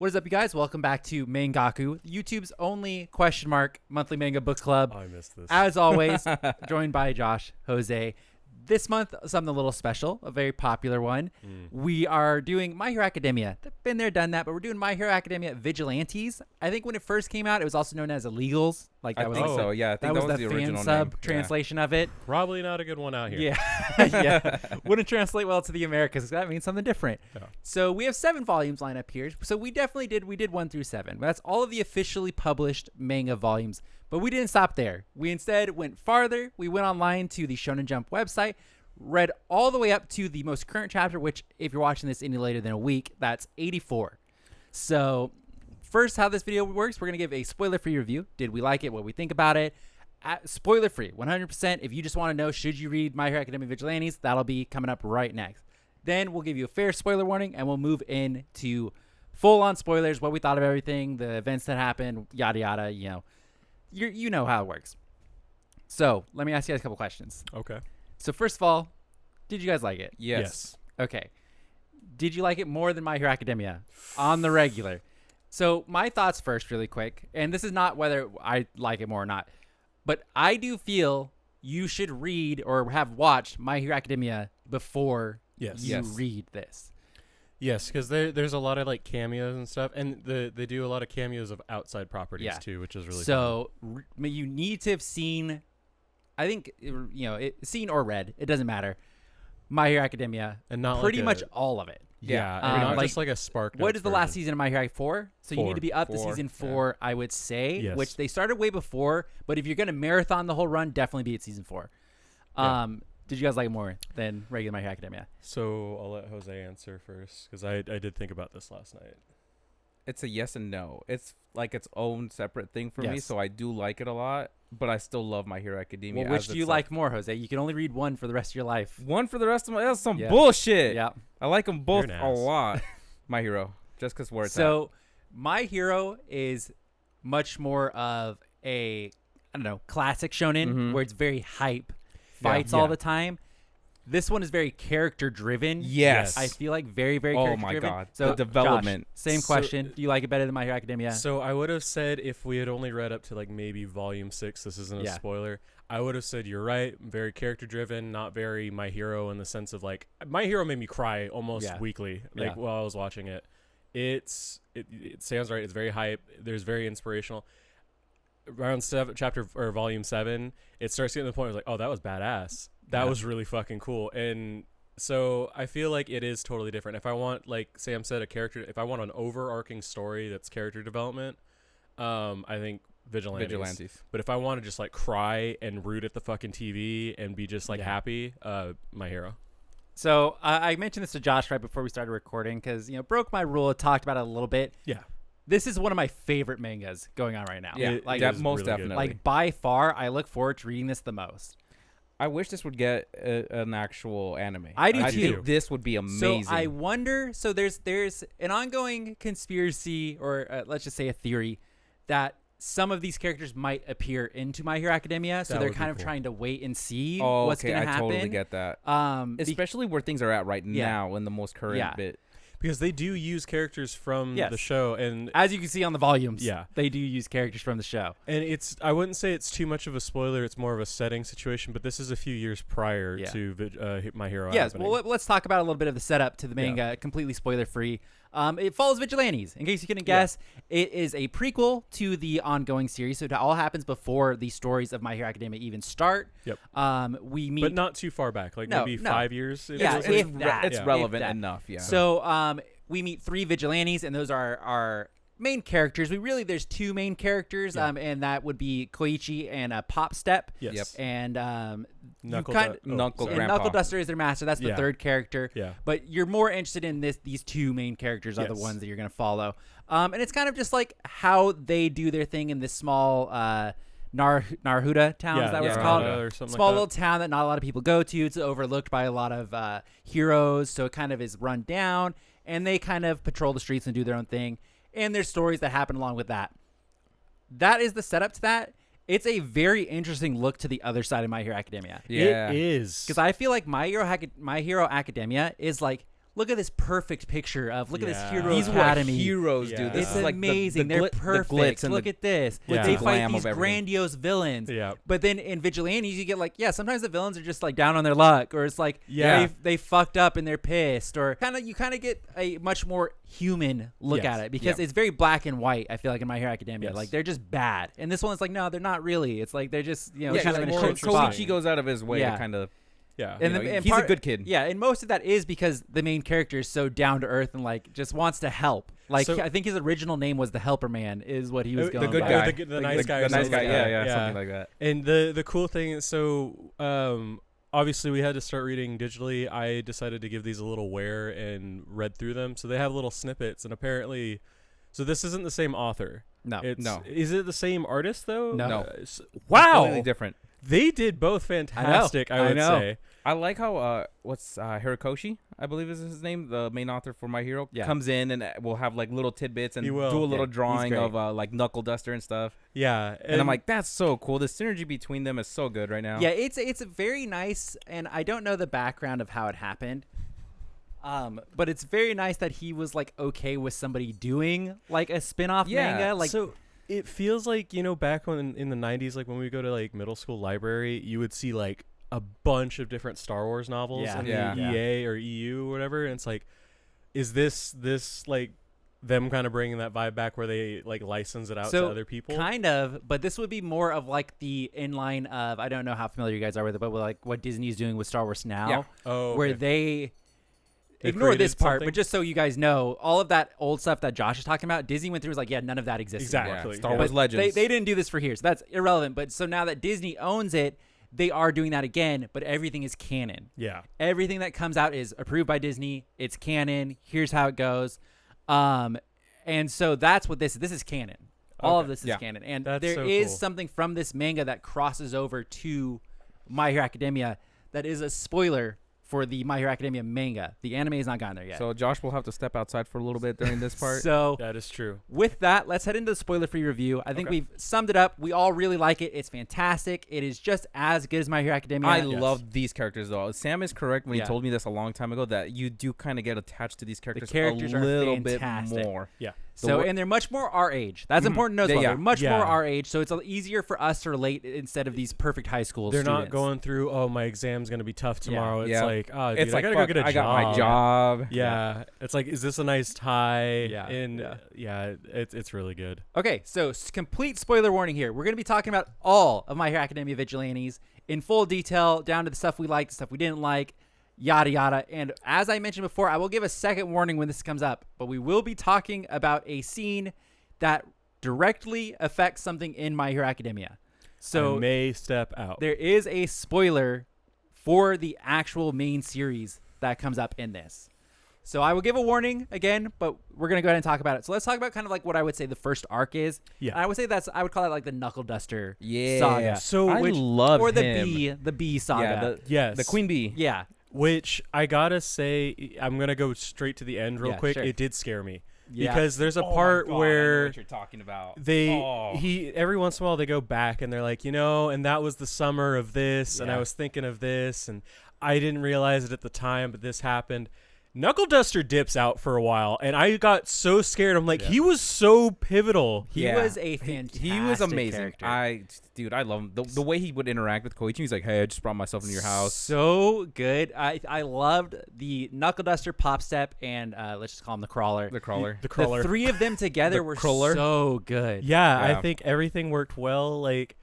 What is up, you guys? Welcome back to Mangaku, YouTube's only monthly manga book club. I missed this. As always, joined by Josh, Jose. This month, something a little special, a very popular one. We are doing My Hero Academia. Been there, done that, but we're doing My Hero Academia Vigilantes. I think when it first came out, it was also known as Illegals. I think so. Yeah, I think that was the fan original sub name. translation of it. Probably not a good one out here. Yeah, yeah. Wouldn't translate well to the Americas because that means something different. Yeah. So we have 7 volumes lined up here. So we did 1 through 7. That's all of the officially published manga volumes. But we didn't stop there. We instead went farther. We went online to the Shonen Jump website, read all the way up to the most current chapter, which if you're watching this any later than a week, that's 84. So first, how this video works, we're going to give a spoiler-free review. Did we like it? What we think about it? Spoiler-free, 100%. If you just want to know, should you read My Hero Academia Vigilantes, that'll be coming up right next. Then we'll give you a fair spoiler warning, and we'll move into full-on spoilers, what we thought of everything, the events that happened, yada, yada, you know how it works. So let me ask you guys a couple questions. Okay. So first of all, did you guys like it? Yes. Okay. Did you like it more than My Hero Academia on the regular? So my thoughts first really quick, and this is not whether I like it more or not, but I do feel you should read or have watched My Hero Academia before you read this. Yes, because there's a lot of like cameos and stuff, and they do a lot of cameos of outside properties too, which is really so you need to have seen, I think seen or read, it doesn't matter, My Hero Academia, and not pretty like much all of it. Yeah, and not just like a spark. What is the last version. season of My Hero? 4? So you need to be up to season 4, I would say, Yes. which they started way before. But if you're going to marathon the whole run, definitely be at season 4. Did you guys like it more than regular My Hero Academia? So I'll let Jose answer first, because I did think about this last night. It's a yes and no. It's like its own separate thing for me, Yes. so I do like it a lot, but I still love My Hero Academia. Well, which do you like more, Jose? You can only read one for the rest of your life. One for the rest of my... That's some bullshit. Yeah. I like them both You're an a ass. lot. My Hero. Just because where it's So My Hero is much more of a, I don't know, classic shonen where it's very hype, fights all the time. This one is very character driven. Yes. I feel like very, very Oh character my driven. God. So The development. Josh, same So- question. Do you like it better than My Hero Academia? So I would have said if we had only read up to like maybe volume 6, this isn't a spoiler, I would have said you're right, very character driven, not very My Hero in the sense of like My Hero made me cry almost weekly while I was watching it. It sounds right, it's very hype, there's very inspirational. Around volume 7, it starts getting to the point where it's like, oh, that was badass. That was really fucking cool. And so I feel like it is totally different. If I want, like Sam said, if I want an overarching story that's character development, I think Vigilantes. But if I want to just like cry and root at the fucking TV and be just like happy, My Hero. So I mentioned this to Josh right before we started recording because, broke my rule, talked about it a little bit. Yeah. This is one of my favorite mangas going on right now. Yeah, most definitely. Like by far, I look forward to reading this the most. I wish this would get an actual anime. I do too. Think this would be amazing. So I wonder. So there's an ongoing conspiracy, or let's just say a theory, that some of these characters might appear into My Hero Academia. So they're kind of trying to wait and see what's going to happen. I totally get that. Especially where things are at right now in the most current bit. Because they do use characters from the show, and as you can see on the volumes, Yeah. they do use characters from the show. And I wouldn't say it's too much of a spoiler. It's more of a setting situation. But this is a few years prior to My Hero. Yes. happening. Well, let's talk about a little bit of the setup to the manga, completely spoiler free. It follows Vigilantes. In case you couldn't guess, it is a prequel to the ongoing series. So it all happens before the stories of My Hero Academia even start. Yep. We meet, but not too far back. Like maybe 5 years. It's relevant enough. Yeah. So we meet 3 Vigilantes, and those are our main characters. There's 2 main characters, and that would be Koichi and Pop Step. Yes. And Grandpa. Knuckleduster is their master. That's the third character. Yeah. But you're more interested in these 2 main characters are the ones that you're going to follow. And it's kind of just like how they do their thing in this small Naruhodo town. Is that what it's called? Or something Small like little town that not a lot of people go to. It's overlooked by a lot of heroes, so it kind of is run down. And they kind of patrol the streets and do their own thing. And there's stories that happen along with that. That is the setup to that. It's a very interesting look to the other side of My Hero Academia. Yeah. It is. Because I feel like My Hero Academia is like look at this perfect picture of look at this hero These academy. These heroes, dude. This is like amazing. They're perfect. Look at this. They fight these grandiose villains. Yeah. But then in Vigilantes, you get like, sometimes the villains are just like down on their luck, or it's like they fucked up and they're pissed, or you kind of get a much more human look at it because it's very black and white. I feel like in My Hero Academia, like they're just bad, and this one's like, no, they're not really. It's like they're just kind of in a shit spot. Koichi goes out of his way to kind of. Yeah, and he's a good kid. Yeah, and most of that is because the main character is so down to earth and like just wants to help. Like so, I think his original name was the Helper Man, is what he was going. The good guy, the nice guy, the nice guy. Yeah, something like that. And the cool thing, so obviously we had to start reading digitally. I decided to give these a little wear and read through them. So they have little snippets, and apparently, so this isn't the same author. No. Is it the same artist though? No. Wow. Completely different. They did both fantastic. I would say. I like how Hirikoshi, I believe is his name, the main author for My Hero, comes in and will have like little tidbits and do a little drawing of like Knuckleduster and stuff. Yeah, and I'm like, that's so cool. The synergy between them is so good right now. Yeah, it's very nice, and I don't know the background of how it happened. But it's very nice that he was like okay with somebody doing like a spin-off manga. Like, so it feels like, back when in the 90s, like when we go to like middle school library, you would see like a bunch of different Star Wars novels in the EA or EU or whatever. And it's like, is this like them kind of bringing that vibe back where they like license it out to other people? Kind of, but this would be more of like the inline of, I don't know how familiar you guys are with it, but with like what Disney's doing with Star Wars now. Yeah. Oh, where they ignore this part, but just so you guys know, all of that old stuff that Josh is talking about, Disney went through, was like, none of that exists. Exactly. Star Wars Legends. They didn't do this for here, so that's irrelevant. But so now that Disney owns it, they are doing that again, but everything is canon. Yeah. Everything that comes out is approved by Disney. It's canon. Here's how it goes. And so that's what this is canon. All of this is canon. And there is something from this manga that crosses over to My Hero Academia that is a spoiler for the My Hero Academia manga. The anime has not gotten there yet. So Josh will have to step outside for a little bit during this part. So that is true. With that, let's head into the spoiler-free review. I think we've summed it up. We all really like it. It's fantastic. It is just as good as My Hero Academia. I love these characters, though. Sam is correct when he told me this a long time ago, that you do kind of get attached to these characters, a little bit more. Yeah. So, and they're much more our age. That's important to know as well. They're much more our age, so it's easier for us to relate instead of these perfect high school students. They're not going through, my exam's going to be tough tomorrow. It's like, dude, it's like, I got to go get a job. I got my job. Yeah. It's like, is this a nice tie? It's really good. Okay, so complete spoiler warning here. We're going to be talking about all of My Hero Academia Vigilantes in full detail, down to the stuff we liked, the stuff we didn't like, yada yada. And as I mentioned before, I will give a second warning when this comes up, but we will be talking about a scene that directly affects something in My Hero Academia. So I may step out. There is a spoiler for the actual main series that comes up in this. So I will give a warning again, but we're going to go ahead and talk about it. So let's talk about kind of like what I would say the first arc is. Yeah. And I would say I would call it like the Knuckleduster saga. So I love or him. the bee saga. The Queen Bee. Yeah. Which I gotta say, I'm gonna go straight to the end real quick. Sure. It did scare me because there's a part where I know what you're talking about. Every once in a while they go back and they're like, and that was the summer of this, and I was thinking of this, and I didn't realize it at the time, but this happened. Knuckleduster dips out for a while, and I got so scared. I'm like, he was so pivotal. He was a fantastic He was amazing. Character. I love him. The way he would interact with Koichi. He's like, hey, I just brought myself into your house. So good. I loved the Knuckleduster, Pop Step, and let's just call him the Crawler. The Crawler. The three of them together were so good. Yeah, I think everything worked well. Like,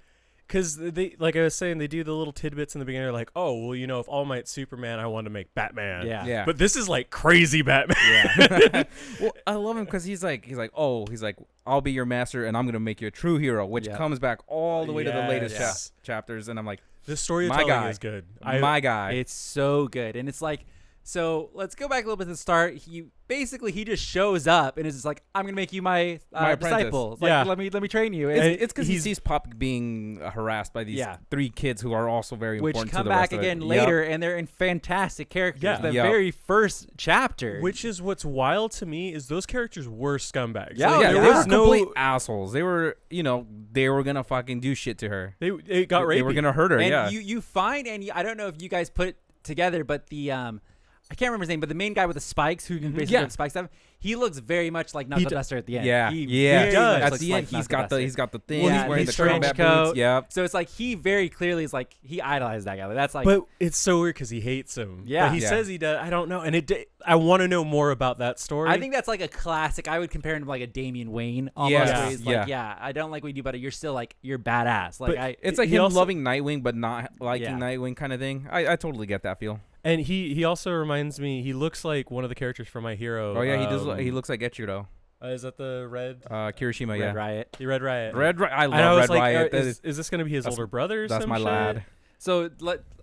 because they, like I was saying, they do the little tidbits in the beginning. They're like, oh, well, if All Might's Superman, I want to make Batman. Yeah. But this is like crazy Batman. Yeah. Well, I love him because he's like, I'll be your master, and I'm gonna make you a true hero, which comes back all the way to the latest chapters, and I'm like, the storytelling is good. My guy, it's so good, and it's like. So let's go back a little bit to the start. He just shows up and is just like, I'm gonna make you my disciple. Like, let me train you. It's because he sees Pop being harassed by these three kids who are also very important. Which come to the back rest of again it. later, and they're in fantastic characters. The very first chapter. Which is what's wild to me is those characters were scumbags. Yeah, they were complete assholes. They were, they were gonna fucking do shit to her. They got rapey. They were gonna hurt her. And you find, and I don't know if you guys put it together, but the I can't remember his name, but the main guy with the spikes who can basically have spikes stuff. He looks very much like Knuckleduster at the end. Yeah, he does. At the end, like he's got the thing. Yeah, he's wearing the trench combat coat. boots. Yep. So it's like he very clearly is like he idolized that guy. Like, that's like. But it's so weird because he hates him. Yeah, but he says he does. I don't know, and I want to know more about that story. I think that's like a classic. I would compare him to like a Damian Wayne almost. Yeah. Where he's like, I don't like what you do, but you're still like you're badass. Like it's like him loving Nightwing but not liking Nightwing kind of thing. I totally get that feel. And he also reminds me. He looks like one of the characters from My Hero. Oh yeah, he does. He looks like Echiro. Is that the red? Kirishima, Red Riot. The Red Riot. I love Red Riot. Is this going to be his older brother? Or that's my shit? lad. So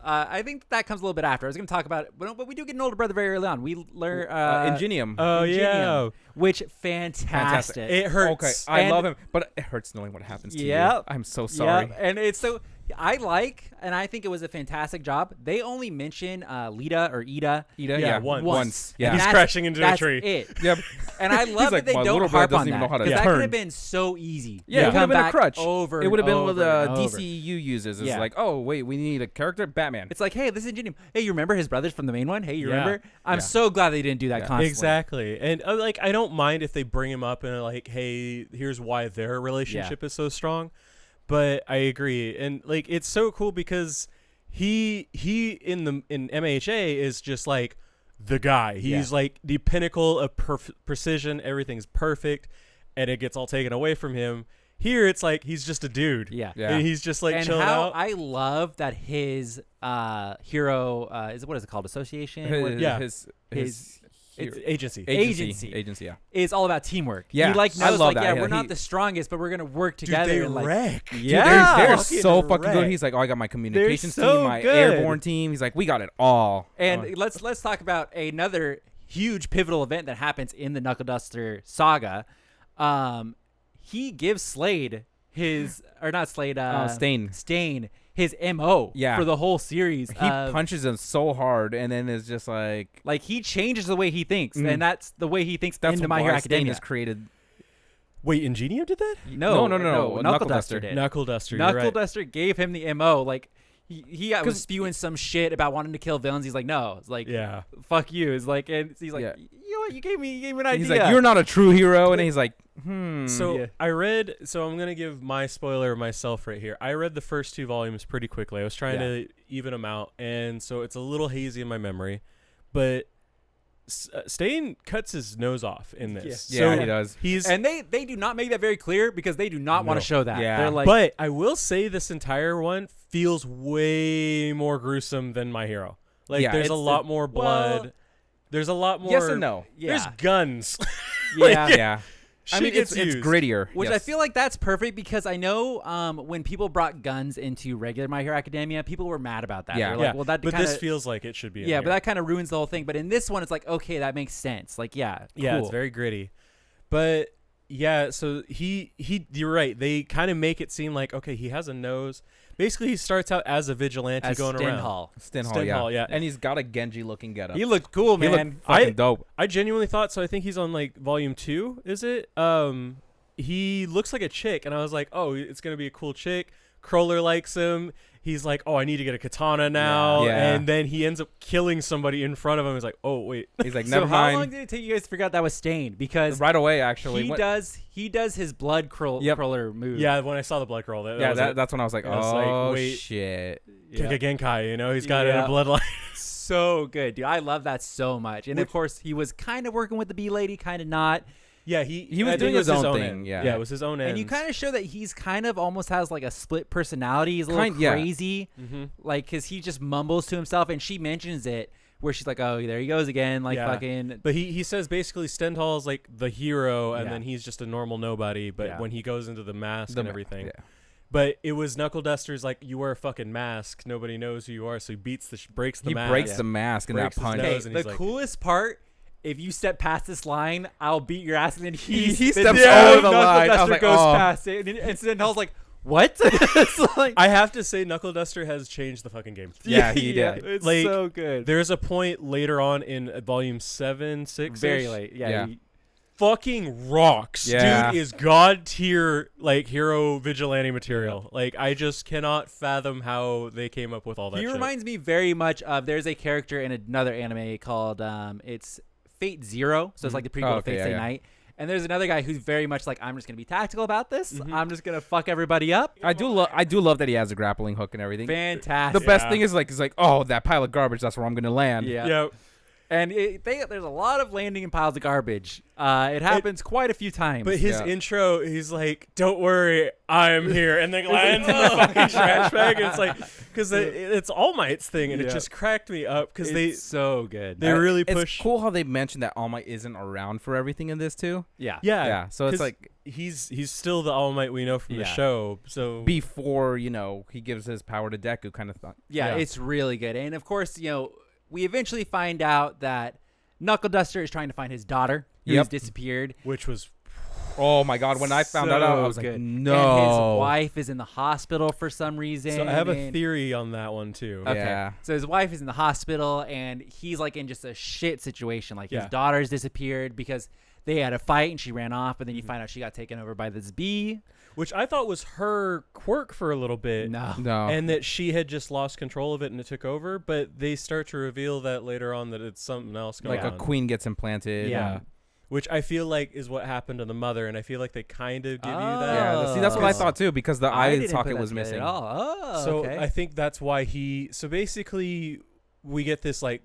I think that comes a little bit after. I was going to talk about it, but we do get an older brother very early on. We learn Ingenium. Oh yeah, which fantastic. It hurts. Okay, I love him, but it hurts knowing what happens to you. I'm so sorry. Yep. And it's so I think it was a fantastic job. They only mention Lita or Ida. Yeah, once. Yeah, he's crashing into a tree. It. Yep. And I love that they don't harp on that because that could have been so easy. Yeah, it would have been a crutch. It would have been what the DCU uses. It's like, oh wait, we need a character, Batman. It's like, hey, this is Ingenium. Hey, you remember his brothers from the main one? Hey, you remember? I'm so glad they didn't do that constantly. Exactly. And like, I don't mind if they bring him up and like, hey, here's why their relationship is so strong. But I agree, and like it's so cool because he in MHA is just like the guy. He's like the pinnacle of precision. Everything's perfect, and it gets all taken away from him. Here, it's like he's just a dude. Yeah. And he's just like chilling out. I love that his hero what is it called? Association. His agency. Yeah. Is all about teamwork. Yeah, he like knows I love like that. We're not the strongest, but we're gonna work together. Dude, and like wreck. Yeah, they're so fucking good. He's like, oh, I got my communications team, my airborne team. He's like, we got it all. And let's talk about another huge pivotal event that happens in the Knuckleduster saga. He gives Slade Stain his MO for the whole series. He punches him so hard, and then it's just like he changes the way he thinks, and that's the way he thinks. That's into My Hero Academia is created. Wait, Ingenium did that? No. Knuckleduster did. Knuckleduster gave him the MO. Like he was spewing some shit about wanting to kill villains. He's like, no, it's like, fuck you. It's like, and he's like, you know what? You gave me an idea. He's like, you're not a true hero, and he's like, So I'm gonna give my spoiler myself right here. I read the first 2 volumes pretty quickly. I was trying to even them out, and so it's a little hazy in my memory. But Stain cuts his nose off in this. Yeah, he does. And they do not make that very clear because they do not want to show that. Yeah. They're like, but I will say this entire one feels way more gruesome than My Hero. Like there's a lot more blood. There's a lot more. Yes and no. There's guns. Yeah. I mean, it's used. grittier. Which I feel like that's perfect because I know when people brought guns into regular My Hero Academia, people were mad about that. Yeah. Like, well, that but this feels like it should be. But that kind of ruins the whole thing. But in this one, it's like, okay, that makes sense. Like, cool. It's very gritty. But yeah, so he you're right. They kind of make it seem like, okay, he has a nose. Basically, he starts out as a vigilante going around. Stendhal, yeah. And he's got a Genji-looking getup. He looked cool, man. He looked fucking dope. I genuinely thought so. I think he's on like volume 2. Is it? He looks like a chick, and I was like, oh, it's gonna be a cool chick. Crawler likes him. He's like, oh, I need to get a katana now. Yeah. And then he ends up killing somebody in front of him. He's like, oh, wait. He's like, never so mind. How long did it take you guys to figure out that was Stain? Because right away, actually. He does his blood crawler move. Yeah, when I saw the blood crawl. That's when I was like, wait. Shit. Kick a Genkai, he's got it in a bloodline. So good, dude. I love that so much. And of course, he was kind of working with the bee lady, kind of not. Yeah, he was doing his own thing. Yeah, it was his own end. And you kind of show that he's kind of almost has like a split personality. He's a little crazy, like because he just mumbles to himself, and she mentions it where she's like, "Oh, there he goes again," like fucking. But he says basically Stendhal is like the hero, and then he's just a normal nobody. But when he goes into the mask and everything. But it was Knuckleduster's like, you wear a fucking mask, nobody knows who you are, so he breaks the mask. He breaks the mask in that punch. Okay, the coolest part. If you step past this line, I'll beat your ass. And then he steps over the line. I was like, goes past it. And Stendhal's like, what? It's like, I have to say, Knuckleduster has changed the fucking game. Yeah, he did. It's like, so good. There's a point later on in volume 7, 6. Very late. Yeah. fucking rocks. Yeah. Dude is god tier like hero vigilante material. Like I just cannot fathom how they came up with all that He shit. reminds me very much of, there's a character in another anime called it's Fate Zero, so it's like the prequel to Fate Stay Night. And there's another guy who's very much like, I'm just gonna be tactical about this. I'm just gonna fuck everybody up. I do love that he has a grappling hook and everything. Fantastic. The best thing is like, oh, that pile of garbage, that's where I'm gonna land. Yeah. And there's a lot of landing in piles of garbage. It happens quite a few times. But his intro, he's like, "Don't worry, I'm here," and then lands in the fucking trash bag. And it's like, because it's All Might's thing, and it just cracked me up because so good. They really push. It's cool how they mentioned that All Might isn't around for everything in this too. Yeah. So it's like he's still the All Might we know from the show. So before he gives his power to Deku, kind of thought. Yeah, it's really good. And of course, we eventually find out that Knuckleduster is trying to find his daughter who's disappeared. Which was... Oh, my God. When I found that out, I was like, no. And his wife is in the hospital for some reason. So I have a theory on that one, too. Okay. Yeah. So his wife is in the hospital, and he's, like, in just a shit situation. Like, his daughter's disappeared because they had a fight, and she ran off, and then you find out she got taken over by this bee. Which I thought was her quirk for a little bit. No. And that she had just lost control of it and it took over. But they start to reveal that later on that it's something else going on. Like a queen gets implanted. Yeah. Which I feel like is what happened to the mother. And I feel like they kind of give you that. Yeah. See, that's what I thought too, because the eye socket was missing. So I think that's why so basically we get this like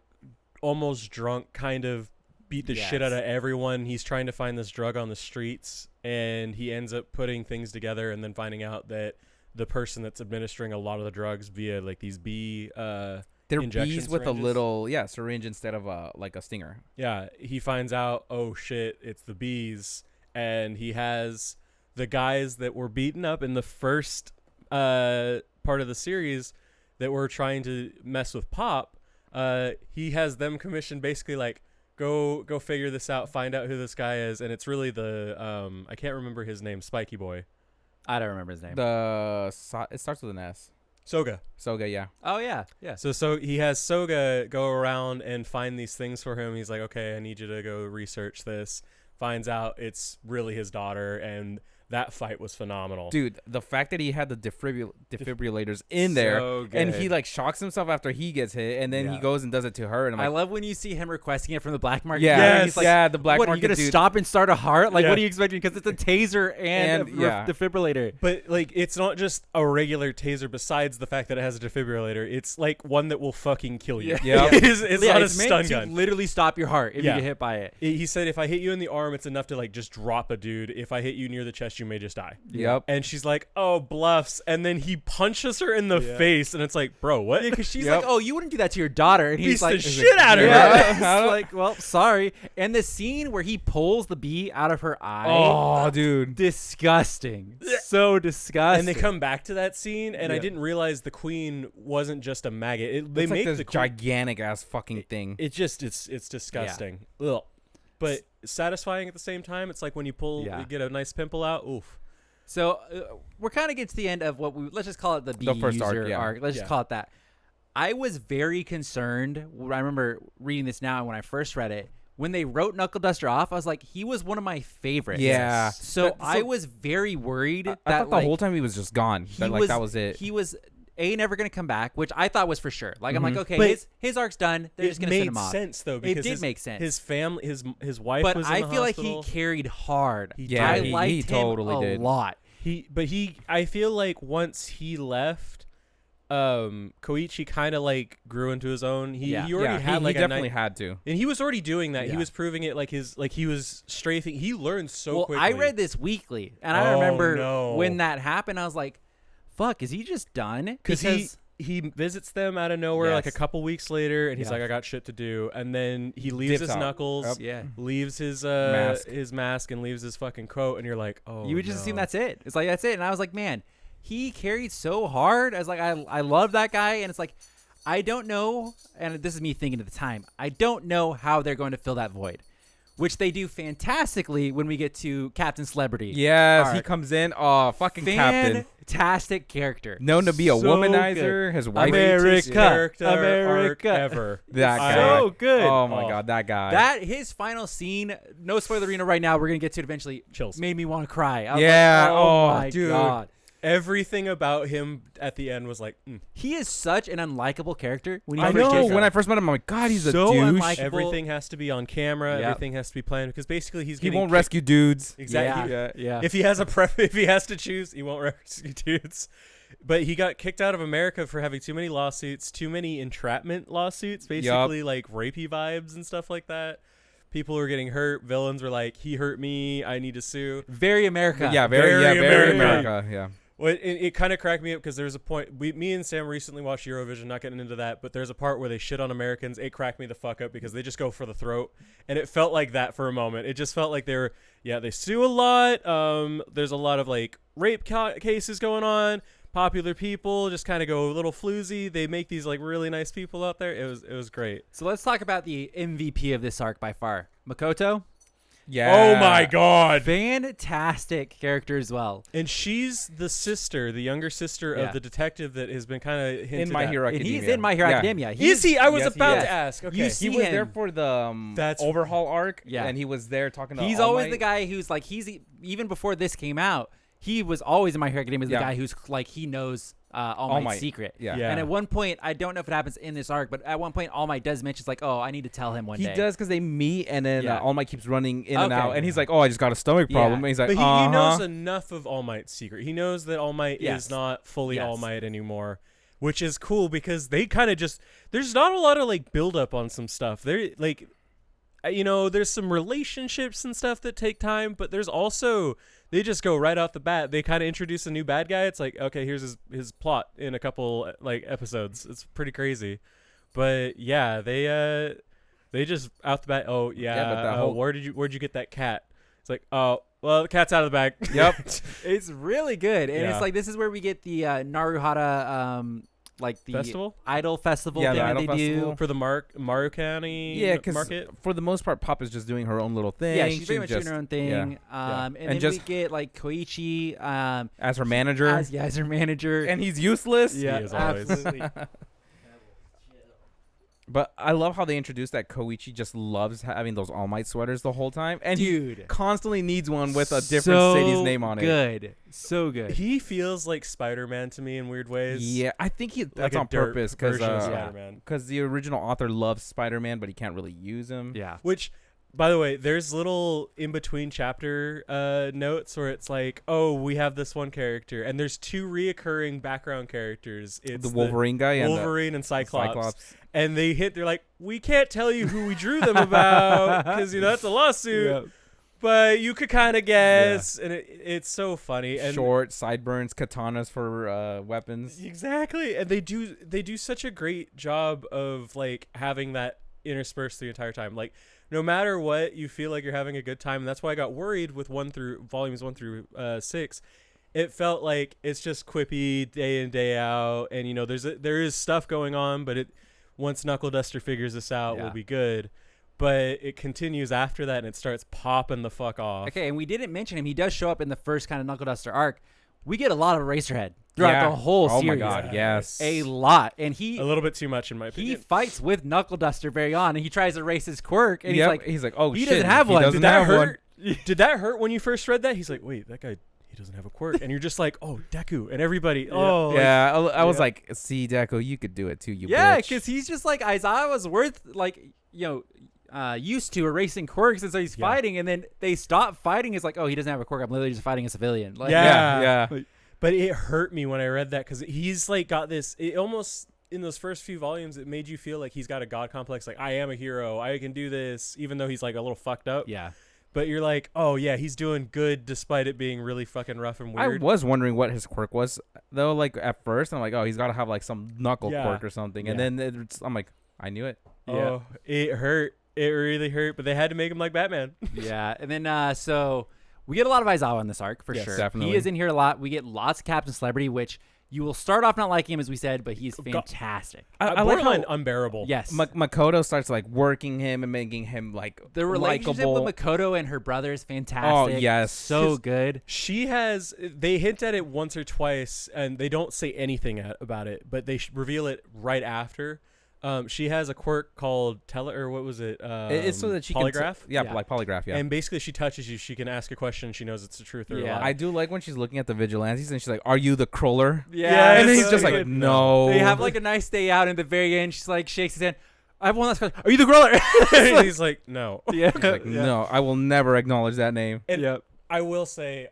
almost drunk kind of beat the shit out of everyone. He's trying to find this drug on the streets, and he ends up putting things together and then finding out that the person that's administering a lot of the drugs via like these bee they're injection bees with syringes. a little syringe instead of like a stinger. Yeah, he finds out, oh shit, it's the bees, and he has the guys that were beaten up in the first part of the series that were trying to mess with Pop. He has them commissioned basically like, Go figure this out, find out who this guy is, and it's really the I can't remember his name, Spiky Boy. I don't remember his name. It starts with an S. Soga, yeah. Oh yeah. So he has Soga go around and find these things for him. He's like, okay, I need you to go research this. Finds out it's really his daughter, and that fight was phenomenal. Dude, the fact that he had the defibrillators in there, and he like shocks himself after he gets hit, and then he goes and does it to her. And I love when you see him requesting it from the black market. Yeah, he's like, the black market. What, are you gonna stop and start a heart? Like, what are you expecting? Because it's a taser and a defibrillator. But like, it's not just a regular taser. Besides the fact that it has a defibrillator, it's like one that will fucking kill you. Yeah, it's not a stun meant gun. To literally stop your heart if you get hit by it. He said, if I hit you in the arm, it's enough to like just drop a dude. If I hit you near the chest, you may just die. Yep. And she's like, oh, bluffs. And then he punches her in the face. And it's like, bro, what? Yeah, because she's like, oh, you wouldn't do that to your daughter. And he's beats like, the shit out of her. Yeah. Like, well, sorry. And the scene where he pulls the bee out of her eye. Oh, dude. Disgusting. So disgusting. And they come back to that scene. And I didn't realize the queen wasn't just a maggot. They make this the gigantic ass fucking thing. It's disgusting. Ugh. But satisfying at the same time. It's like when you you get a nice pimple out. Oof. So we're kind of getting to the end of what let's just call it the first user arc. Let's just call it that. I was very concerned. I remember reading this now, and when I first read it, when they wrote Knuckleduster off, I was like, he was one of my favorites. Yeah. So I was very worried. I thought the whole time he was just gone. That was it. He was never going to come back, which I thought was for sure. Like, I'm like, okay, his arc's done. They're just going to send him off. It made sense, though. Because it did make sense. His family, his wife but was in the I feel hospital. like he carried hard. I liked him totally a lot. I feel like once he left, Koichi kind of like grew into his own. He definitely had to, and he was already doing that. He was proving it, like he was strafing. He learned so quickly. I read this weekly, and I remember when that happened, I was like, fuck, is he just done? Because he visits them out of nowhere like a couple weeks later, and he's like, I got shit to do. And then he leaves his knuckles, leaves his mask, and leaves his fucking coat. And you're like, oh, you would just assume that's it. It's like, that's it. And I was like, man, he carried so hard. I was like, I love that guy. And it's like, I don't know. And this is me thinking at the time, I don't know how they're going to fill that void. which they do fantastically when we get to Captain Celebrity. Yes, he comes in. Oh, fucking Captain. Fantastic character. Known to be a womanizer. Good. His wife. America. Ever. That guy. So good. Oh, my God, that guy. His final scene, no spoilerino right now, we're going to get to it eventually. Chills. Made me want to cry. Yeah. Oh, my dude. God. Everything about him at the end was like, He is such an unlikable character. When I know. When I first met him, I'm like, God, he's so a douche. Unlikable. Everything has to be on camera. Yep. Everything has to be planned because basically he won't rescue dudes. Exactly. Yeah. If he has if he has to choose, he won't rescue dudes. But he got kicked out of America for having too many lawsuits, too many entrapment lawsuits, basically like rapey vibes and stuff like that. People were getting hurt. Villains were like, he hurt me. I need to sue. Very America. Yeah, very America. Yeah. Well, it kind of cracked me up because there was a point. Me and Sam recently watched Eurovision, not getting into that, but there's a part where they shit on Americans. It cracked me the fuck up because they just go for the throat. And it felt like that for a moment. It just felt like they sue a lot. There's a lot of like rape cases going on. Popular people just kind of go a little floozy. They make these like really nice people out there. It was great. So let's talk about the MVP of this arc by far, Makoto. Yeah. Oh my God. Fantastic character as well. And she's the younger sister of the detective that has been kind of hinted in My Hero Academia. And he's in My Hero Academia. Is he? I was about to ask. Okay. You He see was him. there for the overhaul arc. Yeah. And he was there talking to He's All always Might. the guy who's like, even before this came out, he was always in My Hero Academia as the guy who's like, he knows All Might's secret. Yeah. And at one point, I don't know if it happens in this arc, but at one point, All Might does mention, like, oh, I need to tell him one day. He does because they meet, and then All Might keeps running in and out, and he's like, oh, I just got a stomach problem. And he's like, but he knows enough of All Might's secret. He knows that All Might is not fully All Might anymore, which is cool because they kind of just, there's not a lot of like build up on some stuff. They're like, there's some relationships and stuff that take time, but there's also, they just go right off the bat. They kind of introduce a new bad guy. It's like, okay, here's his plot in a couple like episodes. It's pretty crazy, but yeah, they just out the bat. Oh yeah, but where'd you get that cat? It's like, oh well, the cat's out of the bag. Yep, it's really good, and it's like this is where we get the Naruhara like the festival? Idol festival thing that they do for the Maru County market. For the most part, Pop is just doing her own little thing. Yeah, she's pretty much doing her own thing. And then we get like Koichi as her manager. As her manager, and he's useless. Yeah, he is always. Absolutely. But I love how they introduced that Koichi just loves having those All Might sweaters the whole time. And he constantly needs one with a different city's name on it. So good. He feels like Spider-Man to me in weird ways. Yeah, I think that's on purpose because the original author loves Spider-Man, but he can't really use him. Yeah. Which, by the way, there's little in-between chapter notes where it's like, oh, we have this one character, and there's two reoccurring background characters. It's the Wolverine guy and Cyclops. And they're like, we can't tell you who we drew them about because, that's a lawsuit. Yeah. But you could kind of guess, and it's so funny. And short sideburns, katanas for weapons. Exactly, and they do such a great job of like having that interspersed the entire time. Like, no matter what, you feel like you're having a good time, and that's why I got worried with volumes 1 through 6. It felt like it's just quippy day in day out, and there is stuff going on, but once Knuckleduster figures this out, will be good. But it continues after that, and it starts popping the fuck off. Okay, and we didn't mention him. He does show up in the first kind of Knuckleduster arc. We get a lot of Eraserhead throughout the whole series. Oh my God, yes. A lot. And a little bit too much in my opinion. He fights with Knuckleduster very on, and he tries to erase his quirk, and he's like, oh, he shit. doesn't have one. Did that hurt? Did that hurt when you first read that? He's like, wait, that guy, he doesn't have a quirk. And you're just like, oh, Deku. And everybody, I was like, see, Deku, you could do it too, you bitch. Yeah, because he's just like, Aizawa was worth, like, used to erasing quirks, and so he's fighting, and then they stop fighting. It's like, oh, he doesn't have a quirk. I'm literally just fighting a civilian. Like, yeah. But it hurt me when I read that because he's like got this. It almost in those first few volumes, it made you feel like he's got a god complex. Like, I am a hero. I can do this, even though he's like a little fucked up. Yeah. But you're like, oh yeah, he's doing good despite it being really fucking rough and weird. I was wondering what his quirk was though. Like at first, I'm like, oh, he's got to have like some knuckle quirk or something. And then I'm like, I knew it. Yeah. Oh, it hurt. It really hurt. But they had to make him like Batman. Yeah. And then so we get a lot of Aizawa in this arc for sure. Definitely. He is in here a lot. We get lots of Captain Celebrity, which You will start off not liking him, as we said, but he's fantastic. I like how unbearable. Yes. Makoto starts like working him and making him like the relationship likable. with Makoto and her brother is fantastic. Oh yes, so good. They hint at it once or twice, and they don't say anything about it, but they reveal it right after. She has a quirk called what was it? It's so that she polygraph. Like polygraph. Yeah. And basically, she touches you. She can ask a question. She knows it's the truth or a lie. I do like when she's looking at the Vigilantes and she's like, "Are you the crawler?" Yeah. And then he's just like, "No." They have like a nice day out. And at the very end, she's like, shakes his hand. I have one last question. Are you the crawler? And he's like, "No." Yeah. He's like, "No, I will never acknowledge that name." And I will say,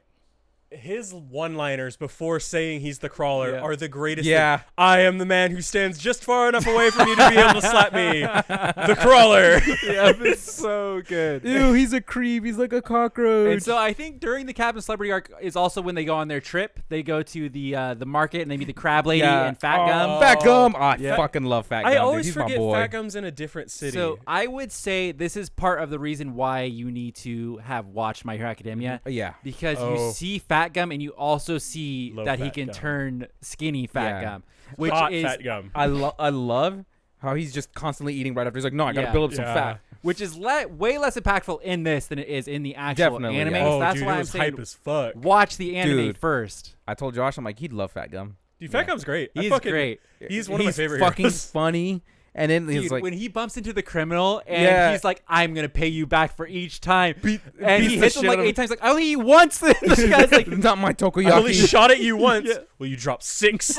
his one-liners before saying he's the crawler are the greatest. Yeah. Thing. I am the man who stands just far enough away from you to be able to slap me. The crawler. Yeah, it's so good. Ew, he's a creep. He's like a cockroach. And so I think during the Captain Celebrity arc is also when they go on their trip. They go to the market and they meet the Crab Lady and Fat Gum. Fat Gum. I fucking love Fat Gum. I always He's forget my boy. Fat Gum's in a different city. So I would say this is part of the reason why you need to have watched My Hero Academia. Yeah. Because you see Fat Gum and you also see that he can turn skinny Fat Gum. Which is Fat Gum. I love how he's just constantly eating right after. He's like, "No, I gotta build up some fat." Which is way less impactful in this than it is in the actual anime. Yeah. So that's dude, why it I'm was saying hype as fuck. watch the anime first. I told Josh, I'm like, he'd love Fat Gum. Dude, Fat Gum's great. He's great. He's one of my favorite fucking heroes. funny. And then Dude, he's like, when he bumps into the criminal and he's like, "I'm gonna pay you back for each time," and he hits him like 8 times. Like, I only eat once. This guy's like, "Not my Tokoyaki." I only shot at you once. Well, you dropped 6.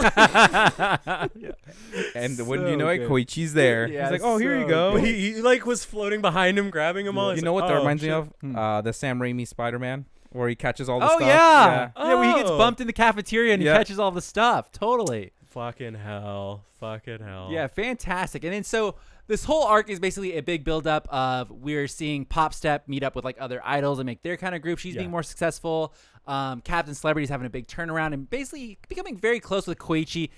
And when you know it, Koichi's there. He's like, "Oh, here you go." But he like was floating behind him, grabbing him all. You know what that reminds me of? The Sam Raimi Spider-Man, where he catches all the stuff. Yeah, where he gets bumped in the cafeteria and he catches all the stuff. Totally. Fucking hell. Yeah, fantastic. And then so this whole arc is basically a big buildup of we're seeing Pop Step meet up with like other idols and make their kind of group. She's being more successful. Captain Celebrity's having a big turnaround and basically becoming very close with Koichi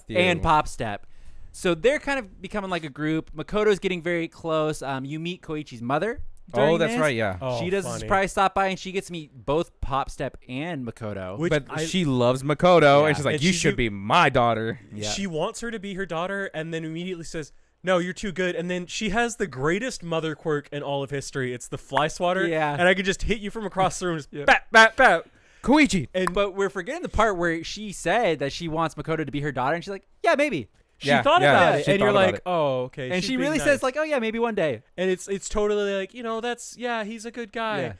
and Pop Step. So they're kind of becoming like a group. Makoto's getting very close. You meet Koichi's mother. Oh, that's right, yeah. She does a surprise stop by, and she gets to meet both Pop Step and Makoto. But she loves Makoto, and she's like, "You should be my daughter." Yeah. She wants her to be her daughter, and then immediately says, "No, you're too good." And then she has the greatest mother quirk in all of history. It's the fly swatter. Yeah. And I could just hit you from across the room. Just bat, bat, bat. Koichi. But we're forgetting the part where she said that she wants Makoto to be her daughter, and she's like, "Yeah, maybe." She thought about it, and you're like, it. "Oh, okay." And she really says like, "Oh yeah, maybe one day." And it's totally like, he's a good guy. Yeah.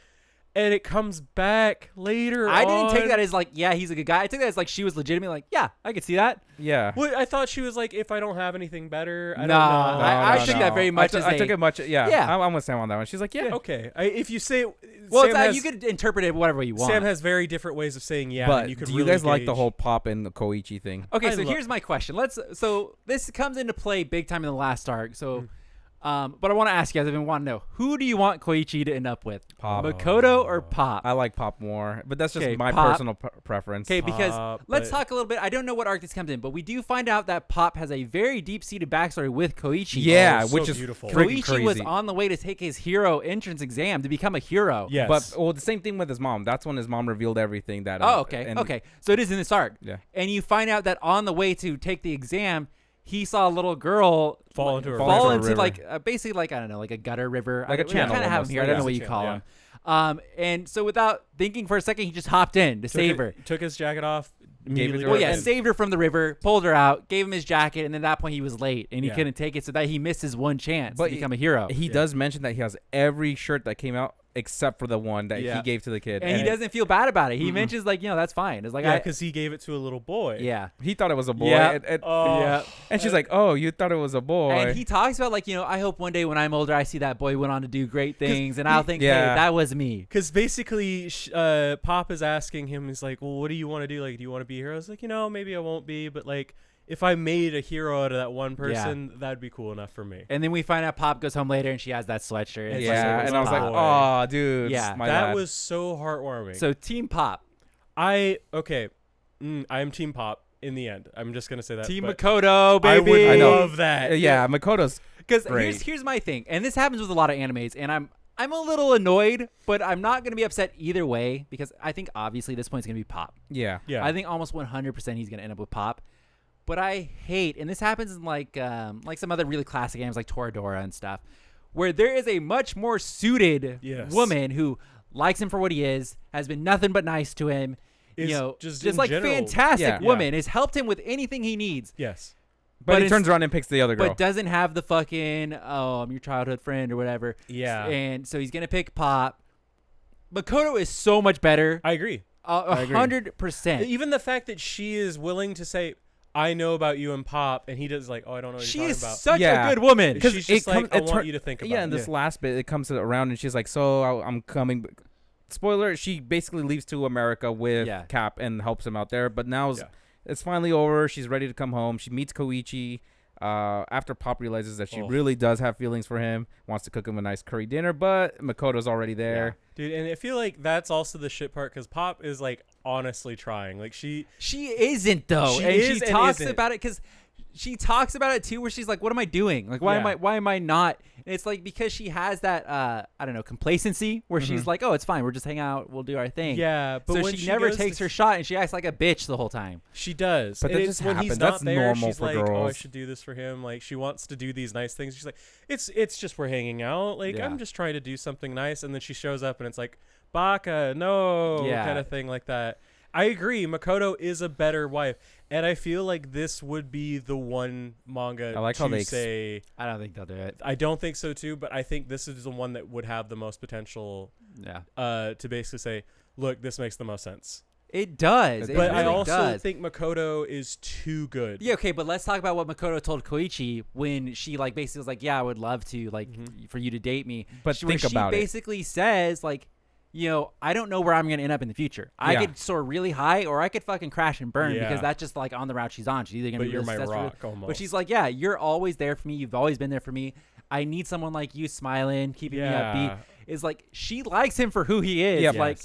And it comes back later. I didn't take that as like, yeah, he's a good guy. I took that as like she was legitimately like, yeah, I could see that. Yeah. Well, I thought she was like, if I don't have anything better, I don't know. I took that very much. I took it much. Yeah. I'm with Sam on that one. She's like, yeah. Okay. If you say, well, you could interpret it whatever way you want. Sam has very different ways of saying yeah. But and you could do really you guys gauge. like the whole Pop and the Koichi thing? Okay, so here's my question. So this comes into play big time in the last arc. So. But I want to ask you guys, I've been wanting to know, who do you want Koichi to end up with? Pop. Makoto or Pop? I like Pop more, but that's just my personal preference. Okay, because let's talk a little bit. I don't know what arc this comes in, but we do find out that Pop has a very deep-seated backstory with Koichi. Yeah, which is beautiful. Koichi was on the way to take his hero entrance exam to become a hero. Yes. But the same thing with his mom. That's when his mom revealed everything that. Okay. So it is in this arc. Yeah. And you find out that on the way to take the exam, he saw a little girl fall into like basically like, I don't know, like a gutter river, like a channel. We kind of have him here. I don't know what you call him. And so without thinking for a second, he just hopped in to save her. Took his jacket off. Saved her from the river, pulled her out, gave him his jacket, and then at that point he was late and he couldn't take it, so that he missed his one chance to become a hero. He does mention that he has every shirt that came out except for the one that he gave to the kid, and he doesn't feel bad about it. He mentions like, that's fine. It's like, because he gave it to a little boy. Yeah, he thought it was a boy. And she's like, "Oh, you thought it was a boy." And he talks about like, I hope one day when I'm older, I see that boy went on to do great things, and I'll think, hey, that was me. Because basically, Pop is asking him, he's like, "Well, what do you want to do? Like, do you want to be a hero?" He's like, maybe I won't be, but like, if I made a hero out of that one person, that'd be cool enough for me. And then we find out Pop goes home later and she has that sweatshirt. And I was like, oh, dude. Yeah. That was so heartwarming. So Team Pop. I am Team Pop in the end. I'm just going to say that. Team Makoto, baby. I would love that. Yeah, Makoto's Because here's my thing. And this happens with a lot of animes. And I'm a little annoyed, but I'm not going to be upset either way because I think obviously this point is going to be Pop. Yeah. I think almost 100% he's going to end up with Pop. But I hate, and this happens in like some other really classic games like Toradora and stuff, where there is a much more suited woman who likes him for what he is, has been nothing but nice to him, just like general, fantastic woman, has helped him with anything he needs. Yes. But he turns around and picks the other girl. But doesn't have the fucking, I'm your childhood friend or whatever. Yeah. And so he's going to pick Pop. Makoto is so much better. I agree. 100%. Even the fact that she is willing to say, I know about you and Pop, and he does like, oh, I don't know what you're talking about. She's such a good woman. Because she's just like, I want you to think about it. Yeah, in this last bit, it comes around, and she's like, so I'm coming. Spoiler, she basically leaves to America with Cap and helps him out there. But now it's finally over. She's ready to come home. She meets Koichi. After Pop realizes that she really does have feelings for him, wants to cook him a nice curry dinner, but Makoto's already there. Dude, and I feel like that's also the shit part because Pop is like honestly trying. Like she isn't though, she talks about it because she talks about it too, where she's like, "What am I doing? Like, why am I not?" And it's like because she has that I don't know, complacency where she's like, "Oh, it's fine. We're just hang out. We'll do our thing." Yeah, but so when she never takes her shot, and she acts like a bitch the whole time. She does, but that just when happens. He's not That's there, normal she's for like, girls. "Oh, I should do this for him." Like she wants to do these nice things. She's like, "It's just we're hanging out. Like I'm just trying to do something nice." And then she shows up, and it's like, "Baka, no," kind of thing like that. I agree. Makoto is a better wife, and I feel like this would be the one manga I like how they say. I don't think they'll do it. I don't think so too, but I think this is the one that would have the most potential. To basically say, look, this makes the most sense. It does, but I also think Makoto is too good. Yeah, okay, but let's talk about what Makoto told Koichi when she like basically was like, "Yeah, I would love to like for you to date me." But think about it. She basically says like, I don't know where I'm going to end up in the future. I could soar really high or I could fucking crash and burn because that's just like on the route she's on. She's either going to be you're really my rock almost. But she's like, yeah, you're always there for me. You've always been there for me. I need someone like you smiling, keeping me upbeat. Is like she likes him for who he is. Yeah, like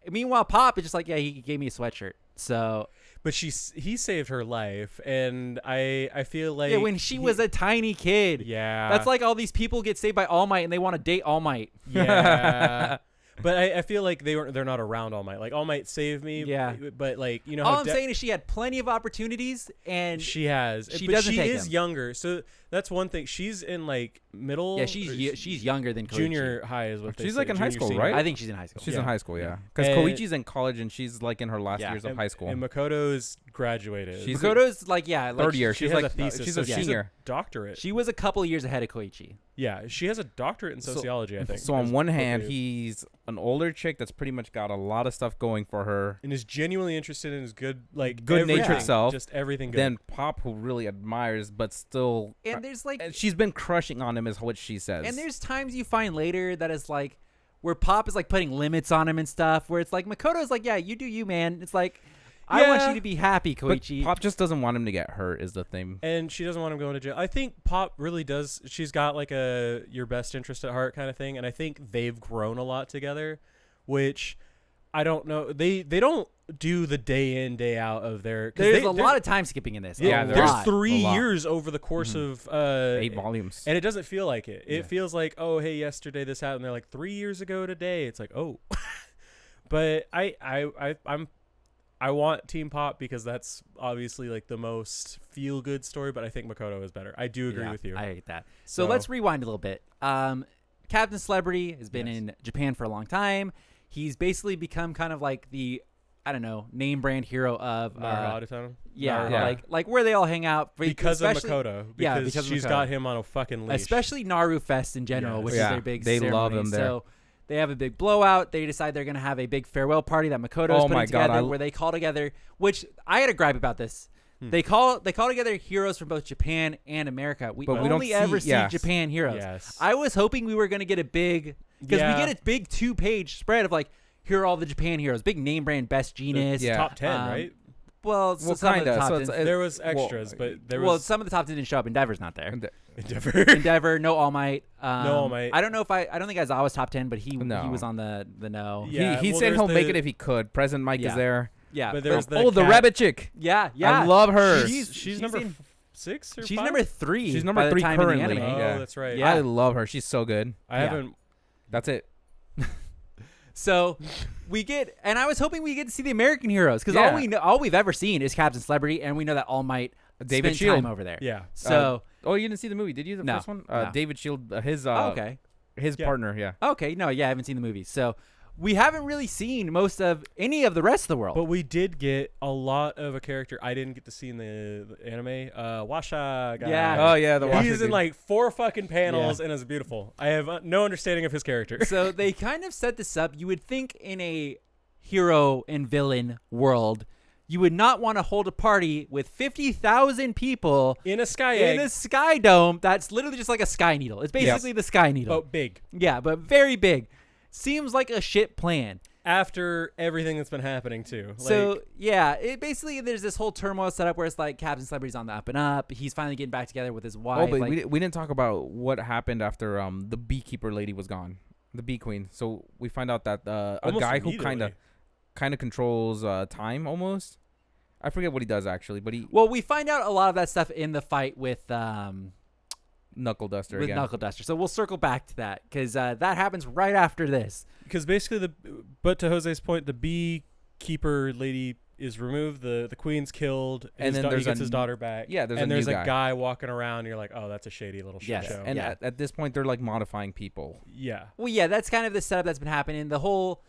meanwhile, Pop is just like, yeah, he gave me a sweatshirt. So but he saved her life, and I feel like when she was a tiny kid. Yeah. That's like all these people get saved by All Might and they want to date All Might. Yeah. But I feel like they're not around All Might. Like All Might saved me. Yeah. But like all I'm saying is she had plenty of opportunities and she has. She but doesn't she take is them. Younger, so that's one thing. She's in like middle. Yeah, she's younger than Koichi. Junior high is what they say. She's like in high school, senior. right? I think she's in high school. She's in high school, yeah. Because Koichi's in college and she's like in her last years of high school. And Makoto's graduated. Makoto's like third year. She's like a thesis. She's a senior. Doctorate. She was a couple years ahead of Koichi. Yeah, she has a doctorate in sociology, I think. So on one hand, he's an older chick that's pretty much got a lot of stuff going for her. And is genuinely interested in his good natured self. Just everything good. Then Pop, who really admires, but still. And there's like. She's been crushing on him, is what she says. And there's times you find later that is like. Where Pop is like putting limits on him and stuff. Where it's like Makoto's like, yeah, you do you, man. It's like. I want you to be happy, Koichi. But Pop just doesn't want him to get hurt is the thing. And she doesn't want him going to jail. I think Pop really does. She's got like a your best interest at heart kind of thing. And I think they've grown a lot together, which I don't know. They don't do the day in, day out of their. There's a lot of time skipping in this. Yeah, there's 3 years over the course of 8 volumes. And it doesn't feel like it. It feels like, oh, hey, yesterday this happened. They're like 3 years ago today. It's like, oh. But I want Team Pop because that's obviously like the most feel good story, but I think Makoto is better. I do agree with you. I hate that. So let's rewind a little bit. Captain Celebrity has been in Japan for a long time. He's basically become kind of like the, I don't know, name brand hero of like where they all hang out because of Makoto. Because she's got him on a fucking leash. Especially Naru Fest in general, which is their big they ceremony. love him there. So they have a big blowout. They decide they're going to have a big farewell party that Makoto's putting together where they call together, which I had a gripe about this. They call together heroes from both Japan and America. We only ever see Japan heroes. Yes. I was hoping we were going to get a big, because we get a big 2-page spread of like, here are all the Japan heroes, big name brand, best genius. Top 10, right? Well, some of the top 10. There was extras, but there was some of the top 10 didn't show up. Endeavor's not there. Endeavor, no All Might. No All Might. I don't think Aizawa's top 10, but he was on the no. Yeah, he said he'll make it if he could. President Mike is there. Yeah, but there's the rabbit chick. Yeah, I love her. She's number 6 or 5? She's number 3. She's number 3 currently. Oh, that's right. Yeah. I love her. She's so good. I haven't That's it. So we get, and I was hoping we get to see the American heroes because all we've ever seen is Captain Celebrity, and we know that All Might David spent Shield time over there. Yeah. So you didn't see the movie, did you? The first one? No. David Shield, his his partner. Yeah. Okay. No. Yeah, I haven't seen the movie. So we haven't really seen most of any of the rest of the world. But we did get a lot of a character I didn't get to see in the anime. Washa guy. Yeah. Oh, yeah. The He's in like 4 fucking panels and is beautiful. I have no understanding of his character. So they kind of set this up. You would think in a hero and villain world, you would not want to hold a party with 50,000 people in a sky in a sky dome that's literally just like a sky needle. It's basically the sky needle. Oh, big. Yeah, but very big. Seems like a shit plan. After everything that's been happening, too. So, yeah, it basically, there's this whole turmoil set up where it's like Captain Celebrity's on the up and up. He's finally getting back together with his wife. Oh, but we didn't talk about what happened after the beekeeper lady was gone. The bee queen. So we find out that a guy who kind of controls time almost. I forget what he does, actually. But we find out a lot of that stuff in the fight with Knuckleduster again. Knuckleduster. So we'll circle back to that because that happens right after this. Because basically, but to Jose's point, the beekeeper lady is removed, the queen's killed, and then he gets his daughter back. Yeah, there's a guy walking around, and you're like, oh, that's a shady little shit show. And at this point, they're like modifying people. Yeah. Well, yeah, that's kind of the setup that's been happening. The whole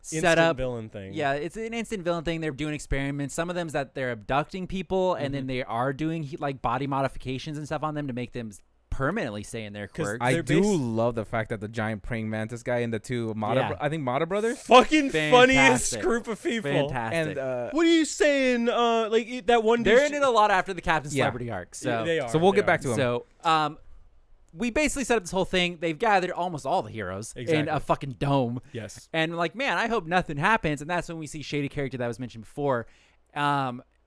setup. Instant villain thing. Yeah, it's an instant villain thing. They're doing experiments. Some of them is that they're abducting people, and then they are doing like body modifications and stuff on them to make them permanently stay in their quirks. I do love the fact that the giant praying mantis guy and the two I think Mata brothers, fucking funniest group of people. Fantastic. And what are you saying? Like that one. They're in it a lot after the Captain Celebrity arc. So they are. So we'll get back to them. So we basically set up this whole thing. They've gathered almost all the heroes in a fucking dome. Yes. And like, man, I hope nothing happens. And that's when we see shady character that was mentioned before.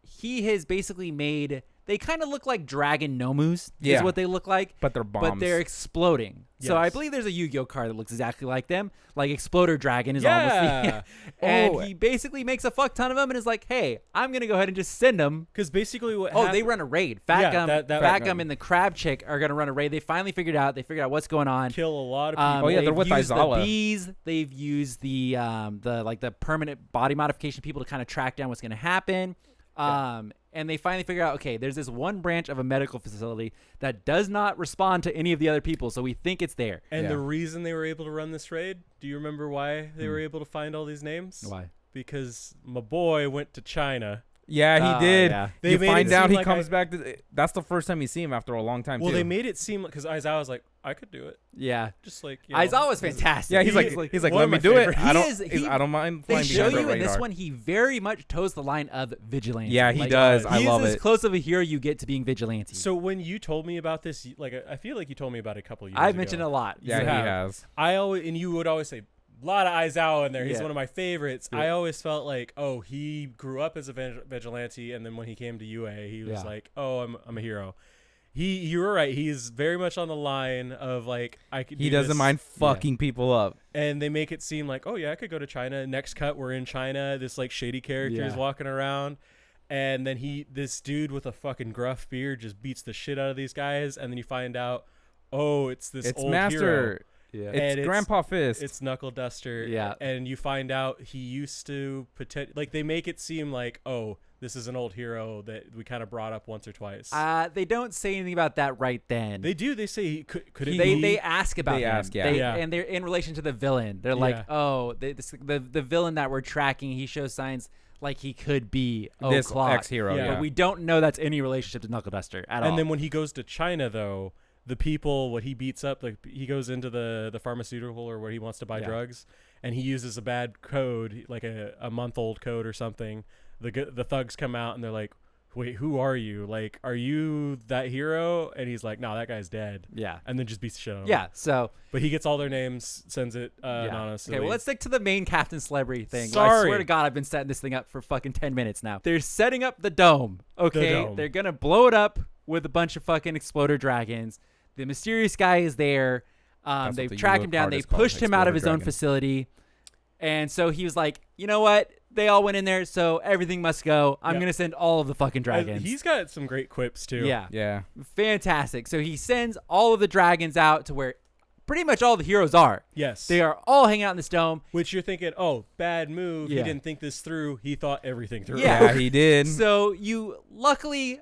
He has basically made. They kind of look like dragon Nomus is what they look like. But they're bombs. But they're exploding. Yes. So I believe there's a Yu-Gi-Oh card that looks exactly like them. Like Exploder Dragon is almost and he basically makes a fuck ton of them and is like, hey, I'm going to go ahead and just send them. Because basically what they run a raid. Fat Gum and the Crab Chick are going to run a raid. They finally figured out what's going on. Kill a lot of people. They're with Aizawa. The bees. They've used the permanent body modification people to kind of track down what's going to happen. And they finally figure out, okay, there's this one branch of a medical facility that does not respond to any of the other people, so we think it's there. And the reason they were able to run this raid, do you remember why they were able to find all these names? Why? Because my boy went to China. Yeah, he did. Yeah. You find out he comes back. That's the first time you see him after a long time. Well, they made it seem like because Aizawa was like, I could do it. Yeah, just like Aizawa was fantastic. Yeah, he's like, let me do it. I don't mind. They show you in this one, he very much toes the line of vigilante. Yeah, he does. I love it. He's as close of a hero you get to being vigilante. So when you told me about this, like I feel like you told me about it a couple years ago. I've mentioned it a lot. Yeah, he has. You would always say. A lot of Aizawa in there. He's one of my favorites. Yeah. I always felt like, he grew up as a vigilante, and then when he came to UA, he was like, I'm a hero. You were right. He's very much on the line of like I could. He doesn't mind fucking people up, and they make it seem like, I could go to China. Next cut, we're in China. This like shady character is walking around, and then this dude with a fucking gruff beard just beats the shit out of these guys, and then you find out, it's this old Master. Hero. Yeah. It's Grandpa Fist. It's Knuckleduster. Yeah. And you find out he used to they make it seem like, this is an old hero that we kind of brought up once or twice. They don't say anything about that right then. They do. They say could it be? They ask about him. And they're in relation to the villain. They're like, the villain that we're tracking, he shows signs like he could be this ex-hero. But we don't know that's any relationship to Knuckleduster at all. And then when he goes to China, though, the people, what he beats up, like he goes into the pharmaceutical or where he wants to buy drugs, and he uses a bad code, like a month-old code or something. The thugs come out and they're like, wait, who are you? Like, are you that hero? And he's like, no, that guy's dead. Yeah. And then just beats the shit out of him. Yeah, so. But he gets all their names, sends it anonymously. Okay, well, let's stick to the main Captain Celebrity thing. Sorry. I swear to God, I've been setting this thing up for fucking 10 minutes now. They're setting up the dome, okay? They're going to blow it up with a bunch of fucking exploder dragons. The mysterious guy is there. They've tracked him down. They pushed him out of his own facility. And so he was like, you know what? They all went in there, so everything must go. I'm going to send all of the fucking dragons. He's got some great quips, too. Yeah. Yeah. Fantastic. So he sends all of the dragons out to where pretty much all the heroes are. Yes. They are all hanging out in this dome. Which you're thinking, oh, bad move. He didn't think this through. He thought everything through. Yeah, he did. So you luckily,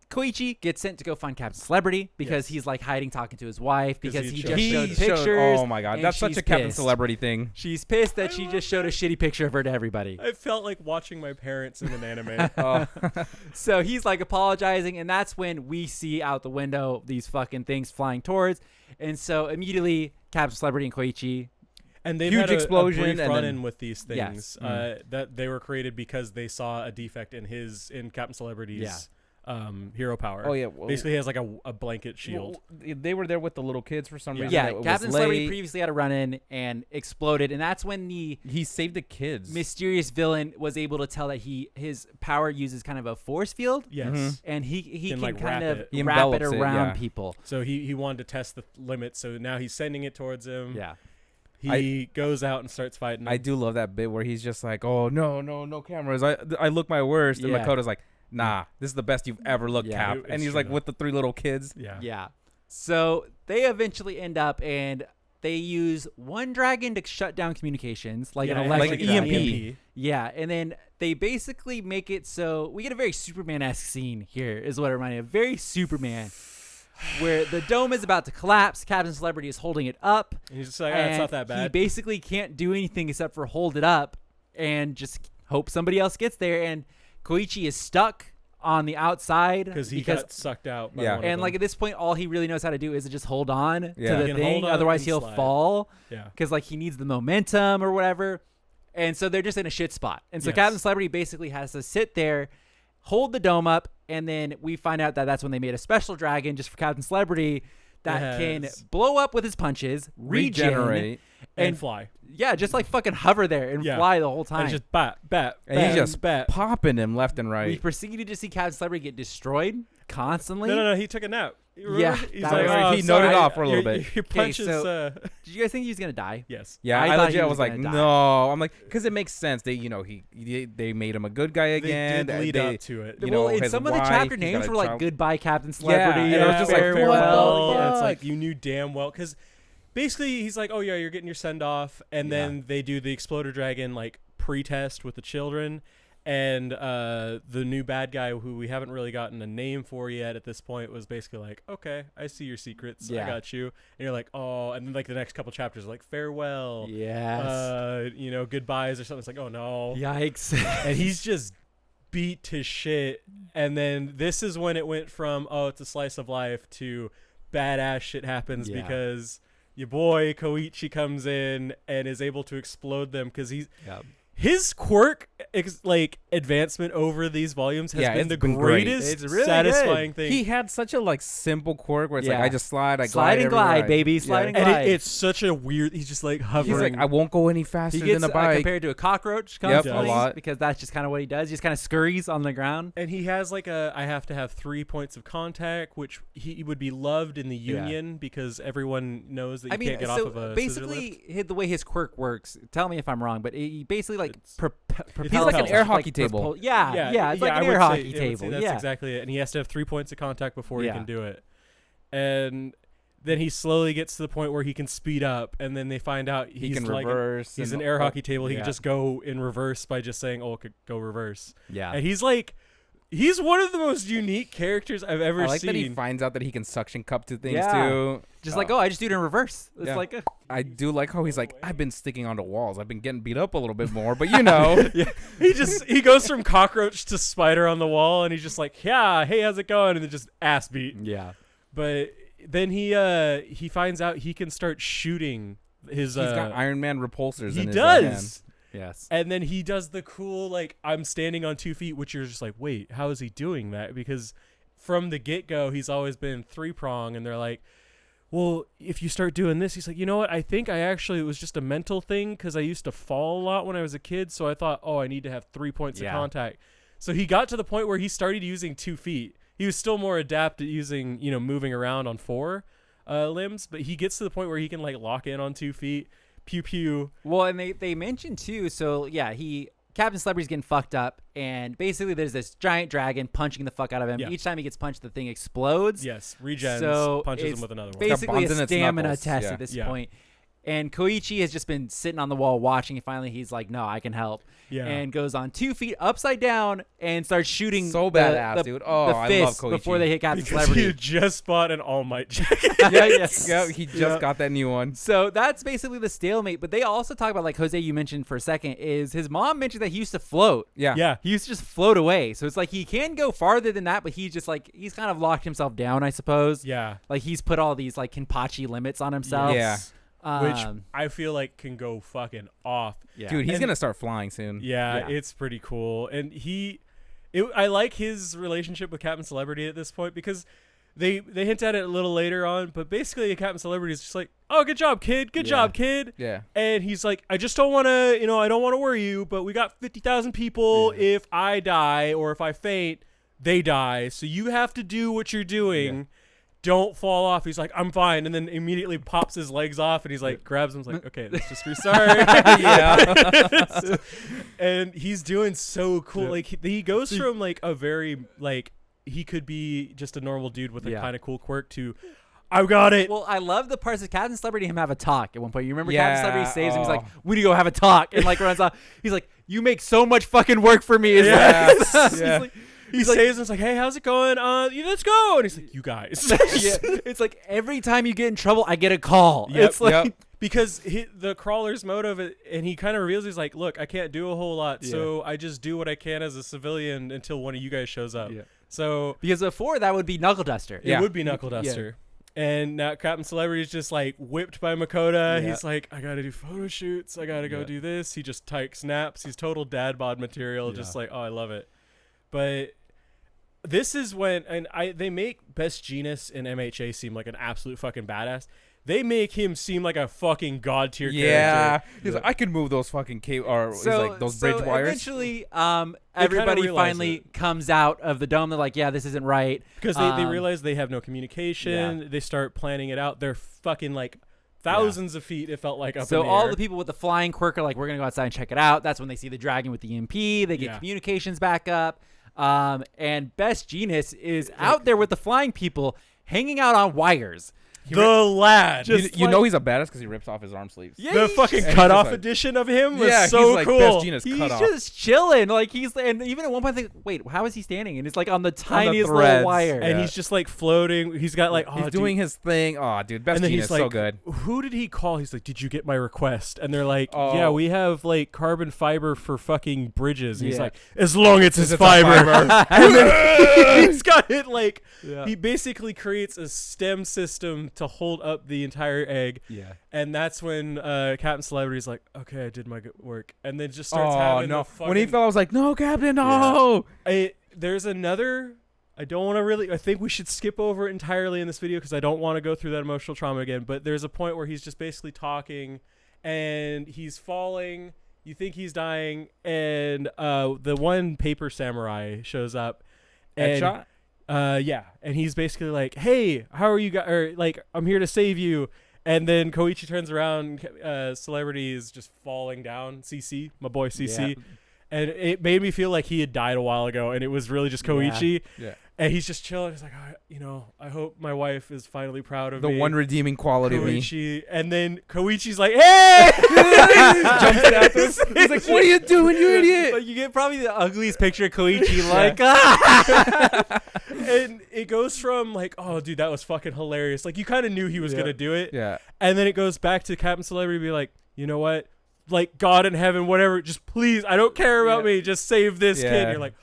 Koichi gets sent to go find Captain Celebrity because he's like hiding, talking to his wife because he just showed pictures. Oh my god, that's such a Captain Celebrity thing. She's pissed that she just showed a shitty picture of her to everybody. I felt like watching my parents in an anime. So he's like apologizing, and that's when we see out the window these fucking things flying towards, and so immediately Captain Celebrity and Koichi. And they've huge had a explosion brief and run-in then, with these things that they were created because they saw a defect in Captain Celebrity's hero power. Oh yeah, well, basically he has like a blanket shield. Well, they were there with the little kids for some reason. Yeah, Captain Celebrity previously had a run-in and exploded, and that's when he saved the kids. Mysterious villain was able to tell that his power uses kind of a force field. Yes, and he can like kind of wrap it around people. So he wanted to test the limit. So now he's sending it towards him. Yeah. He goes out and starts fighting him. I do love that bit where he's just like, "Oh no cameras! I look my worst," and Makoto's like, "Nah, this is the best you've ever looked, Cap." And he's like with the 3 little kids. Yeah. So they eventually end up and they use one dragon to shut down communications, like an electric EMP. Yeah, and then they basically make it so we get a very Superman-esque scene here. Is what it reminded me of. Very Superman. Where the dome is about to collapse, Captain Celebrity is holding it up. And he's just like, it's not that bad. He basically can't do anything except for hold it up and just hope somebody else gets there. And Koichi is stuck on the outside because he got sucked out. By one and of like them. at this point, all he really knows how to do is just hold on to Yeah. the thing. Otherwise, he'll slide. fall. Yeah, because like he needs the momentum or whatever. And so they're just in a shit spot. And so Captain Celebrity basically has to sit there, hold the dome up, and then we find out that that's when they made a special dragon just for Captain Celebrity that can blow up with his punches, regenerate, and fly. Yeah, just like fucking hover there and fly the whole time. And just bat, and he's just popping him left and right. We proceeded to see Captain Celebrity get destroyed constantly. No, he took a nap. Yeah, he's like, he nodded off for a little bit. Your punches. Did you guys think he was gonna die? Yes. Yeah, I was like, no. I'm like, because it makes sense. They, they made him a good guy again. They did lead up to it. And some of the chapter names were like "Goodbye, Captain Celebrity." Yeah, it was just like farewell. Yeah, it's like you knew damn well because basically he's like, oh yeah, you're getting your send off, and then they do the Exploder Dragon like pre-test with the children. And the new bad guy, who we haven't really gotten a name for yet at this point, was basically like, okay, I see your secrets. I got you. And you're like, oh. And then like the next couple chapters are like, farewell. Yes. Goodbyes or something. It's like, oh, no. Yikes. And he's just beat to shit. And then this is when it went from, oh, it's a slice of life to badass shit happens because your boy Koichi comes in and is able to explode them because he's... Yep. His quirk, advancement over these volumes has been the greatest, it's really satisfying thing. He had such a simple quirk where it's like I just slide, slide and glide, baby, slide and glide. And it's such a weird. He's just like hovering. He's like, I won't go any faster than a bike. Compared to a cockroach, a lot, because that's just kind of what he does. He just kind of scurries on the ground. And he has like I have to have 3 points of contact, which he would be loved in the Union because everyone knows that you can't get off of a basically the way his quirk works. Tell me if I'm wrong, but he basically he's like an air hockey table. It's like an air hockey table. That's exactly it. And he has to have 3 points of contact before he can do it. And then he slowly gets to the point where he can speed up, and then they find out he can reverse. He's an air hockey table. He can just go in reverse by just saying, "Oh, it could go reverse." Yeah, and he's like. He's one of the most unique characters I've ever seen. I like that he finds out that he can suction cup to things too. Just I just do it in reverse. It's like I do like how he's like, I've been sticking onto walls. I've been getting beat up a little bit more, but he goes from cockroach to spider on the wall, and he's just like, yeah, hey, how's it going? And then just ass beat. Yeah. But then he finds out he can start shooting his. He's got Iron Man repulsors. He in his does. Hand. Yes. And then he does the cool, I'm standing on 2 feet, which you're just like, wait, how is he doing that? Because from the get-go, he's always been 3-prong, and they're like, well, if you start doing this, he's like, you know what? I think it was just a mental thing because I used to fall a lot when I was a kid, so I thought, I need to have 3 points of contact. So he got to the point where he started using 2 feet. He was still more adept at using, moving around on 4 limbs, but he gets to the point where he can, lock in on 2 feet. Pew pew. Well, and they mentioned too. So he Captain Celebrity's getting fucked up, and basically there's this giant dragon punching the fuck out of him. Each time he gets punched, the thing explodes. Yes, regens, punches him with another one. Basically a stamina test at this point. And Koichi has just been sitting on the wall watching, and finally he's like, no, I can help. Yeah. And goes on 2 feet upside down and starts shooting so badass, dude. Oh, the I love fists Koichi. before they hit Captain Because Celebrity. he just bought an All Might jacket. He just got that new one. So that's basically the stalemate. But they also talk about, like Jose, you mentioned for a second, is his mom mentioned that he used to float. Yeah. He used to just float away. So it's like he can go farther than that, but he's just like, he's kind of locked himself down, I suppose. Yeah. Like he's put all these like Kenpachi limits on himself. Yeah. Which I feel like can go fucking off. Yeah. Dude, he's going to start flying soon. Yeah, it's pretty cool. And I like his relationship with Captain Celebrity at this point because they hint at it a little later on, but basically Captain Celebrity is just like, oh, good job, kid. Good job, kid. Yeah. And he's like, I just don't want to, I don't want to worry you, but we got 50,000 people. Yeah. If I die or if I faint, they die. So you have to do what you're doing. Yeah. Don't fall off. He's like, I'm fine. And then immediately pops his legs off and he's like, grabs him. He's like, okay, let's just restart. Yeah. And he's doing so cool. Yeah. Like he goes from like a very, like, he could be just a normal dude with a kind of cool quirk to, I got it. Well, I love the parts of Captain Celebrity and him have a talk at one point. You remember Captain Celebrity saves him. He's like, we need to go have a talk. And like runs off. He's like, you make so much fucking work for me. He saves him. It's like, hey, how's it going? Let's go. And he's like, you guys. It's like every time you get in trouble, I get a call. Yep, it's like because the crawler's motive, and he kind of reveals, he's like, look, I can't do a whole lot, so I just do what I can as a civilian until one of you guys shows up. Yeah. So because before that would be Knuckleduster. It would be Knuckleduster. Yeah. And now Captain Celebrity is just like whipped by Makoto. Yeah. He's like, I gotta do photo shoots. I gotta go do this. He just snaps. He's total dad bod material. Just like, oh, I love it. But this is when, they make Best Jeanist and MHA seem like an absolute fucking badass. They make him seem like a fucking god tier character. Yeah, he's like, I can move those fucking those bridge wires. Eventually, everybody finally comes out of the dome. They're like, yeah, this isn't right. Because they realize they have no communication. Yeah. They start planning it out. They're fucking like thousands of feet, it felt like, up in the air. So all the people with the flying quirk are like, we're going to go outside and check it out. That's when they see the dragon with the EMP. They get communications back up. And Best Jeanist is out there with the flying people hanging out on wires. The lad. You know he's a badass because he rips off his arm sleeves. Yeah, the fucking cutoff edition of him was so like cool. Best Jeanist he's cut just chilling. Like and even at one point I think, wait, how is he standing? And it's like on the tiniest little wire. And he's just like floating. He's got like, he's doing his thing. Oh, dude, Best Jeanist is so good. Who did he call? He's like, did you get my request? And they're like, yeah, we have like carbon fiber for fucking bridges. And he's like, as long as it's fiber. And then he's got it like, he basically creates a stem system to hold up the entire egg. Yeah. And that's when Captain Celebrity's like, okay, I did my good work. And then just starts having the fucking... When he fell, I was like, no, Captain, no! There's another... I don't want to really... I think we should skip over it entirely in this video because I don't want to go through that emotional trauma again. But there's a point where he's just basically talking and he's falling. You think he's dying. And the one paper samurai shows up. Headshot? Yeah, and he's basically like, hey, how are you guys? Or like, I'm here to save you. And then Koichi turns around, Celebrity is just falling down. CC, my boy CC. Yeah. And it made me feel like he had died a while ago, and it was really just Koichi. Yeah. And he's just chilling. He's like, I hope my wife is finally proud of me. The one redeeming quality Koichi. Of me. And then Koichi's like, hey! Jumps at him. He's like, what are you doing, you idiot? Like, you get probably the ugliest picture of Koichi, like, ah! And it goes from like, oh, dude, that was fucking hilarious. Like, you kind of knew he was going to do it. Yeah. And then it goes back to Captain Celebrity be like, you know what? Like, God in heaven, whatever, just please, I don't care about me. Just save this kid. And you're like,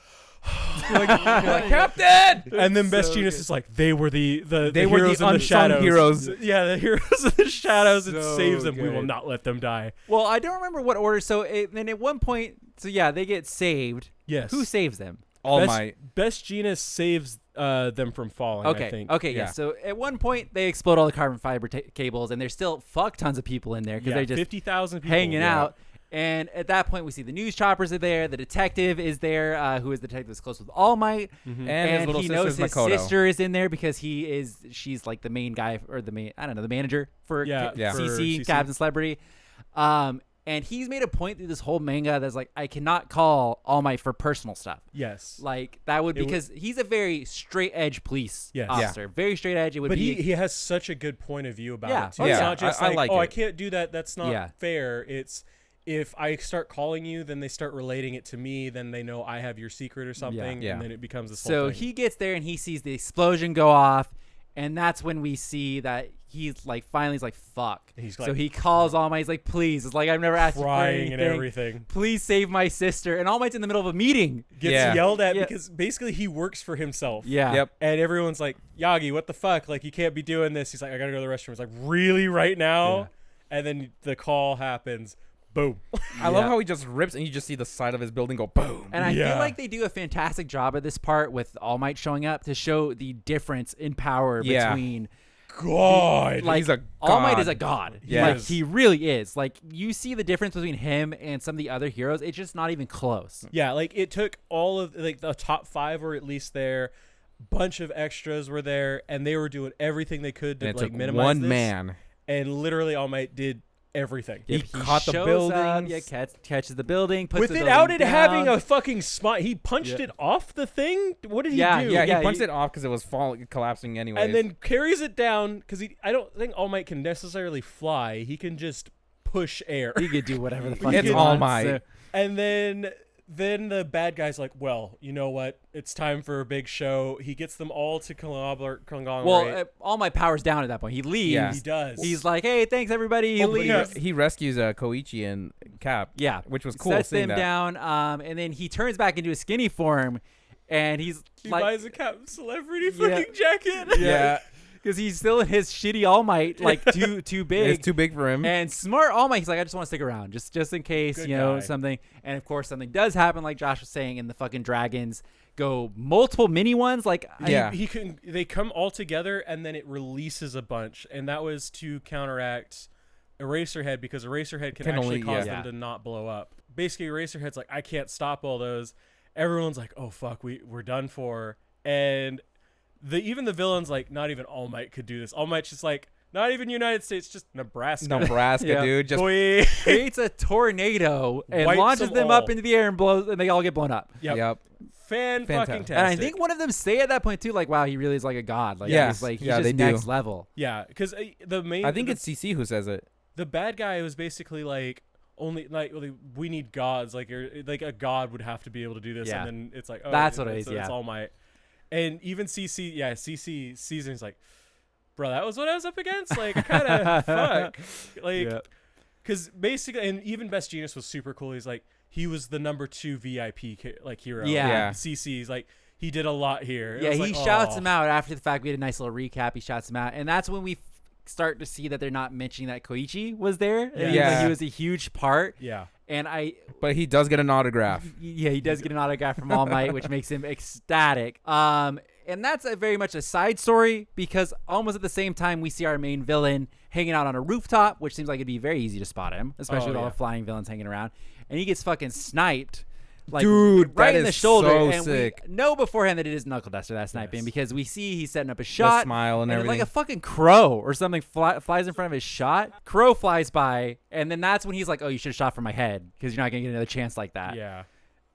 you're like, Captain! And then Best Jeanist is like, they were the heroes in the shadows. Heroes. Yeah, the heroes in the shadows. It saves them. We will not let them die. Well, I don't remember what order. So then at one point, they get saved. Yes. Who saves them? All Might. Best Jeanist saves them from falling, I think. Okay, yeah. So at one point, they explode all the carbon fiber cables, and there's still fuck tons of people in there because they're just 50,000 people hanging out. And at that point, we see the news choppers are there. The detective is there, who is the detective that's close with All Might. Mm-hmm. And his he knows his sister is in there because she's like the main guy, or the manager for CC, Captain Celebrity. And he's made a point through this whole manga that's like, I cannot call All Might for personal stuff. Yes. Like, that would, because he's a very straight edge police officer. Yeah. Very straight edge. It would be. He has such a good point of view about it, too. Yeah. It's not just I I can't do that. That's not fair. It's, if I start calling you, then they start relating it to me. Then they know I have your secret or something. And then it becomes this whole thing. So he gets there and he sees the explosion go off. And that's when we see that he's like, finally, he's like, fuck. So he calls All Might. He's like, please. It's like, I've never asked you for anything. And everything. Please save my sister. And All Might's in the middle of a meeting. Gets yelled at because basically he works for himself. Yeah. Yep. And everyone's like, Yagi, what the fuck? Like, you can't be doing this. He's like, I got to go to the restroom. It's like, really, right now? Yeah. And then the call happens. Boom. I love how he just rips and you just see the side of his building go boom. And I feel like they do a fantastic job at this part with All Might showing up to show the difference in power between God. Like, he's a god. All Might is a god. Yes. Like, he really is. Like, you see the difference between him and some of the other heroes. It's just not even close. Yeah, like, it took all of, like, the top 5 were at least there. Bunch of extras were there, and they were doing everything they could to, like, minimize one this. man. And literally All Might did everything. He caught the building. Catches the building. Puts without it having a fucking spot. He punched it off the thing. What did he do? Yeah, he punched it off because it was collapsing anyway. And then carries it down because I don't think All Might can necessarily fly. He can just push air. He could do whatever the fuck it's he All wants. Might. So. And then the bad guy's like, well, you know what? It's time for a big show. He gets them all to conglomerate. Well, All Might powers down at that point. He leaves. Yeah. He does. He's like, hey, thanks, everybody. He leaves. He rescues Koichi and Cap. Yeah. Which was cool. Sets them down. And then he turns back into a skinny form. And he buys a Cap celebrity fucking jacket. Yeah. Because he's still in his shitty All Might, like too big. It's too big for him. And smart All Might, he's like, I just want to stick around, just in case, Good guy. something. And of course, something does happen, like Josh was saying, and the fucking dragons go multiple mini ones. Like, they come all together, and then it releases a bunch, and that was to counteract Eraserhead because Eraserhead can actually cause them to not blow up. Basically, Eraserhead's like, I can't stop all those. Everyone's like, oh fuck, we're done for, and. Even the villains, like, not even All Might could do this. All Might's just like, not even United States, just Nebraska. Dude. Just creates a tornado and launches them up into the air and they all get blown up. Yep. Fantastic. And I think one of them say at that point, too, like, wow, he really is like a god. Like, he's just next level. Yeah, because the main... I think it's CC who says it. The bad guy was basically like, only like we need gods. Like a god would have to be able to do this. Yeah. And then it's like, oh, that's what it is. It's All Might. And even CC sees and he's like, bro, that was what I was up against? Like, kind of fuck. Like, because basically, and even Best Genius was super cool. He's like, he was the number 2 VIP, like, hero. Yeah. CC's like, he did a lot here. Yeah, he shouts him out after the fact. We had a nice little recap. He shouts him out. And that's when we start to see that they're not mentioning that Koichi was there. Yeah. He was a huge part. Yeah. But he does get an autograph. Yeah, he does get an autograph from All Might, which makes him ecstatic. And that's very much a side story because almost at the same time we see our main villain hanging out on a rooftop, which seems like it'd be very easy to spot him, especially with all the flying villains hanging around. And he gets fucking sniped. Like, dude, right in the shoulder. So and sick. we know beforehand that it is Knuckleduster that's sniping because we see he's setting up a shot. The smile and everything. Like a fucking crow or something flies in front of his shot. Crow flies by, and then that's when he's like, oh, you should have shot for my head because you're not going to get another chance like that. Yeah.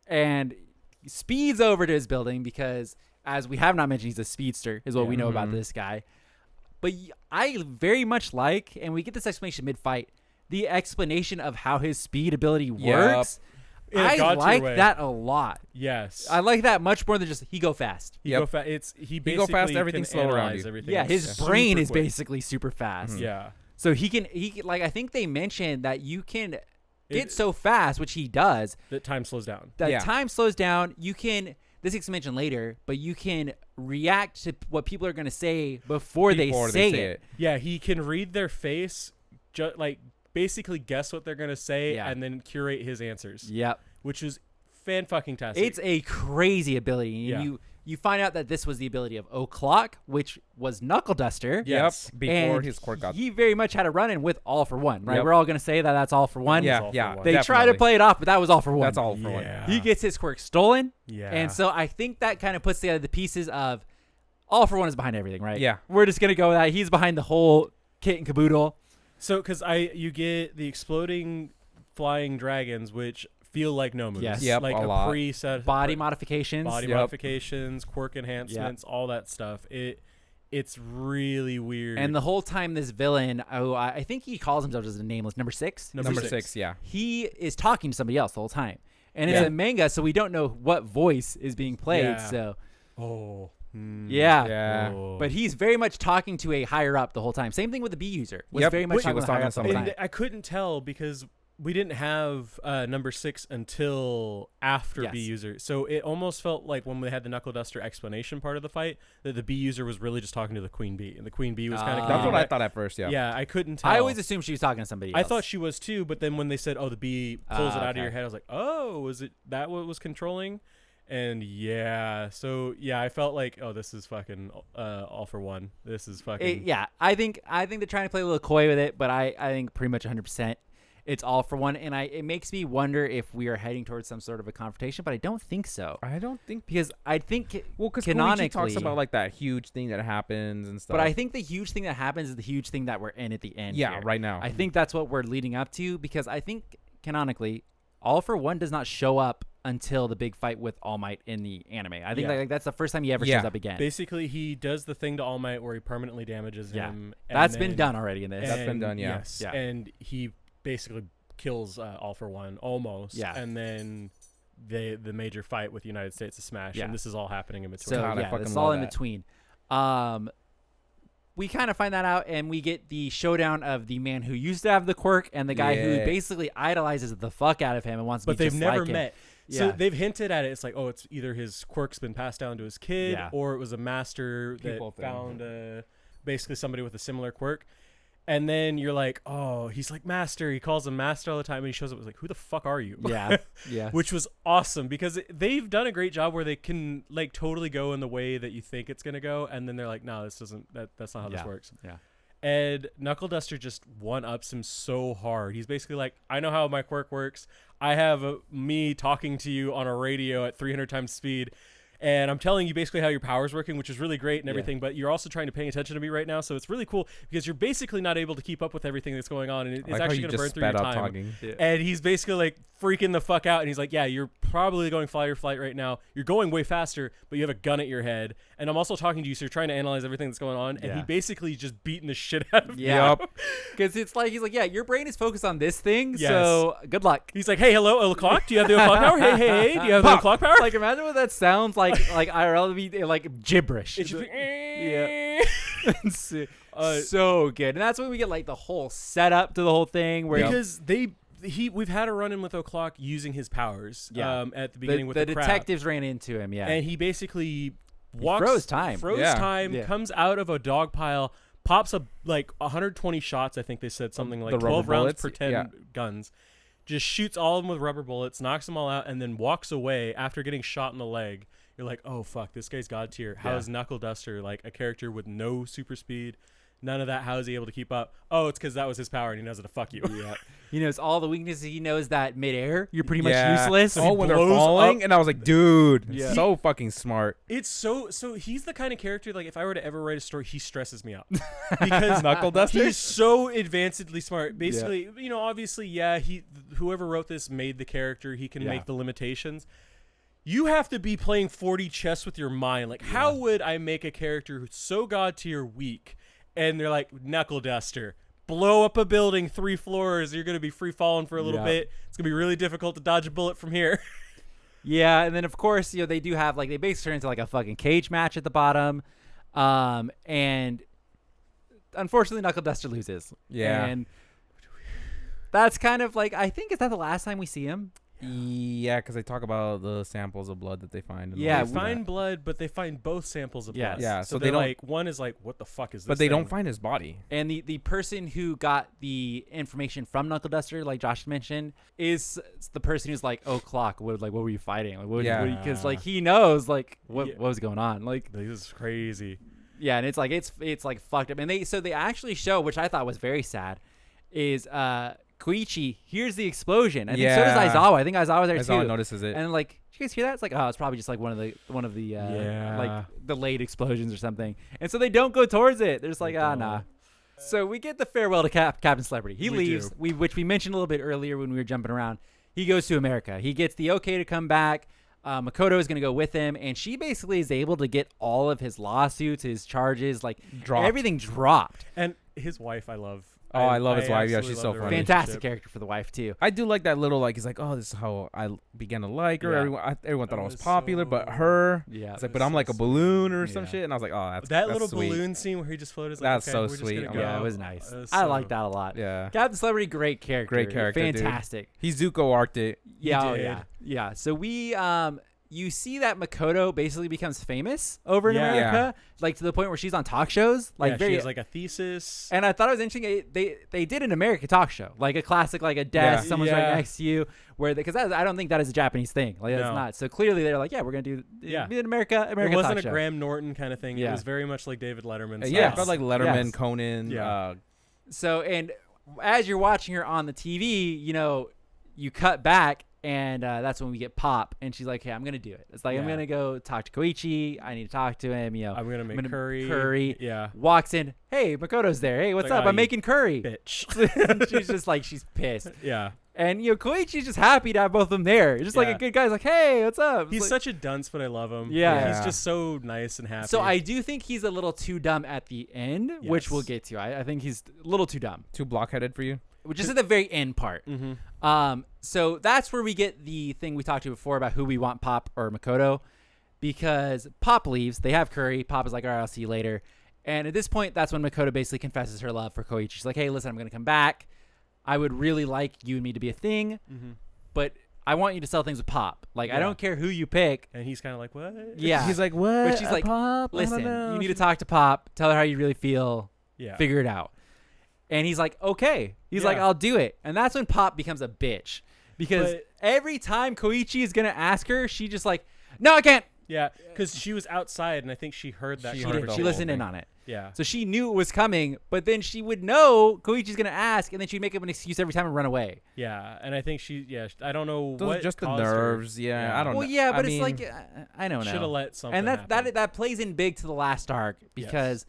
And he speeds over to his building because, as we have not mentioned, he's a speedster is what we know about this guy. But I very much like, and we get this explanation mid-fight, the explanation of how his speed ability works. I like that a lot. Yes, I like that much more than just he go fast. He go fast. He basically go fast. Everything's slow around you. Everything. Yeah, his brain is basically super fast. Yeah. So he can like I think they mentioned that you can get so fast, which he does. That time slows down. Time slows down. You can. This is mentioned later, but you can react to what people are going to say before they say it. Yeah, he can read their face, basically guess what they're going to say and then curate his answers. Yep. Which is fan-fucking-tastic. It's a crazy ability. And you find out that this was the ability of O'Clock, which was Knuckleduster. Yes. Before his quirk got... He very much had a run-in with All For One, right? Yep. We're all going to say that that's All For One. Yeah. They try to play it off, but that was All For One. That's All For One. He gets his quirk stolen. Yeah. And so I think that kind of puts together the pieces of All For One is behind everything, right? Yeah. We're just going to go with that. He's behind the whole kit and caboodle. So, because you get the exploding flying dragons, which feel like Nomus. Yes. Yep, like a a lot. preset Body modifications. modifications, quirk enhancements, all that stuff. It's really weird. And the whole time this villain, I think he calls himself as a nameless number 6. Number six, yeah. He is talking to somebody else the whole time. And it's a manga, so we don't know what voice is being played. Yeah. So Yeah. Oh. But he's very much talking to a higher up the whole time. Same thing with the B user. Was very much talking to higher up the whole time. And I couldn't tell because we didn't have number 6 until after B user, so it almost felt like when we had the Knuckleduster explanation part of the fight that the B user was really just talking to the Queen Bee, and the Queen Bee was kind of that's what I thought at first. Yeah, I couldn't tell. I always assumed she was talking to somebody else. I thought she was too, but then when they said, "Oh, the bee pulls it out of your head," I was like, "Oh, was it that what was controlling?" And I felt like, oh, this is fucking all for one. This is fucking I think they're trying to play a little coy with it, but I think pretty much 100%. It's all for one, and it makes me wonder if we are heading towards some sort of a confrontation, but I don't think so. I don't think because I think because canonically Koichi talks about like that huge thing that happens and stuff. But I think the huge thing that happens is the huge thing that we're in at the end. Yeah, here. right now. I think that's what we're leading up to because I think canonically, All for One does not show up until the big fight with All Might in the anime. I think like that's the first time he ever shows up again. Basically, he does the thing to All Might where he permanently damages him. That's been done already in this. That's been done, Yes, and he basically kills All for One almost. Yeah. And then the major fight with the United States is smashed, and this is all happening in between. So it's all in between. We kind of find that out, and we get the showdown of the man who used to have the quirk and the guy who basically idolizes the fuck out of him and wants to be just like him. But they've never met. So they've hinted at it. It's like, oh, it's either his quirk's been passed down to his kid, or it was a master that found basically somebody with a similar quirk. And then you're like, oh, he's like master. He calls him master all the time, and he shows up. It's like, who the fuck are you? Yeah. Which was awesome because they've done a great job where they can like totally go in the way that you think it's gonna go, and then they're like, no, this doesn't. That's not how this works. Yeah. And Knuckleduster just one-ups him so hard. He's basically like, I know how my quirk works. I have me talking to you on a radio at 300 times speed. And I'm telling you basically how your power's working, which is really great and everything, but you're also trying to pay attention to me right now. So it's really cool because you're basically not able to keep up with everything that's going on. And it's actually going to burn through your time. And he's basically like freaking the fuck out. And he's like, yeah, you're probably going fight or flight right now. You're going way faster, but you have a gun at your head. And I'm also talking to you. So you're trying to analyze everything that's going on. And he basically just beating the shit out of you. Because it's like, he's like, yeah, your brain is focused on this thing. Yes. So good luck. He's like, hey, hello, o'clock. Do you have the o'clock power? Hey, do you have the o'clock power? Like, imagine what that sounds like IRL be like gibberish. It should be, so good. And that's when we get like the whole setup to the whole thing where because we've had a run in with O'Clock using his powers at the beginning with the detectives ran into him, and he basically froze time, comes out of a dog pile, pops up like 120 shots. I think they said something like 12 rounds per 10 guns, just shoots all of them with rubber bullets, knocks them all out, and then walks away after getting shot in the leg. You're like, oh fuck, this guy's god tier. How is Knuckleduster like a character with no super speed? None of that. How is he able to keep up? Oh, it's because that was his power, and he knows how to fuck you. He knows all the weaknesses. He knows that midair, you're pretty much useless. So when they're falling, and I was like, dude, so fucking smart. It's so he's the kind of character, like, if I were to ever write a story, he stresses me out. Because Knuckleduster? He's so advancedly smart. Basically, obviously, whoever wrote this made the character. He can make the limitations. You have to be playing 40 chess with your mind. Like, how would I make a character who's so god tier weak? And they're like, Knuckleduster, blow up a building 3 floors. You're going to be free falling for a little bit. It's going to be really difficult to dodge a bullet from here. And then of course, they do have like, they basically turn into like a fucking cage match at the bottom. And unfortunately Knuckleduster loses. And that's kind of like, I think, is that the last time we see him? Yeah, because they talk about the samples of blood that they find. They find blood, but they find both samples of blood. Yeah, so they don't, like, one is like, what the fuck is this? But they don't find his body. And the person who got the information from Knuckleduster, like Josh mentioned, is the person who's like, oh, Clock, what were you fighting? Like, because like he knows like what was going on. Like, this is crazy. Yeah, and it's like fucked up. And they actually show, which I thought was very sad, is Koichi hears the explosion. I think so does Aizawa. I think Aizawa there too. Aizawa notices it. And like, did you guys hear that? It's like, oh, it's probably just like one of the like delayed explosions or something. And so they don't go towards it. They're just like, nah. So we get the farewell to Captain Celebrity. He leaves, which we mentioned a little bit earlier when we were jumping around. He goes to America. He gets the okay to come back. Makoto is going to go with him, and she basically is able to get all of his lawsuits, his charges, like everything dropped. And his wife, I love. Oh, I love his wife. Yeah, she's so funny. Fantastic character for the wife too. I do like that little like he's like, oh, this is how I began to like her. Yeah. Everyone thought I was popular, but her, it's like, but I'm like a balloon or some shit, and I was like, oh, that's little sweet. Balloon scene where he just floated. That's like, okay, so sweet. Yeah, it was nice. I like that a lot. Yeah, Captain Celebrity, great character, fantastic. Dude. He Zuko arced it. Yeah. So we you see that Makoto basically becomes famous over in America, like to the point where she's on talk shows. Like she has like a thesis. And I thought it was interesting. They did an American talk show, like a classic, like a desk, someone's right next to you, where because I don't think that is a Japanese thing. Like that's not. So clearly they're like, we're gonna do an America. It wasn't a Graham Norton kind of thing. It was very much like David Letterman. It felt like Letterman, Conan. Yeah. So and as you're watching her on the TV, you cut back. And that's when we get Pop, and she's like, "Hey, I'm gonna do it." It's like I'm gonna go talk to Koichi. I need to talk to him. I'm gonna make curry. Curry. Yeah. Walks in. Hey, Makoto's there. Hey, what's up? I'm making curry. Bitch. She's just like she's pissed. Yeah. And Koichi's just happy to have both of them there. Just like a good guy. He's like, "Hey, what's up?" He's such a dunce, but I love him. Yeah. He's just so nice and happy. So I do think he's a little too dumb at the end, which we'll get to. I think he's a little too dumb. Too blockheaded for you. Which is at the very end part. Mm-hmm. So that's where we get the thing we talked to before about who we want, Pop or Makoto, because Pop leaves. They have curry. Pop is like, all right, I'll see you later. And at this point, that's when Makoto basically confesses her love for Koichi. She's like, hey, listen, I'm going to come back. I would really like you and me to be a thing, but I want you to sell things with Pop. Like, I don't care who you pick. And he's kind of like, what? Yeah. He's like, what? But she's like, Pop? Listen, you need to talk to Pop. Tell her how you really feel. Yeah. Figure it out. And he's like, okay. He's like, I'll do it. And that's when Pop becomes a bitch. Because every time Koichi is going to ask her, she just like, no, I can't. Yeah, because she was outside, and I think she heard that. She listened in on it. Yeah. So she knew it was coming, but then she would know Koichi's going to ask, and then she'd make up an excuse every time and run away. Yeah, and I think I don't know what just the nerves. Yeah, I don't know. Well, yeah, but it's like, I don't know. Should have let something And happen. that plays in big to the last arc, because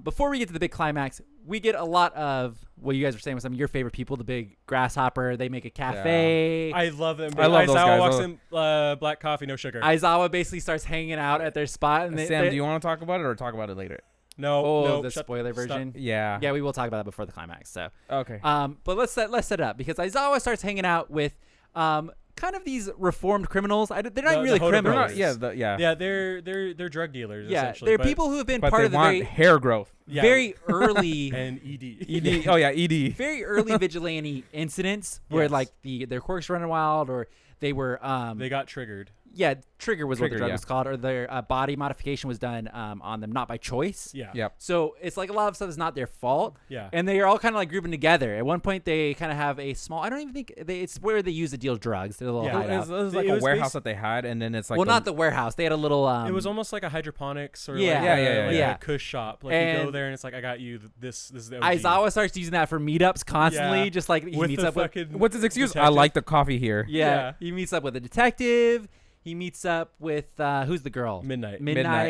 before we get to the big climax, we get a lot of what you guys were saying with some of your favorite people, the big grasshopper. They make a cafe. Yeah. I love them. I love those guys. Walks in, black coffee, no sugar. Aizawa basically starts hanging out at their spot. And Sam, do you want to talk about it or talk about it later? No, the spoiler version. Stop. Yeah, we will talk about that before the climax. So okay. But let's set it up, because Aizawa starts hanging out with kind of these reformed criminals. They're not really criminals. They're drug dealers. Yeah, they're people who have been part of the very hair growth. Yeah. Very early and ED. ED. Oh yeah, ED. Very early vigilante incidents where like their quirks running wild, or they were they got triggered. Yeah, trigger was what the drug was called, or their body modification was done on them, not by choice. Yeah. Yep. So it's like a lot of stuff is not their fault. Yeah. And they are all kind of like grouping together. At one point, they kind of have a small. I don't even think it's where they use to deal drugs. They're a little hideout. It was like a warehouse that they had, and then it's like not the warehouse. They had a little. It was almost like a hydroponics or a kush shop. Like you go there and it's like, I got you. This is the OG. Aizawa starts using that for meetups constantly, just like he meets up with. What's his excuse? Detective. I like the coffee here. Yeah, he meets up with a detective. He meets up with who's the girl? Midnight.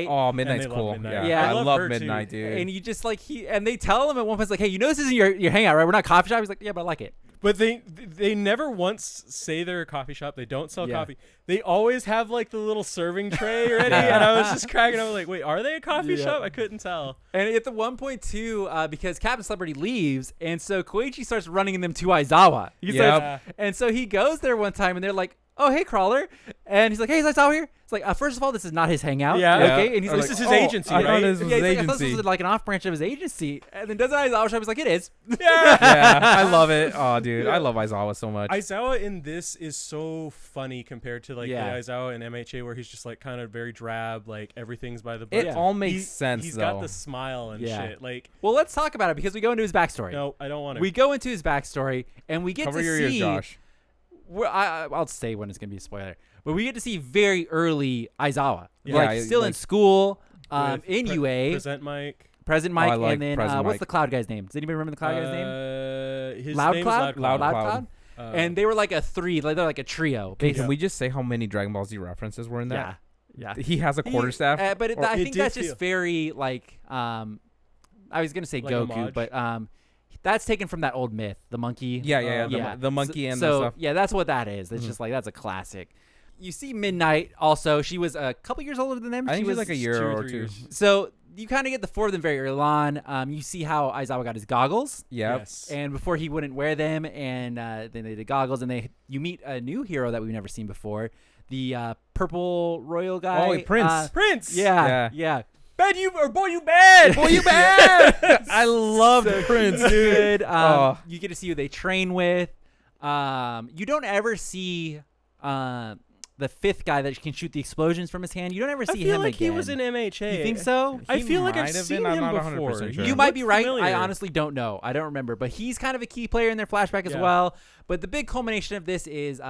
Oh, Midnight's cool. Midnight. Yeah, I love Midnight, dude. And you just like and they tell him at one point, like, hey, this isn't your hangout, right? We're not coffee shop. He's like, yeah, but I like it. But they never once say they're a coffee shop. They don't sell coffee. They always have like the little serving tray ready. And I was just cracking up like, wait, are they a coffee shop? I couldn't tell. And at the one point too, because Captain Celebrity leaves, and so Koichi starts running them to Aizawa. And so he goes there one time, and they're like, oh, hey, Crawler. And he's like, hey, is Aizawa here? It's like, first of all, this is not his hangout. Yeah. Okay. And he's this is his agency, right? I thought this was like an off branch of his agency. And then doesn't Aizawa show up? He's like, it is. Yeah. I love it. Oh, dude. I love Aizawa so much. Aizawa in this is so funny compared to like the Aizawa in MHA, where he's just like kind of very drab, like everything's by the book. It all makes sense, He's though. got the smile and shit. Like, well, let's talk about it, because we go into his backstory. No, I don't want to. We go into his backstory, and we get Cover to your see. Ears, Josh. I'll say when it's going to be a spoiler. But we get to see very early Aizawa. Yeah, like still in school, in UA. Present Mike, and then what's the cloud guy's name? Does anybody remember the cloud guy's name? His Loud name Cloud? is Loud Cloud? And they were like a three. Like they're like a trio. Can we just say how many Dragon Ball Z references were in that? Yeah. He has a quarterstaff. But I think that's just very like I was gonna say like Goku, homage? but that's taken from that old myth, the monkey. Yeah. The monkey and the stuff. Yeah, that's what that is. It's just like that's a classic. You see Midnight also. She was a couple years older than them. I think she was like a year or 2. Years. So you kind of get the 4 of them very early on. You see how Aizawa got his goggles. Yeah. Yes. And before he wouldn't wear them, and then they did goggles, and you meet a new hero that we've never seen before, the purple royal guy. Oh, Prince. Prince. Yeah. Bad you or boy you bad. Boy, you bad. I love Prince, dude. You get to see who they train with. You don't ever see the 5th guy that can shoot the explosions from his hand. You don't ever see him again. I feel like he was in MHA. You think so? I feel like I've might have seen been. I'm him not before. 100% sure. You might be right. Familiar. I honestly don't know. I don't remember. But he's kind of a key player in their flashback as well. But the big culmination of this is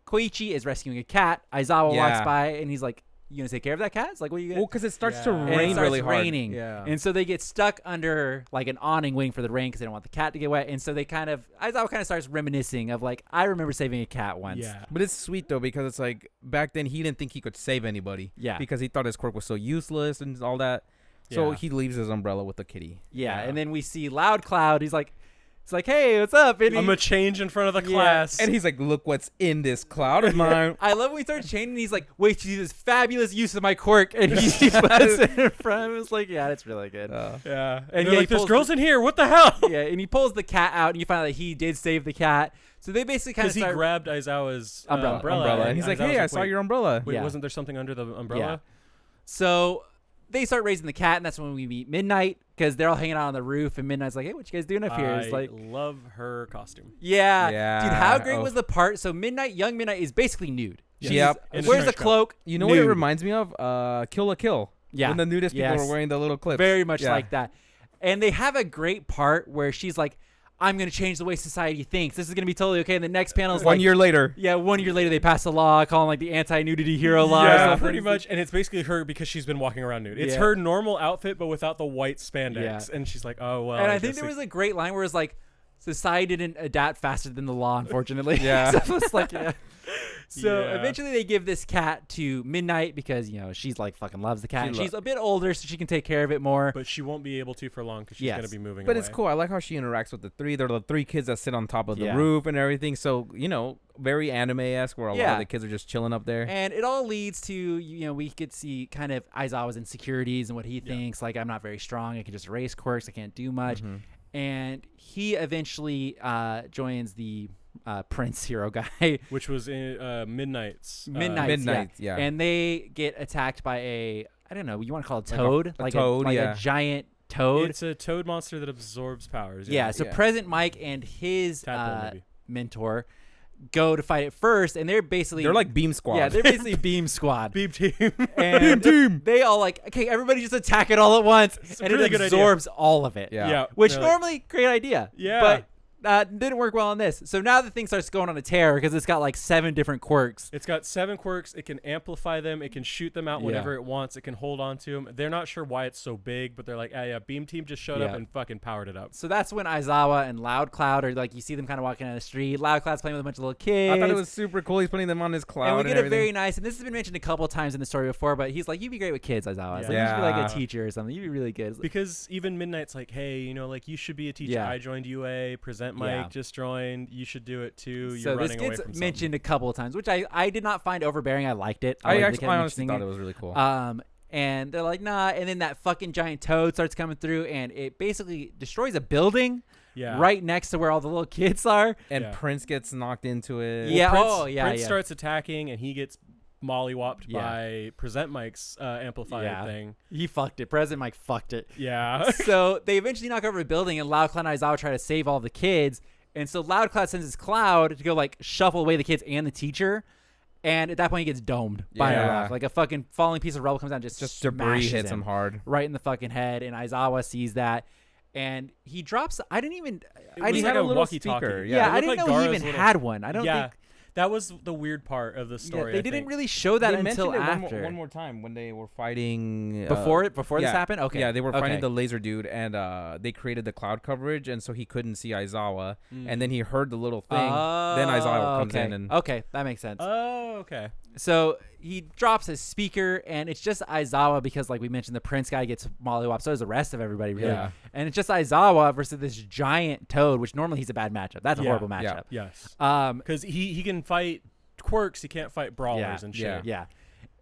Koichi is rescuing a cat. Aizawa walks by, and he's like, you going to take care of that cat? It's like, what are you going to do? Well, because it starts to And it rain starts really hard. raining. Yeah. And so they get stuck under like an awning waiting for the rain because they don't want the cat to get wet. And so Aizawa kind of starts reminiscing of like, I remember saving a cat once. Yeah. But it's sweet though because it's like back then he didn't think he could save anybody. Yeah. Because he thought his quirk was so useless and all that. So Yeah. he leaves his umbrella with the kitty. Yeah. And then we see Loud Cloud. It's like, hey, what's up? And I'm a change in front of the class. And he's like, look what's in this cloud of mine. I love when we start chaining. And he's like, wait, you see this fabulous use of my quirk, and he puts it in front of him. It's like, yeah, that's really good. yeah. And they're like, there's girls in here. What the hell? Yeah, and he pulls the cat out, and you find out that he did save the cat. So they basically kind of Because he grabbed Aizawa's umbrella. And he's like, Aizawa's hey, I saw wait, your umbrella. Wait, Yeah. wasn't there something under the umbrella? Yeah. So they start raising the cat, and that's when we meet Midnight, because they're all hanging out on the roof, and Midnight's like, hey, what you guys doing up here? It's like, love her costume. yeah. Dude, how great was the part? So young Midnight is basically nude. Yes. Yep. In a Wears a trench coat. cloak. You know what it nude. reminds me of? Kill la Kill. Yeah. When the nudist people Yes. were wearing the little clips. Very much Yeah. like that. And they have a great part where she's like, I'm going to change the way society thinks. This is going to be totally okay. And the next panel is 1 year later. Yeah, 1 year later they pass a law calling like the anti-nudity hero law. or Yeah, something. pretty much. And it's basically her because she's been walking around nude. It's Yeah. her normal outfit, but without the white spandex. Yeah. And she's like, oh, well. And I think there was a great line where it's like, society didn't adapt faster than the law, unfortunately. Yeah. So it's like, yeah. So Yeah. eventually they give this cat to Midnight because, she's like fucking loves the cat. And she's a bit older, so she can take care of it more. But she won't be able to for long because she's going to be moving But away. it's cool. I like how she interacts with the 3. They're the 3 kids that sit on top of the Yeah. roof and everything. So, very anime-esque where a lot Yeah. of the kids are just chilling up there. And it all leads to, we could see kind of Aizawa's insecurities and what he thinks. Like, I'm not very strong. I can just erase quirks. I can't do much. Mm-hmm. And he eventually joins the Prince hero guy. Which was in Midnight's. Midnight, yeah. And they get attacked by a, I don't know, you want to call it a toad? a toad, a giant toad. It's a toad monster that absorbs powers. Yeah, so Yeah. Present Mike and his Tadpole, maybe. mentor go to fight it first, and they're like Beam Squad. Yeah, they're basically Beam Squad. Beam team. And Beam team. they all like, okay, everybody just attack it all at once, It's a and really it good idea. absorbs all of it. Yeah. Yeah. Which they're like- normally, great idea. Yeah. But didn't work well on this. So now the thing starts going on a tear because it's got like 7 different quirks. It's got 7 quirks. It can amplify them. It can shoot them out whenever it wants. It can hold on to them. They're not sure why it's so big, but they're like, yeah, Beam Team just showed up and fucking powered it up. So that's when Aizawa and Loud Cloud are like, you see them kind of walking down the street. Loud Cloud's playing with a bunch of little kids. I thought it was super cool. He's putting them on his cloud. And we get a everything. very nice, and this has been mentioned a couple of times in the story before, but he's like, you'd be great with kids, Aizawa. It's like, you should be like a teacher or something. You'd be really good. Because even Midnight's like, hey, you should be a teacher. Yeah. I joined UA. Present Mike just joined. You should do it too. You're So this running away gets from mentioned a couple of times, which I did not find overbearing. I liked it. I liked honestly thought it was really cool. And they're like, nah. And then that fucking giant toad starts coming through, and it basically destroys a building right next to where all the little kids are. And Prince gets knocked into it. Yeah. Prince, Prince starts attacking, and he gets mollywopped by Present Mike's amplifier thing. He fucked it. Present Mike fucked it. Yeah. So they eventually knock over a building, and Loud Cloud and Aizawa try to save all the kids. And so Loud Cloud sends his cloud to go like shuffle away the kids and the teacher. And at that point, he gets domed by a rock. Like a fucking falling piece of rubble comes down, just debris hits him him hard right in the fucking head. And Aizawa sees that, and he drops. I didn't even. I was didn't like a a little walkie-talkie. speaker. Yeah, I It didn't looked know like he Gara's even little- had one. I don't think. That was the weird part of the story. They didn't really show that they until mentioned it after. one more time when they were fighting Before this yeah. happened. Okay. Yeah, they were Okay. fighting the laser dude, and they created the cloud coverage, and so he couldn't see Aizawa. And then he heard the little thing. Then Aizawa comes in, and okay, that makes sense. Oh, okay. So he drops his speaker, and it's just Aizawa because, like we mentioned, the prince guy gets mollywopped. So does the rest of everybody, really. Yeah. And it's just Aizawa versus this giant toad, which normally he's a bad matchup. That's a horrible matchup. Yeah. Yes. Because he can fight quirks, he can't fight brawlers and shit. Yeah.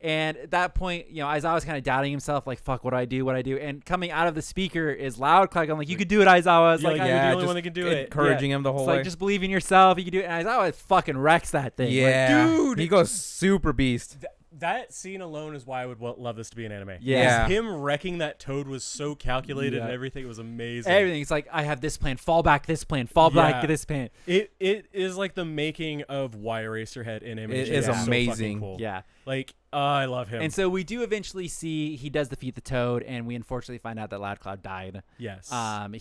And at that point, Aizawa's kind of doubting himself, like, fuck, what do I do? And coming out of the speaker is Loud Cloud going, like, you could do it, Aizawa. It's like, you're the only one that can do it. Encouraging him the whole way. Like, just believe in yourself. You can do it. And Aizawa fucking wrecks that thing. Yeah. Like, dude. He goes super beast. That scene alone is why I would love this to be an anime. Yeah. Him wrecking that toad was so calculated and everything. It was amazing. Everything. It's like, I have this plan. Fall back this plan. Fall back this plan. It is like the making of Y Eraserhead in MHA. It is amazing. So cool. Yeah. Like, I love him. And so we do eventually see he does defeat the toad, and we unfortunately find out that Loud Cloud died. Yes.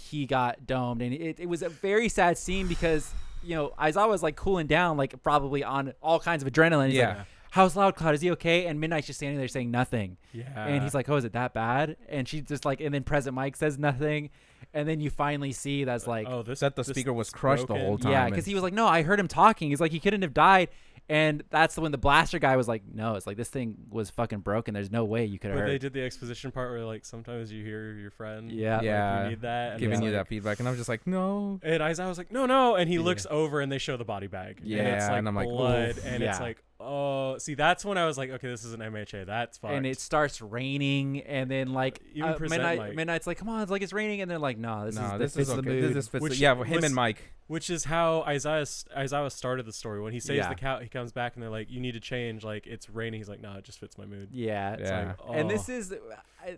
He got domed, and it was a very sad scene because, Aizawa's like cooling down, like probably on all kinds of adrenaline. He's like, how's Loud Cloud? Is he okay? And Midnight's just standing there saying nothing. Yeah. And he's like, oh, is it that bad? And she's just like, and then Present Mike says nothing. And then you finally see that's like, that the speaker was crushed the whole time. Yeah, because he was like, no, I heard him talking. He's like, he couldn't have died. And that's when the blaster guy was like, no, it's like this thing was fucking broken. There's no way you could have heard. They did the exposition part where like sometimes you hear your friend. Yeah. Like, you need that. And giving you that feedback. And I was just like, no. And Aizawa was like, no. And he looks over and they show the body bag. Yeah. And it's like and I'm like, blood. And it's like, oh, see, that's when I was like, okay, this is an MHA. That's fine. And it starts raining, and then like Midnight's like, come on, it's raining, and they're like, no, this is the mood. This fits him and Mike. Which is how Aizawa started the story. When he saves the cow, he comes back and they're like, you need to change. Like, it's raining. He's like, no, it just fits my mood. Yeah. It's like, And this is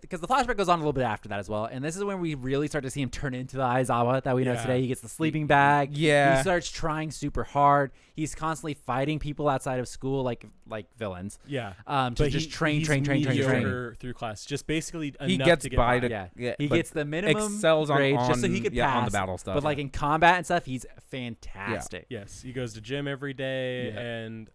because the flashback goes on a little bit after that as well. And this is when we really start to see him turn into the Aizawa that we know today. He gets the sleeping bag. Yeah. He starts trying super hard. He's constantly fighting people outside of school, like villains. Yeah. To just train through class. Just basically he enough gets to get by. He gets the minimum excels grades on just so he could pass on the battle stuff. But like in combat and stuff, he's fantastic. Yeah. Yes. He goes to gym every day, and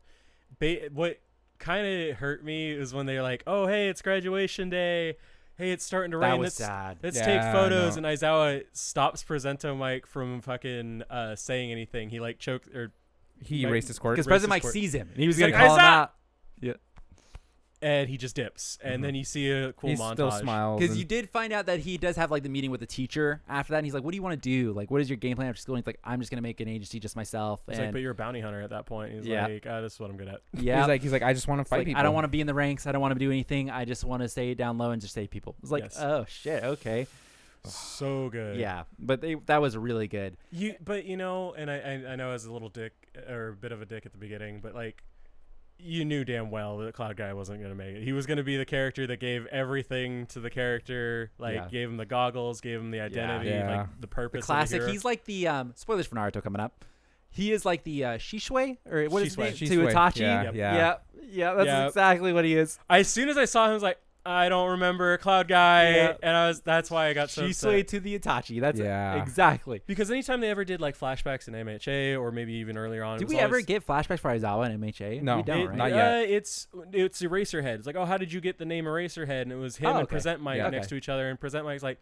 what kind of hurt me is when they're like, "Oh, hey, it's graduation day. Hey, it's starting to rain. That was sad. Let's take photos." And Aizawa stops Presento Mike from fucking saying anything. He like choked or he erased his quirk because President Mike sees him and he was gonna call him out. Yeah. And he just dips, and then you see a cool montage. He still smiles because you did find out that he does have like the meeting with the teacher after that, and he's like, "What do you want to do? Like, what is your game plan after school?" And he's like, "I'm just gonna make an agency just myself." He's like, "But you're a bounty hunter at that point." He's like, "This is what I'm good at." Yeah. He's like, I just want to fight people. I don't want to be in the ranks. I don't want to do anything. I just want to stay down low and just save people. It's like, oh shit, okay. So good. Yeah, but that was really good. And I know as a little dick or a bit of a dick at the beginning, but like. You knew damn well that Cloud Guy wasn't going to make it. He was going to be the character that gave everything to the character, gave him the goggles, gave him the identity, like the purpose. The classic. Of the He's like the spoilers for Naruto coming up. He is like the Shisui or what is his name? Shisui. To Itachi. Yeah. That's exactly what he is. As soon as I saw him, I was like, I don't remember Cloud Guy, and that's why I got so Shisui to the Itachi. That's exactly. Because anytime they ever did like flashbacks in MHA or maybe even earlier on, did we ever get flashbacks for Aizawa in MHA? No, we don't, right? Not yet. It's Eraserhead. It's like, oh, how did you get the name Eraserhead? And it was him and Present Mike next to each other, and Present Mike's like,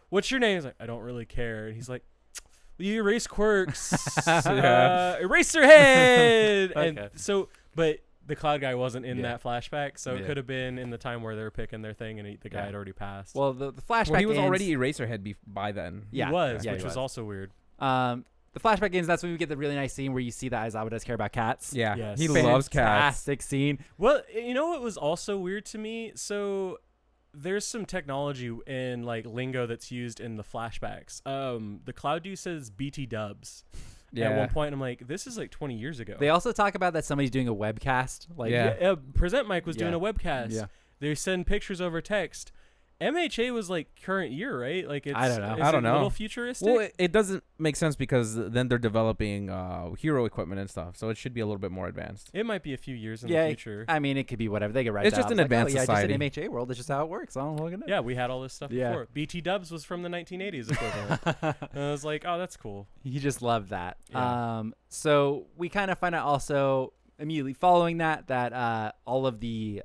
"What's your name?" He's like, "I don't really care." And he's like, "Well, you erase quirks, Eraserhead." And so, but. The Cloud Guy wasn't in that flashback, so it could have been in the time where they were picking their thing, and the guy had already passed. Well, the flashback. Well, he was already Eraserhead by then. Yeah, he was, which was also weird. The flashback ends. That's when we get the really nice scene where you see that Aizawa does care about cats. Yeah, yes. He loves cats. Fantastic scene. Well, you know what was also weird to me? So there's some technology in like lingo that's used in the flashbacks. The Cloud Dude says BT dubs. Yeah. At one point, I'm like, this is like 20 years ago. They also talk about that somebody's doing a webcast. Like, Present Mike was doing a webcast. Yeah. They send pictures over text. MHA was like current year, right? Like it's, I don't know. I don't know. A little futuristic. Well, it doesn't make sense because then they're developing hero equipment and stuff, so it should be a little bit more advanced. It might be a few years in the future. I mean, it could be whatever. They could write. It's just an advanced society. Just an MHA world. It's just how it works. I don't know. Yeah, we had all this stuff before. BT Dubs was from the 1980s equivalent. And I was like, oh, that's cool. He just loved that. Yeah. So we kind of find out also immediately following that all of the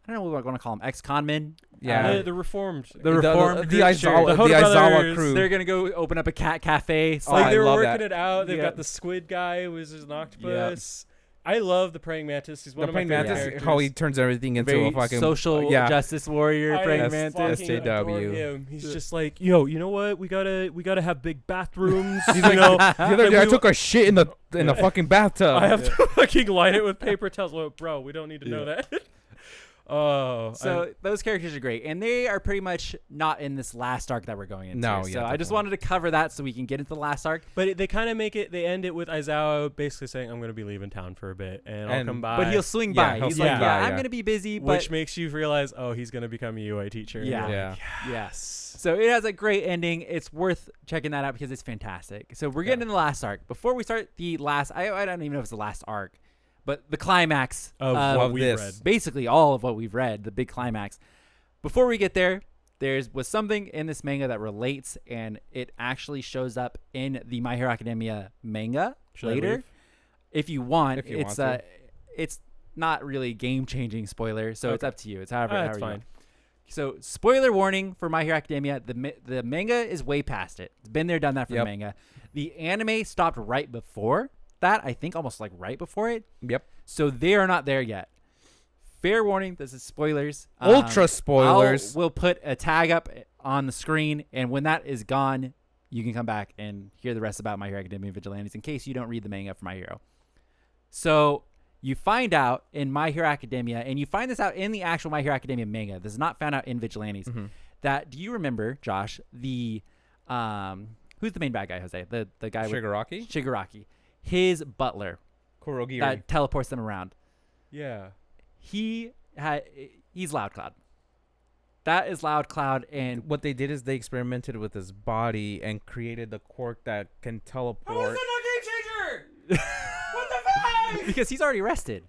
I don't know what we're going to call them, ex-con men. Yeah, the reformed. The Aizawa crew. They're going to go open up a cat cafe. So they were working it out. They've got the squid guy who was an octopus. I love the praying mantis. He's one of my favorite characters. How he turns everything into very a fucking social justice warrior. Praying mantis. SJW. He's just like, yo, you know what? We gotta have big bathrooms. He's like, the other day I took a shit in the fucking bathtub. I have to fucking line it with paper towels. Well, bro, we don't need to know that. Those characters are great, and they are pretty much not in this last arc that we're going into. No, so I just wanted to cover that so we can get into the last arc. But they kind of they end it with Aizawa basically saying, "I'm going to be leaving town for a bit, and I'll come by." But he'll swing by. He'll He's swing like, by, I'm going to be busy, but which makes you realize, oh, he's going to become a UA teacher. Yeah. Yes. So it has a great ending. It's worth checking that out because it's fantastic. So we're getting into the last arc. Before we start the last, I don't even know if it's the last arc. But the climax of what we've read. Basically all of what we've read, the big climax. Before we get there, was something in this manga that relates, and it actually shows up in the My Hero Academia manga later. If you want. It's not really game-changing spoiler, so it's up to you. It's however it's fine. you want. So spoiler warning for My Hero Academia. The manga is way past it. It's been there, done that for the manga. The anime stopped right before that, I think almost like right before it. Yep. So they are not there yet. Fair warning, this is spoilers. Ultra spoilers. We'll put a tag up on the screen, and when that is gone, you can come back and hear the rest about My Hero Academia Vigilantes in case you don't read the manga for My Hero. So you find out in My Hero Academia, and you find this out in the actual My Hero Academia manga. This is not found out in Vigilantes. That, do you remember, Josh, the who's the main bad guy, Jose? The guy Shigaraki? Shigaraki. His butler Kurogiri. that teleports them around. Yeah. He's Loud Cloud. That is Loud Cloud, and what they did is they experimented with his body and created the quirk that can teleport. How is that not Game Changer? What the fuck? Because he's already arrested.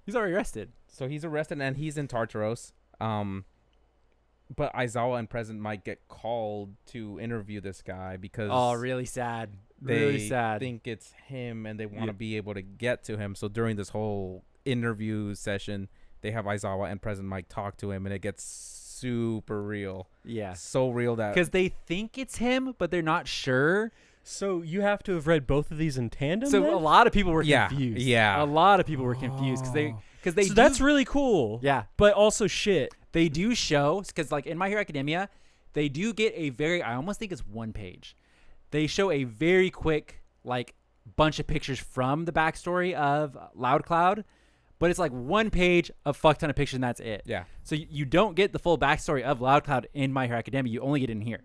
So he's arrested and he's in Tartaros. But Aizawa and President might get called to interview this guy because really sad. They think it's him and they want to be able to get to him. So during this whole interview session, they have Aizawa and President Mike talk to him, and it gets super real. Yeah. So real that... Because they think it's him, but they're not sure. So you have to have read both of these in tandem, So then? a lot of people were confused. Yeah. A lot of people were confused because they So that's really cool. Yeah. But also shit. They do show, because like in My Hero Academia, they do get I almost think it's one page. They show a very quick, like, bunch of pictures from the backstory of Loud Cloud, but it's like one page, a fuck ton of pictures, and that's it. Yeah. So you don't get the full backstory of Loud Cloud in My Hero Academia. You only get it in here.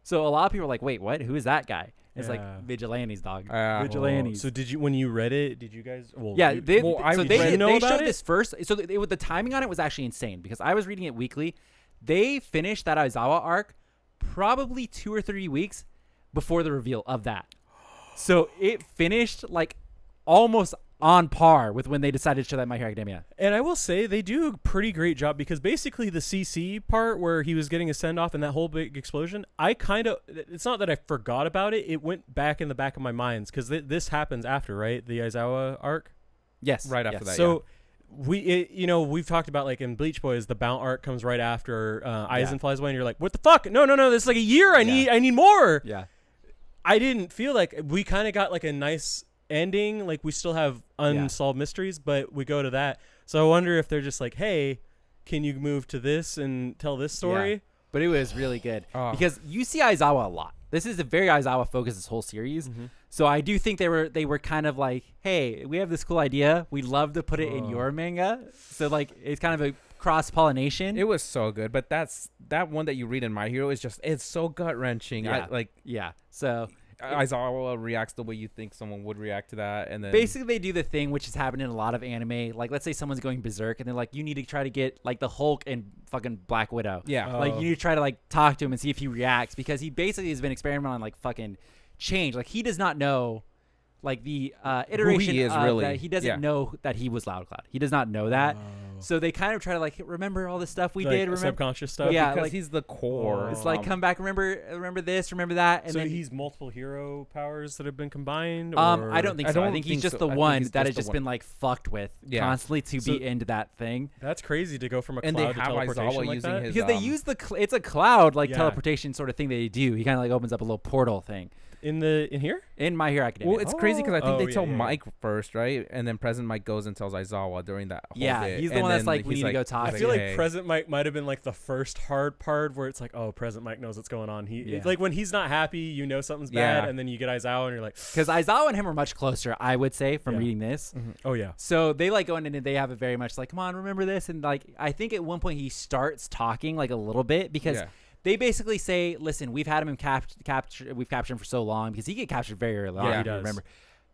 So a lot of people are like, wait, what? Who is that guy? It's like Vigilantes, dog. Vigilantes. So when you read it, did you guys? They showed this first. So the timing on it was actually insane because I was reading it weekly. They finished that Aizawa arc probably 2 or 3 weeks before the reveal of that. So it finished like almost on par with when they decided to show that My Hero Academia. And I will say they do a pretty great job because basically the CC part where he was getting a send-off and that whole big explosion, it's not that I forgot about it. It went back in the back of my mind because this happens after, right? The Aizawa arc? Yes. Right after that, So we've talked about like in Bleach Boys, the Bount arc comes right after Aizen flies away and you're like, what the fuck? No, this is like a year. I need more. Yeah. I didn't feel like we kind of got like a nice ending, like we still have unsolved mysteries, but we go to that. So I wonder if they're just like, hey, can you move to this and tell this story? Yeah. But it was really good because you see Aizawa a lot. This is a very Aizawa focused this whole series. So I do think they were kind of like, hey, we have this cool idea. We'd love to put it in your manga. So like it's kind of a cross pollination. It was so good, but that one that you read in My Hero is it's so gut wrenching. So Aizawa reacts the way you think someone would react to that, and then basically they do the thing which is happening in a lot of anime. Like let's say someone's going berserk, and they're like, you need to try to get like the Hulk and fucking Black Widow. Yeah, like you need to try to like talk to him and see if he reacts because he basically has been experimenting on like fucking change. Like he does not know. Like the iteration who he is of really. that he doesn't know that he was Loud Cloud. He does not know that. So they kind of try to like remember all the stuff we did. Remember subconscious stuff. Yeah, because like he's the core. It's like come back, remember this, remember that, and so then he's multiple hero powers that have been combined. I don't think so. I think he's just the one that has just been like fucked with constantly to be into that thing. That's crazy to go from a cloud to teleportation like that. Because they use it's a cloud like teleportation sort of thing they do. He kind of like opens up a little portal thing. In here? In My Hero Academia. Well, it's crazy crazy because I think they tell Mike first, right? And then President Mike goes and tells Aizawa during that whole bit. He's the one that's like, we need to go talk. I feel like President Mike might have been like the first hard part where it's like, oh, President Mike knows what's going on. Like when he's not happy, you know something's bad, and then you get Aizawa and you're like, because Aizawa and him are much closer, I would say, from reading this. Mm-hmm. Oh yeah. So they like go in and they have it very much like, come on, remember this, and like I think at one point he starts talking like a little bit because. Yeah. They basically say, listen, we've had him we've captured him for so long because he get captured very early on. Yeah, he does. Remember,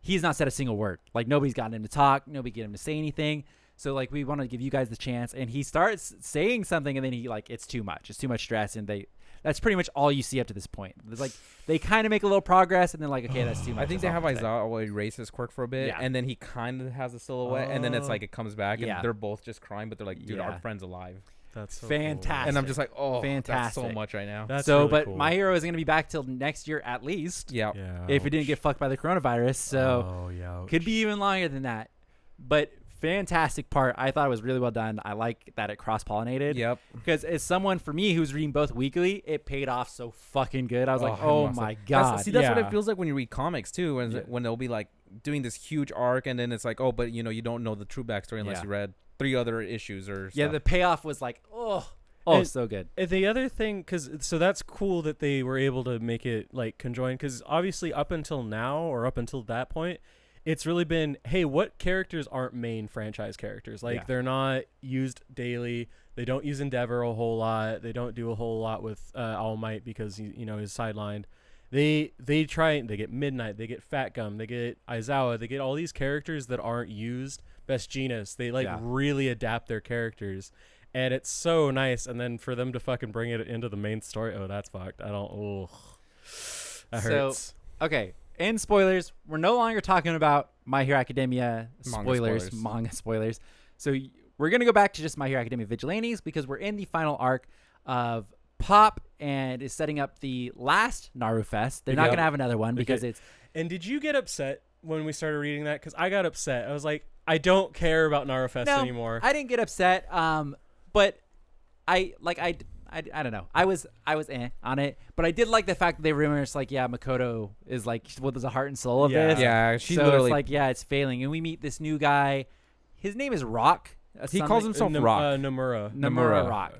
he's not said a single word. Like nobody's gotten him to talk, nobody get him to say anything. So like we want to give you guys the chance, and he starts saying something, and then he like it's too much stress, and that's pretty much all you see up to this point. There's like they kind of make a little progress, and then like okay, that's too much. I think they have Aizawa erase his quirk for a bit, and then he kind of has a silhouette, and then it's like it comes back, and they're both just crying, but they're like, dude, our friend's alive. That's so fantastic. Cool. And I'm just like, oh, fantastic. That's so much right now. That's so, really but cool. My Hero is going to be back till next year at least. Yeah. If it didn't get fucked by the coronavirus. So could be even longer than that. But fantastic part. I thought it was really well done. I like that it cross-pollinated. Yep. Because as someone, for me, who's reading both weekly, it paid off so fucking good. I was like, oh my God. That's what it feels like when you read comics, too. When they'll be like doing this huge arc, and then it's like, oh, but you know, you don't know the true backstory unless you read 3 other issues or stuff. Yeah, the payoff was like, so good. The other thing, so that's cool that they were able to make it like conjoined, because obviously up until now or up until that point, it's really been, hey, what characters aren't main franchise characters? Like they're not used daily. They don't use Endeavor a whole lot. They don't do a whole lot with All Might because he's sidelined. They try. They get Midnight. They get Fat Gum. They get Aizawa. They get all these characters that aren't used. Best Genus. They really adapt their characters. And it's so nice, and then for them to fucking bring it into the main story, that's fucked. That hurts. Okay, in spoilers, we're no longer talking about My Hero Academia manga spoilers. So we're going to go back to just My Hero Academia Vigilantes because we're in the final arc of Pop and is setting up the last Naru Fest. They're not going to have another one because it's... And did you get upset when we started reading that? Because I got upset. I was like, I don't care about Naru Fest anymore. I didn't get upset. But I don't know. I was on it, but I did like the fact that they were just like, Makoto is like, there's a heart and soul of this. Yeah, she's so literally it's like, it's failing, and we meet this new guy. His name is Rock. He calls himself Rock. Nomura Rock.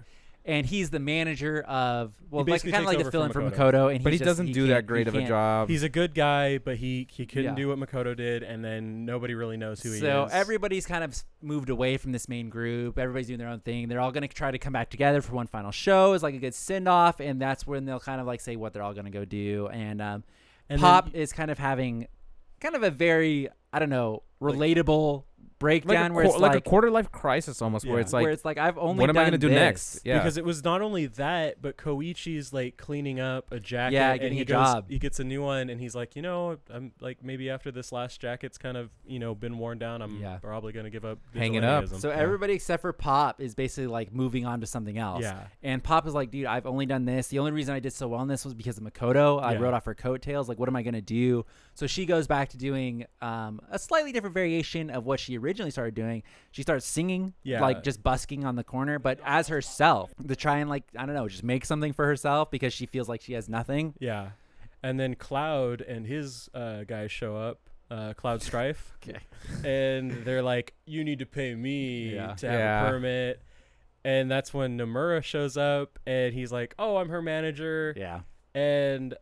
And he's the manager of, kind of like the fill-in for Makoto. But he doesn't do that great of a job. He's a good guy, but he couldn't do what Makoto did, and then nobody really knows who he is. So everybody's kind of moved away from this main group. Everybody's doing their own thing. They're all going to try to come back together for one final show as like a good send-off, and that's when they'll kind of like say what they're all going to go do. And Pop is kind of having kind of a very, I don't know, relatable breakdown where it's like a quarter life crisis almost, where it's like I've only what am I going to do next? Yeah, because it was not only that, but Koichi's like cleaning up a jacket, getting a job. He gets a new one, and he's like, I'm like, maybe after this last jacket's kind of been worn down, I'm probably gonna give up hanging up. So everybody except for Pop is basically like moving on to something else. Yeah, and Pop is like, dude, I've only done this. The only reason I did so well in this was because of Makoto. I wrote off her coattails. Like, what am I gonna do? So she goes back to doing a slightly different variation of what she originally started doing. She starts singing, like just busking on the corner, but as herself to try and like, I don't know, just make something for herself because she feels like she has nothing. Yeah. And then Cloud and his guys show up, Cloud Strife. Okay. And they're like, you need to pay me to have a permit. And that's when Nomura shows up and he's like, oh, I'm her manager. Yeah. And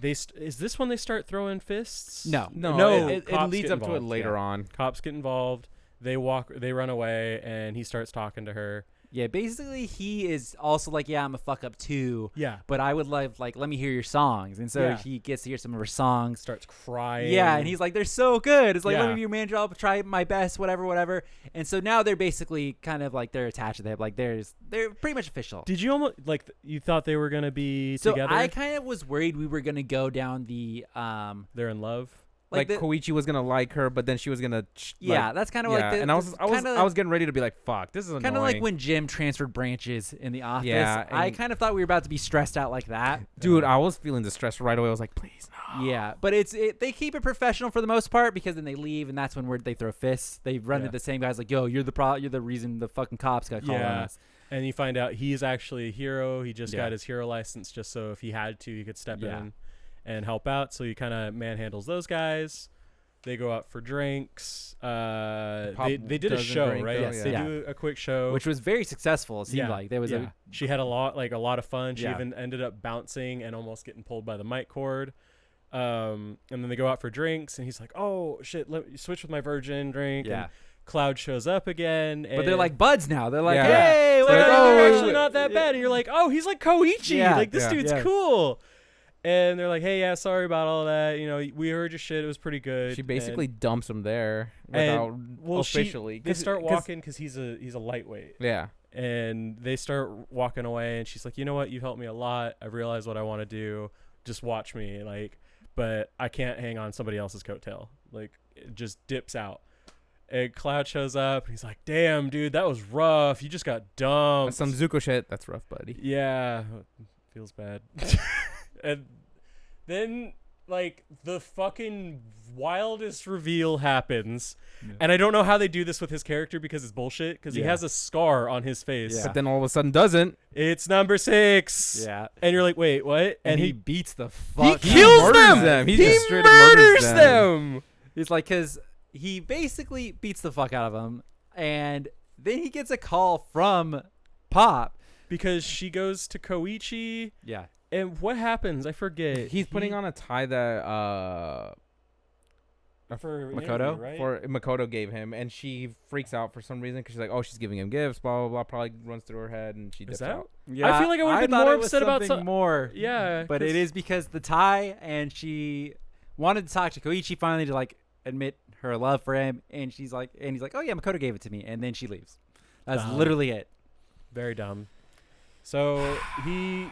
is this when they start throwing fists? No. It leads up to it later on. Cops get involved. They run away, and he starts talking to her. Yeah, basically he is also like, I'm a fuck up too. Yeah. But I would love, like, let me hear your songs. And so he gets to hear some of her songs. Starts crying. Yeah, and he's like, they're so good. It's like, let me be your manager. I'll try my best, whatever. And so now they're basically kind of like, they're attached to the hip. Like, they're pretty much official. Did you almost, like, you thought they were going to be together? So I kind of was worried we were going to go down the... they're in love? Like Koichi was gonna like her, but then she was gonna. That's kind of like. And I was getting ready to be like, "Fuck, this is annoying." Kind of like when Jim transferred branches in the office. Yeah, I kind of thought we were about to be stressed out like that. Dude, I was feeling the stress right away. I was like, "Please, no." Yeah, but they keep it professional for the most part because then they leave, and that's when they throw fists. They run to the same guys like, "Yo, you're the reason the fucking cops got called on us." And you find out he's actually a hero. He just got his hero license just so if he had to, he could step in and help out. So he kind of manhandles those guys. They go out for drinks. They did a show, right? Yes, they do a quick show, which was very successful. It seemed like there was she had a lot of fun. She even ended up bouncing and almost getting pulled by the mic cord. And then they go out for drinks, and he's like, "Oh shit, let me switch with my virgin drink." Yeah. And Cloud shows up again, but they're like buds now. They're like, "Hey, they're actually not that bad." And you're like, "Oh, he's like Koichi. Like this dude's cool." And they're like, "Hey, sorry about all that. You know, we heard your shit. It was pretty good." She basically dumps him there without officially. They start walking because he's a lightweight. Yeah. And they start walking away, and she's like, "You know what? You've helped me a lot. I've realized what I want to do. Just watch me, like, but I can't hang on somebody else's coattail." Like, it just dips out. And Cloud shows up, and he's like, "Damn, dude, that was rough. You just got dumped." That's some Zuko shit. That's rough, buddy. Yeah, feels bad. And then, like, the fucking wildest reveal happens. Yeah. And I don't know how they do this with his character because it's bullshit. Because he has a scar on his face. Yeah. But then all of a sudden doesn't. It's number 6. Yeah. And you're like, wait, what? And he beats the fuck. He kills them. He just straight murders them. It's like, because he basically beats the fuck out of him. And then he gets a call from Pop. Because she goes to Koichi. Yeah. And what happens? I forget. He's putting on a tie that for Makoto, right? For Makoto gave him, and she freaks out for some reason because she's like, "Oh, she's giving him gifts." Blah blah blah. Probably runs through her head, and she dips out. Yeah, I feel like I would have been more upset about something more. Yeah, but it is because the tie, and she wanted to talk to Koichi finally to like admit her love for him, and he's like, "Oh yeah, Makoto gave it to me," and then she leaves. That's literally it. Very dumb. So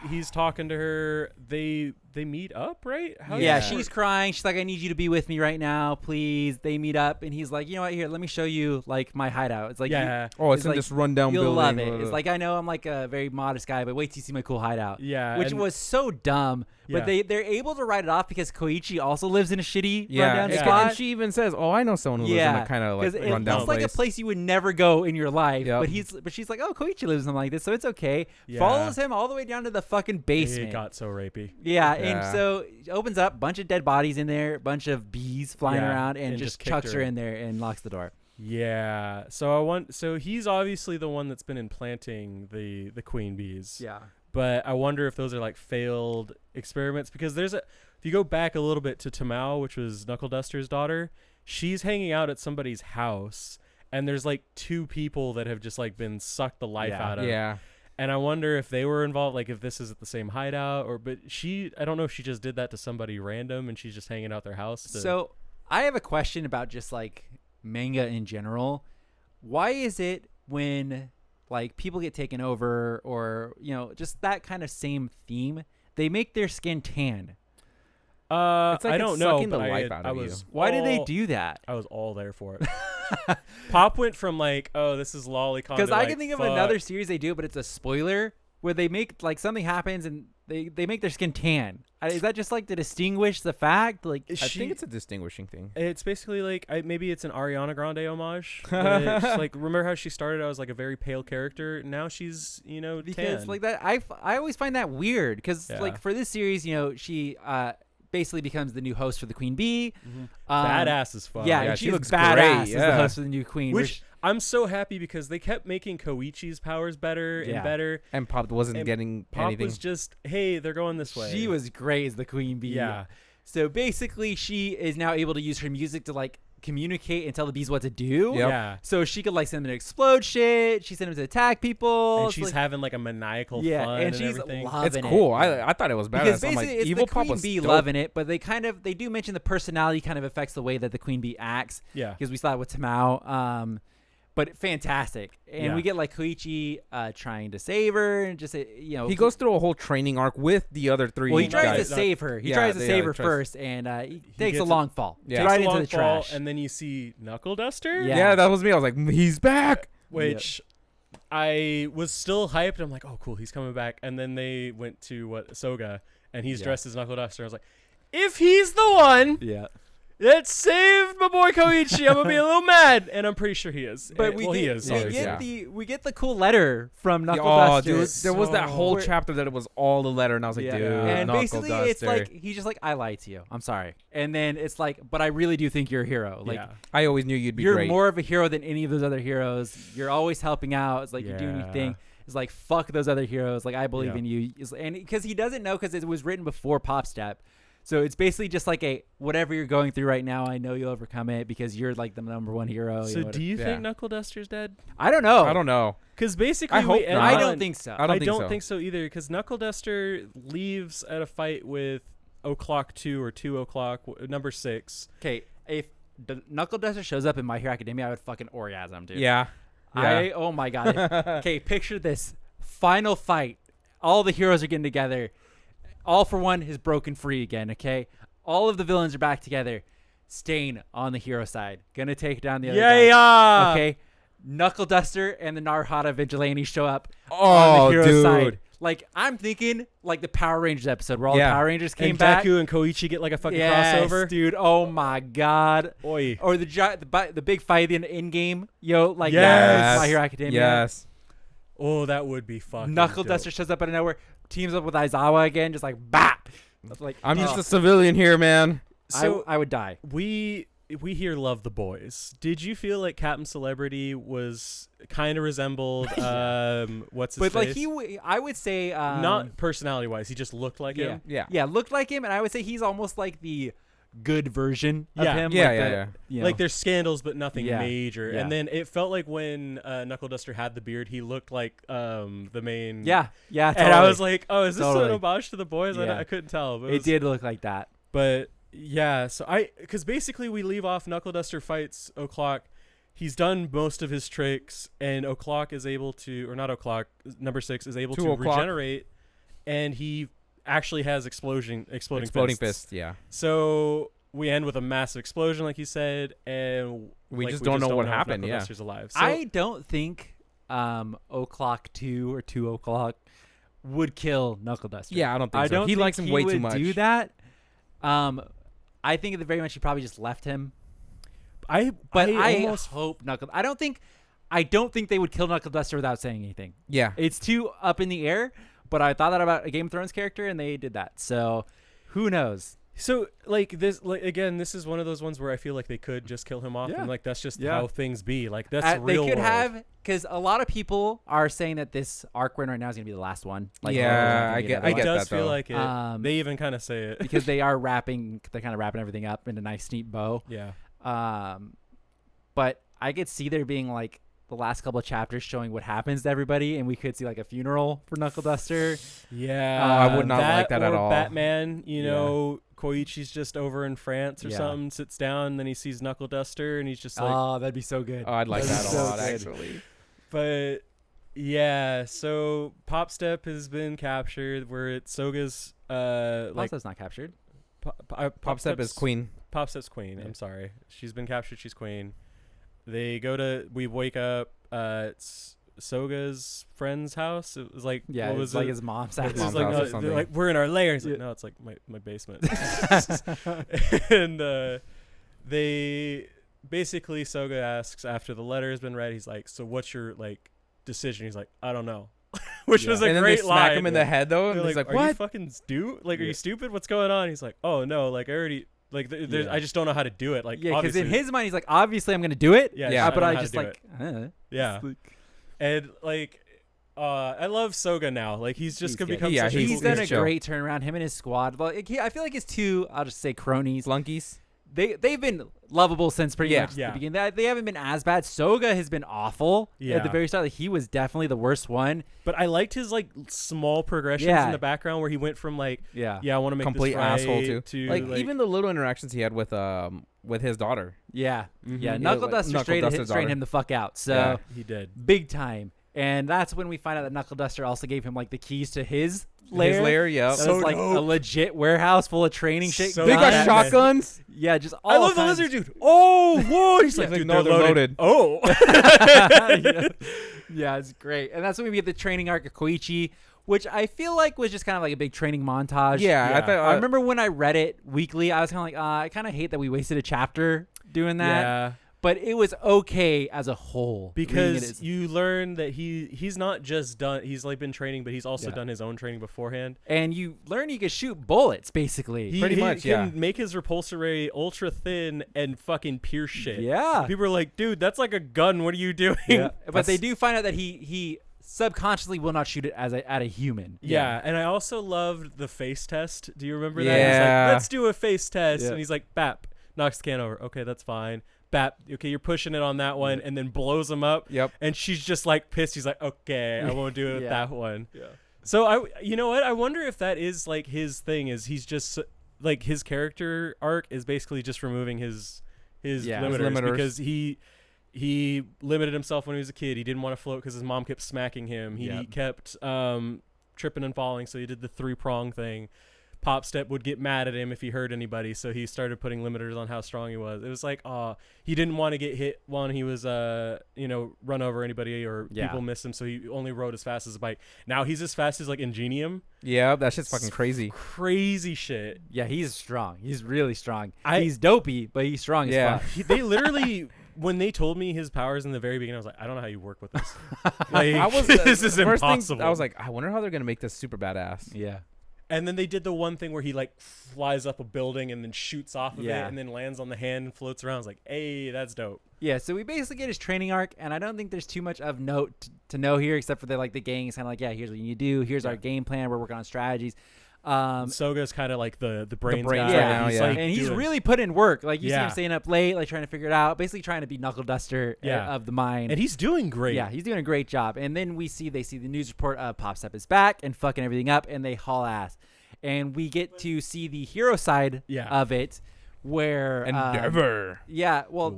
he's talking to her. They meet up, right? She's crying. She's like, "I need you to be with me right now, please." They meet up, and he's like, "You know what? Here, let me show you like my hideout." It's like, it's in like, this rundown you'll building. Love it. It's like, I know I'm like a very modest guy, but wait till you see my cool hideout. Yeah, which was so dumb. But they're able to write it off because Koichi also lives in a shitty rundown spot. And she even says, "Oh, I know someone who lives in a kind of like rundown it's place." like a place you would never go in your life. But she's like, "Oh, Koichi lives in something like this, so it's okay." Follows him all the way down to the fucking basement. It got so rapey. Yeah, and so it opens up, bunch of dead bodies in there, bunch of bees flying around, and just chucks her in there and locks the door. Yeah. So he's obviously the one that's been implanting the queen bees. Yeah. But I wonder if those are like failed experiments, because if you go back a little bit to Tamao, which was Knuckleduster's daughter, she's hanging out at somebody's house, and there's like 2 people that have just like been sucked the life out of. Yeah. And I wonder if they were involved, like if this is at the same hideout, but I don't know if she just did that to somebody random and she's just hanging out their house. So I have a question about just like manga in general. Why is it when like people get taken over, or just that kind of same theme, they make their skin tan? It's like I don't know. The life out of you. Why do they do that? I was all there for it. Pop went from like, "Oh, this is lolicon," because I can think of another series they do, but it's a spoiler where they make like something happens and they make their skin tan. Is that just like to distinguish the fact? Like, I think it's a distinguishing thing. It's basically like maybe it's an Ariana Grande homage. It's like, remember how she started out as like a very pale character? Now she's because tan. Like that. I always find that weird because like for this series, she basically becomes the new host for the Queen Bee. Badass as fuck. Yeah, she looks badass great, as the host for the new queen. Which I'm so happy because they kept making Koichi's powers better and better. And Pop wasn't getting Pop anything. was just, hey, they're going this way. She was great as the Queen Bee. Yeah. So basically, she is now able to use her music to like communicate and tell the bees what to do. Yep. Yeah. So she could like send them to explode shit. She sent them to attack people. And she's like, having like a maniacal fun and she's everything. loving it's cool. it. I thought it was badass. Because basically it's Evil the Queen Pop Bee dope. loving it, but they do mention the personality kind of affects the way that the Queen Bee acts. Yeah. Because we saw it with Tamao. But fantastic. And we get like Koichi trying to save her and just, he goes through a whole training arc with the other 3 Well, he tries guys. to save her. He tries to save her first, and he takes a long fall. Yeah. Right into the trash. And then you see Knuckleduster. Yeah, that was me. I was like, he's back. Which I was still hyped. I'm like, oh, cool, he's coming back. And then they went to Soga, and he's dressed as Knuckleduster. I was like, if he's the one. Yeah. It saved my boy Koichi. I'm gonna be a little mad, and I'm pretty sure he is. But he is. We get the cool letter from Knuckleduster. Oh, dude, there was that whole chapter that it was all the letter, and I was like, dude, and basically it's Knuckleduster. like he's just like, I lied to you. I'm sorry. And then it's like, but I really do think you're a hero. Like I always knew you'd be you're great. more of a hero than any of those other heroes. You're always helping out. It's like you're doing your thing. It's like, fuck those other heroes. Like, I believe in you. And because he doesn't know, because it was written before Pop Step. So it's basically just like a, whatever you're going through right now, I know you'll overcome it because you're like the number one hero. So do you think Knuckleduster's dead? I don't know. Because basically, I don't think so. I don't think so either. Because Knuckleduster leaves at a fight with O'Clock 2 or 2 o'clock, number 6. Okay, if the Knuckleduster shows up in My Hero Academia, I would fucking orgasm, dude. Yeah. Oh my god. Okay, picture this final fight. All the heroes are getting together. All for One is broken free again. Okay, all of the villains are back together. Stain on the hero side, gonna take down the other guy. Okay, Knuckleduster and the Narhata Vigilantes show up on the hero side. Like, I'm thinking like the Power Rangers episode where all the Power Rangers came back. Deku and Koichi get like a fucking crossover. Dude. Oh my god. Oi. Or the big fight in game. Like My Hero Academia. Yes. Oh, that would be fucking Knuckleduster shows up out of nowhere, teams up with Aizawa again, just like bap. Like, I'm just a civilian here, man. So I would die. We here love the boys. Did you feel like Captain Celebrity was kind of resembled what's his face? But like I would say not personality wise, he just looked like him. Yeah, looked like him, and I would say he's almost like the good version of him. Yeah. Like there's scandals, but nothing major. Yeah. And then it felt like when Knuckleduster had the beard, he looked like the main. Yeah. Totally. And I was like, oh, is this an homage to the boys? Yeah. I couldn't tell. But it did look like that. But yeah, so because basically we leave off Knuckleduster fights O'Clock. He's done most of his tricks, and O'Clock is able to, or not O'Clock, number 6 is able to regenerate, and he actually has exploding fists. Yeah. So we end with a massive explosion, like you said, and we just don't know what happened. Knuckleduster's alive. So I don't think O'Clock 2 or 2 o'clock would kill Knuckleduster. Yeah, I don't think so. I don't he think likes him way too much. Do that. I think at the very much he probably just left him. I almost hope I don't think they would kill Knuckleduster without saying anything. Yeah, it's too up in the air. But I thought that about a Game of Thrones character, and they did that. So who knows? So like this, again, this is one of those ones where I feel like they could just kill him off, and like that's just how things be. Like that's real. They could world. have, because a lot of people are saying that this arc we're in right now is gonna be the last one. Like, I get that. It does though. feel like it. They even kind of say it because they are wrapping. They're kind of wrapping everything up in a nice, neat bow. Yeah. But I could see there being like the last couple of chapters showing what happens to everybody, and we could see like a funeral for Knuckleduster. Yeah, I would not like that at all. Batman, you know, Koichi's just over in France or something, sits down, and then he sees Knuckleduster, and he's just like, "Oh, that'd be so good." Oh, I'd like that a lot, actually. But yeah, so Pop Step has been captured. We're at Soga's. Pop Step's not captured. Pop Step is queen. Pop Step's queen. I'm sorry, she's been captured. She's queen. We wake up at Soga's friend's house. It was like, it was like his mom's house. They're like, we're in our lair. He's like, no, it's like my basement. And they basically, Soga asks after the letter has been read, he's like, so what's your like decision? He's like, I don't know. Which was a and then great they smack line. him in the head though, and he's like, are what? you fucking stupid? Like, are you stupid? What's going on? He's like, oh no, like I already. Like, I just don't know how to do it. Like, because in his mind, he's like, obviously, I'm going to do it. But I just like, and like, I love Soga now. Like, he's just gonna become. He's done a great turnaround. Him and his squad. Like, I feel like his two, I'll just say cronies, flunkies. They've been lovable since pretty much the beginning. They haven't been as bad. Soga has been awful at the very start. Like, he was definitely the worst one. But I liked his like small progressions in the background where he went from like I want to make complete this right asshole to like even the little interactions he had with his daughter. Knuckleduster straightened him the fuck out. So he did big time. And that's when we find out that Knuckleduster also gave him like the keys to his lair. His lair, yeah. So it's like a legit warehouse full of training shit. They got shotguns. Yeah, just all I love the lizard dude. Oh, whoa! He's like, dude, no, they're loaded. Oh. Yeah, it's great. And that's when we get the training arc of Koichi, which I feel like was just kind of like a big training montage. Yeah. I remember when I read it weekly, I was kind of like, I kind of hate that we wasted a chapter doing that. Yeah. But it was okay as a whole. Because you learn that he's not just done, he's like been training, but he's also done his own training beforehand. And you learn he can shoot bullets, basically. He can make his repulsor ray ultra thin and fucking pierce shit. Yeah. People are like, dude, that's like a gun. What are you doing? Yeah. But they do find out that he subconsciously will not shoot it at a human. Yeah. And I also loved the face test. Do you remember that? Yeah. He's like, let's do a face test. Yeah. And he's like, bap, knocks the can over. Okay, that's fine. Bap, okay, you're pushing it on that one, and then blows him up. Yep. And she's just like pissed. He's like, okay, I won't do it with that one. Yeah. So you know what? I wonder if that is like his thing. Is he's just like his character arc is basically just removing his limiters because he limited himself when he was a kid. He didn't want to float because his mom kept smacking him. He kept tripping and falling, so he did the 3-prong thing. Pop Step would get mad at him if he hurt anybody, so he started putting limiters on how strong he was. It was like, he didn't want to get hit when he was, run over anybody or people miss him, so he only rode as fast as a bike. Now he's as fast as like Ingenium. Yeah, that shit's fucking crazy. Crazy shit. Yeah, he's strong. He's really strong. He's dopey, but he's strong as fuck. They literally... When they told me his powers in the very beginning, I was like, I don't know how you work with this. Like, this is impossible. I was like, I wonder how they're gonna make this super badass. Yeah. And then they did the one thing where he like flies up a building and then shoots off of it and then lands on the hand and floats around. I was like, hey, that's dope. Yeah, so we basically get his training arc, and I don't think there's too much of note to know here, except for the gang is kind of like, here's what you do. Here's our game plan. We're working on strategies. Soga's kind of like the brains guy. Right now, like, and he's really put in work. Like you see him staying up late, like trying to figure it out, basically trying to be Knuckleduster of the mine. And he's doing great. Yeah, he's doing a great job. And then they see the news report of Pop Step is back and fucking everything up, and they haul ass. And we get to see the hero side of it, where Endeavor.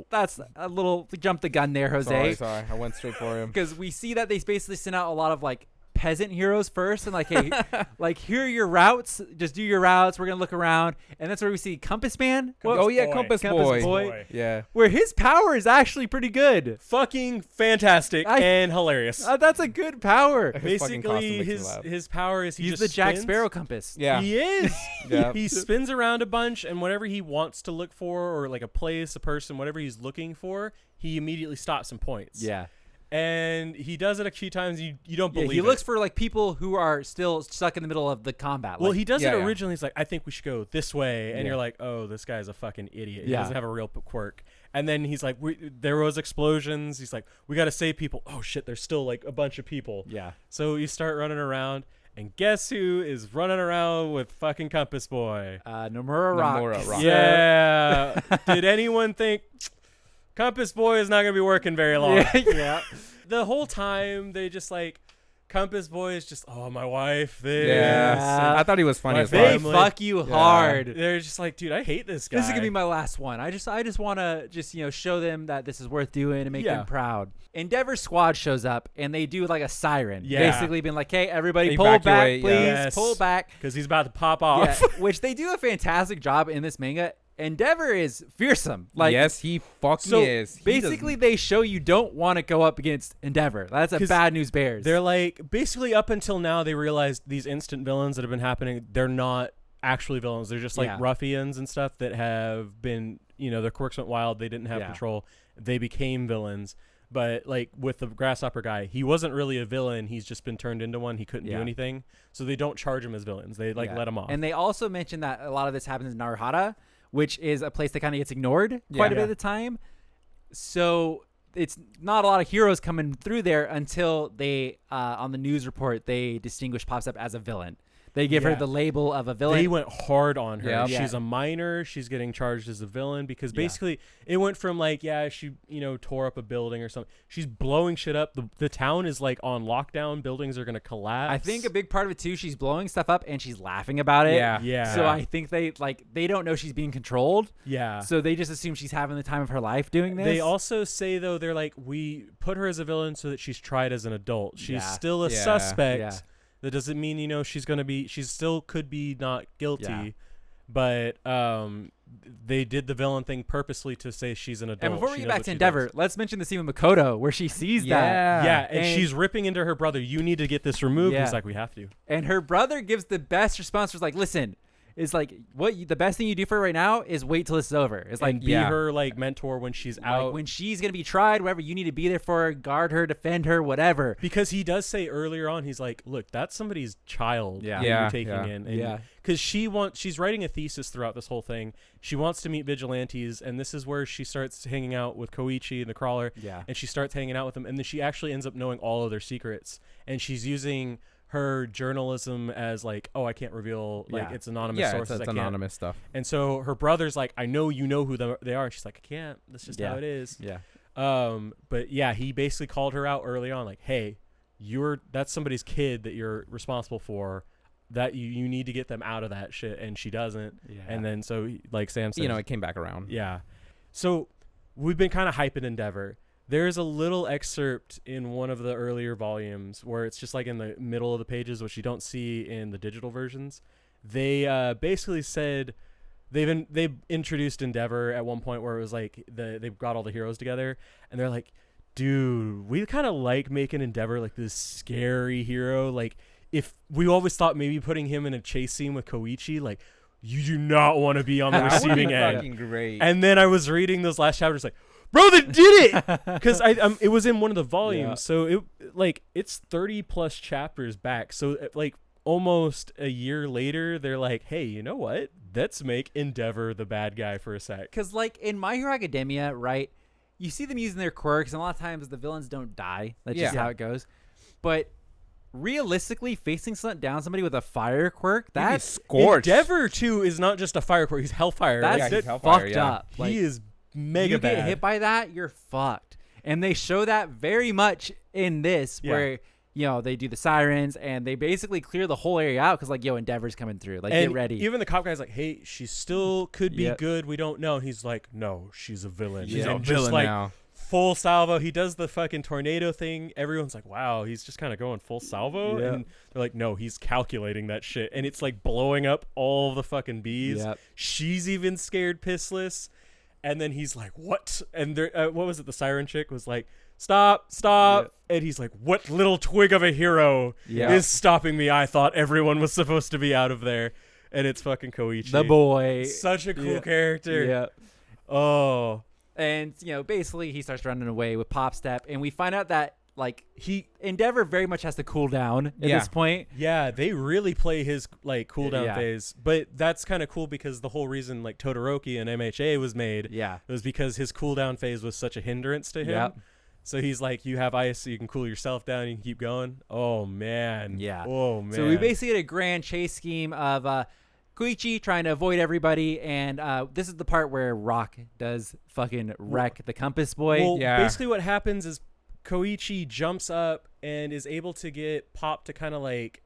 That's a little jump the gun there, Jose. Sorry, I went straight for him. Because we see that they basically sent out a lot of like peasant heroes first, and like, hey, like here are your routes. Just do your routes. We're gonna look around, and that's where we see Compass Man. Compass Boy. Yeah, where his power is actually pretty good. Fucking fantastic and hilarious. That's a good power. Basically, his power is he's just the Jack spins. Sparrow compass. Yeah, he is. He spins around a bunch, and whatever he wants to look for, or like a place, a person, whatever he's looking for, he immediately stops and points. Yeah. And he does it a few times. You don't believe it. He looks for like people who are still stuck in the middle of the combat. Well, he does it originally. He's like, I think we should go this way. And you're like, oh, this guy's a fucking idiot. He doesn't have a real quirk. And then he's like, there was explosions. He's like, we got to save people. Oh, shit, there's still like a bunch of people. Yeah. So you start running around. And guess who is running around with fucking Compass Boy? Nomura Rock. Yeah. Did anyone think... Compass Boy is not going to be working very long. Yeah. The whole time, they just like, Compass Boy is just, oh, my wife. I thought he was funny as well. They fuck you hard. They're just like, dude, I hate this guy. This is going to be my last one. I just want to show them that this is worth doing and make them proud. Endeavor Squad shows up, and they do like a siren. Basically being like, hey, everybody pull back, please. Pull back. Because he's about to pop off. Which they do a fantastic job in this manga. Endeavor is fearsome. Like, yes, he fucking is. Basically, they show you don't want to go up against Endeavor. That's a bad news bears. They're like, basically up until now, they realized these instant villains that have been happening, they're not actually villains. They're just like ruffians and stuff that have been, their quirks went wild. They didn't have control. They became villains. But like with the grasshopper guy, he wasn't really a villain. He's just been turned into one. He couldn't do anything. So they don't charge him as villains. They let him off. And they also mentioned that a lot of this happens in Naruhara, which is a place that kind of gets ignored quite a bit of the time. So it's not a lot of heroes coming through there until they, on the news report, they distinguish Pop Step as a villain. They give her the label of a villain. They went hard on her. Yep. She's a minor. She's getting charged as a villain because basically it went from like, she, tore up a building or something. She's blowing shit up. The town is like on lockdown. Buildings are going to collapse. I think a big part of it too, she's blowing stuff up and she's laughing about it. Yeah. So I think they don't know she's being controlled. Yeah. So they just assume she's having the time of her life doing this. They also say though, they're like, we put her as a villain so that she's tried as an adult. She's still a suspect. Yeah. That doesn't mean, she still could be not guilty, but they did the villain thing purposely to say she's an adult. And before we get back to Endeavor, let's mention the scene with Makoto where she sees that. Yeah, and she's ripping into her brother. You need to get this removed. Yeah. He's like, we have to. And her brother gives the best response. Was like, listen, is like the best thing you do for her right now is wait till this is over. It's like be her like mentor when she's out, when she's gonna be tried, whatever. You need to be there for her, guard her, defend her, whatever. Because he does say earlier on, he's like, look, that's somebody's child that you're taking in. And because she's writing a thesis throughout this whole thing. She wants to meet vigilantes, and this is where she starts hanging out with Koichi and the Crawler. And she starts hanging out with them, and then she actually ends up knowing all of their secrets, and she's using her journalism as like, I can't reveal, like it's anonymous sources. It's anonymous stuff. And so her brother's like, I know you know who they are. And she's like, I can't. That's just how it is. But he basically called her out early on, like, hey, that's somebody's kid that you're responsible for. That you need to get them out of that shit, and she doesn't. And then so like Sam said, it came back around. So we've been kind of hyping Endeavor. There's a little excerpt in one of the earlier volumes where it's just like in the middle of the pages, which you don't see in the digital versions. They basically said they've introduced Endeavor at one point where it was like they've got all the heroes together, and they're like, dude, we kind of like making Endeavor like this scary hero. Like, if we always thought maybe putting him in a chase scene with Koichi, like, you do not want to be on the receiving end. Fucking great. And then I was reading those last chapters like, bro, they did it, because it was in one of the volumes, so it's 30 plus chapters back. So like almost a year later, they're like, hey, you know what? Let's make Endeavor the bad guy for a sec. Because like in My Hero Academia, right? You see them using their quirks, and a lot of times the villains don't die. That's just how it goes. But realistically, facing down somebody with a fire quirk, that's scorched. Endeavor too is not just a fire quirk; he's Hellfire. That's he's Hellfire, fucked up. Like, he is mega you bad. Get hit by that, you're fucked. And they show that very much in this, where they do the sirens and they basically clear the whole area out because like, Endeavor's coming through. Like, get ready. Even the cop guy's like, hey, she still could be good. We don't know. And he's like, no, she's a villain. She's a villain now. Full salvo. He does the fucking tornado thing. Everyone's like, wow, he's just kind of going full salvo. And they're like, no, he's calculating that shit. And it's like blowing up all the fucking bees. She's even scared pissless. And then he's like, what? And what was it? The siren chick was like, stop. And he's like, what little twig of a hero is stopping me? I thought everyone was supposed to be out of there. And it's fucking Koichi. The boy. Such a cool character. Yeah. Oh. And, basically he starts running away with Pop Step. And we find out that, like, Endeavor very much has to cool down at this point. Yeah, they really play his, like, cooldown phase. But that's kind of cool because the whole reason, like, Todoroki and MHA was made was because his cooldown phase was such a hindrance to him. Yep. So he's like, you have ice so you can cool yourself down and you can keep going. Oh, man. Yeah. Oh, man. So we basically had a grand chase scheme of Koichi trying to avoid everybody, and this is the part where Rock does fucking wreck the Compass Boy. Well, basically what happens is Koichi jumps up and is able to get Pop to kind of like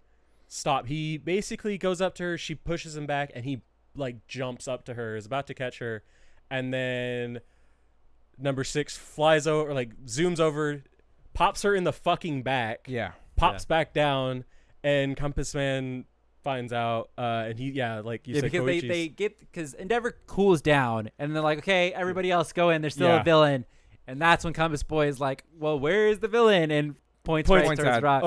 stop. He basically goes up to her, she pushes him back, and he like jumps up to her, is about to catch her, and then number 6 flies over, like zooms over, pops her in the fucking back, pops back down, and Compass Man finds out, and he like you said, because they get, because Endeavor cools down and they're like, okay, everybody else go in, there's still a villain, and that's when Compass Boy is like, well, where is the villain? And points right towards Rock.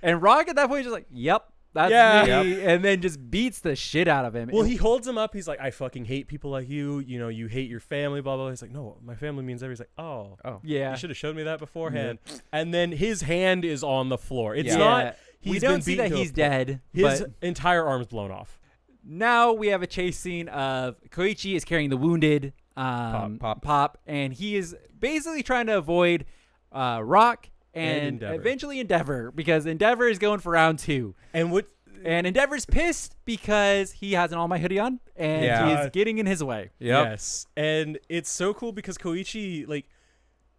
And Rock at that point is just like, yep, that's me, and then just beats the shit out of him. Well, he holds him up. He's like, I fucking hate people like you. You hate your family, blah, blah, blah. He's like, no, my family means everything. He's like, oh, yeah. You should have showed me that beforehand. Yeah. And then his hand is on the floor. It's not, we don't see that he's dead. His entire arm's blown off. Now we have a chase scene of Koichi is carrying the wounded Pop, and he is basically trying to avoid Rock and eventually Endeavor, because Endeavor is going for round 2. And what And Endeavor's pissed because he has an All Might hoodie on, and he's getting in his way. Yep. Yes, and it's so cool because Koichi like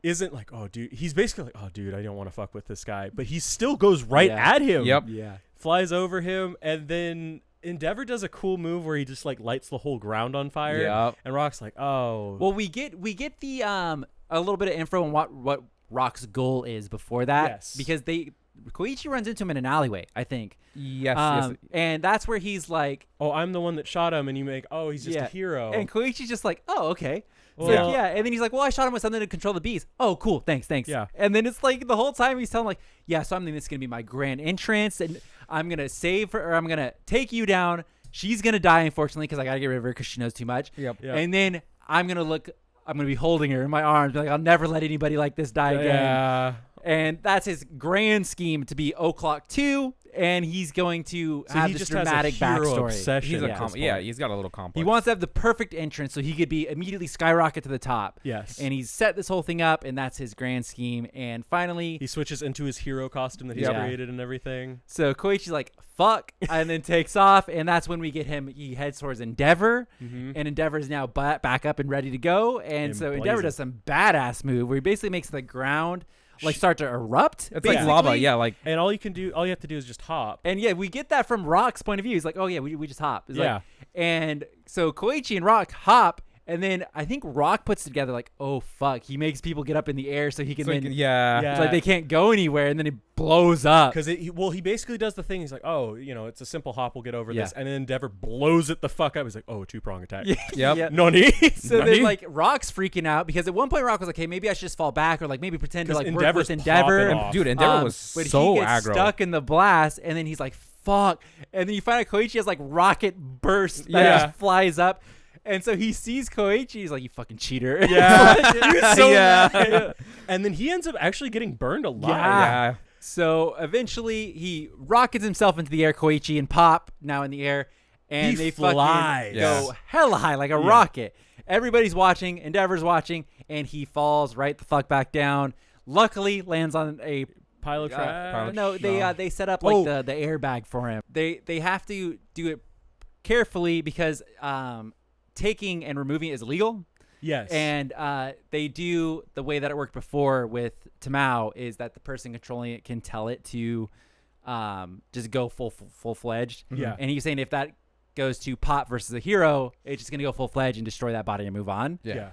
isn't like, oh dude, he's basically like, oh dude, I don't want to fuck with this guy, but he still goes right at him. Yep. Yeah. Flies over him, and then Endeavor does a cool move where he just like lights the whole ground on fire. Yep. And Rock's like, oh. Well, we get the a little bit of info on what Rock's goal is before that. Yes. Because Koichi runs into him in an alleyway, I think. Yes. And that's where he's like, oh, I'm the one that shot him, and you make, oh, he's just a hero. And Koichi's just like, oh, okay. Well, like, yeah. And then he's like, well, I shot him with something to control the bees. Oh, cool. Thanks. Yeah. And then it's like the whole time he's telling like, yeah, something that's going to be my grand entrance, and I'm going to save her, or I'm going to take you down. She's going to die, unfortunately, because I got to get rid of her because she knows too much. Yep. And then I'm going to be holding her in my arms. Like, I'll never let anybody like this die again. Yeah. And that's his grand scheme to be O'Clock 2. And he's going to have this dramatic backstory. He's got a little complex. He wants to have the perfect entrance so he could be immediately skyrocket to the top. Yes. And he's set this whole thing up, and that's his grand scheme. And finally, he switches into his hero costume that he's created and everything. So Koichi's like, fuck, and then takes off. And that's when we get him. He heads towards Endeavor, and Endeavor is now back up and ready to go. And so Endeavor does some badass move where he basically makes the ground like start to erupt. It's like lava, and all you have to do is just hop. And we get that from Rock's point of view. He's like, oh yeah, we just hop. It's like, and so Koichi and Rock hop, and then I think Rock puts together like, oh fuck, he makes people get up in the air so he can it's like they can't go anywhere, and then it blows up. Because he basically does the thing. He's like, oh, it's a simple hop. We'll get over this. And then Endeavor blows it the fuck up. He's like, oh, 2-prong attack. Yep. Nani. So then like Rock's freaking out because at one point Rock was like, hey, maybe I should just fall back or like maybe pretend to like work with Endeavor. Dude, Endeavor was but so he gets aggro. stuck in the blast, and then he's like, fuck. And then you find out Koichi has like rocket burst that just flies up. And so he sees Koichi. He's like, you fucking cheater. Yeah. And then he ends up actually getting burned alive. Yeah. So eventually he rockets himself into the air, Koichi and Pop now in the air. And they fucking go hella high like a rocket. Everybody's watching. Endeavor's watching. And he falls right the fuck back down. Luckily lands on a pile of trash. No, they set up like the airbag for him. They have to do it carefully because taking and removing it is illegal. Yes. And they do the way that it worked before with Tamao is that the person controlling it can tell it to just go full-fledged. Yeah. And he's saying if that goes to Pop versus a hero, it's just going to go full-fledged and destroy that body and move on. Yeah.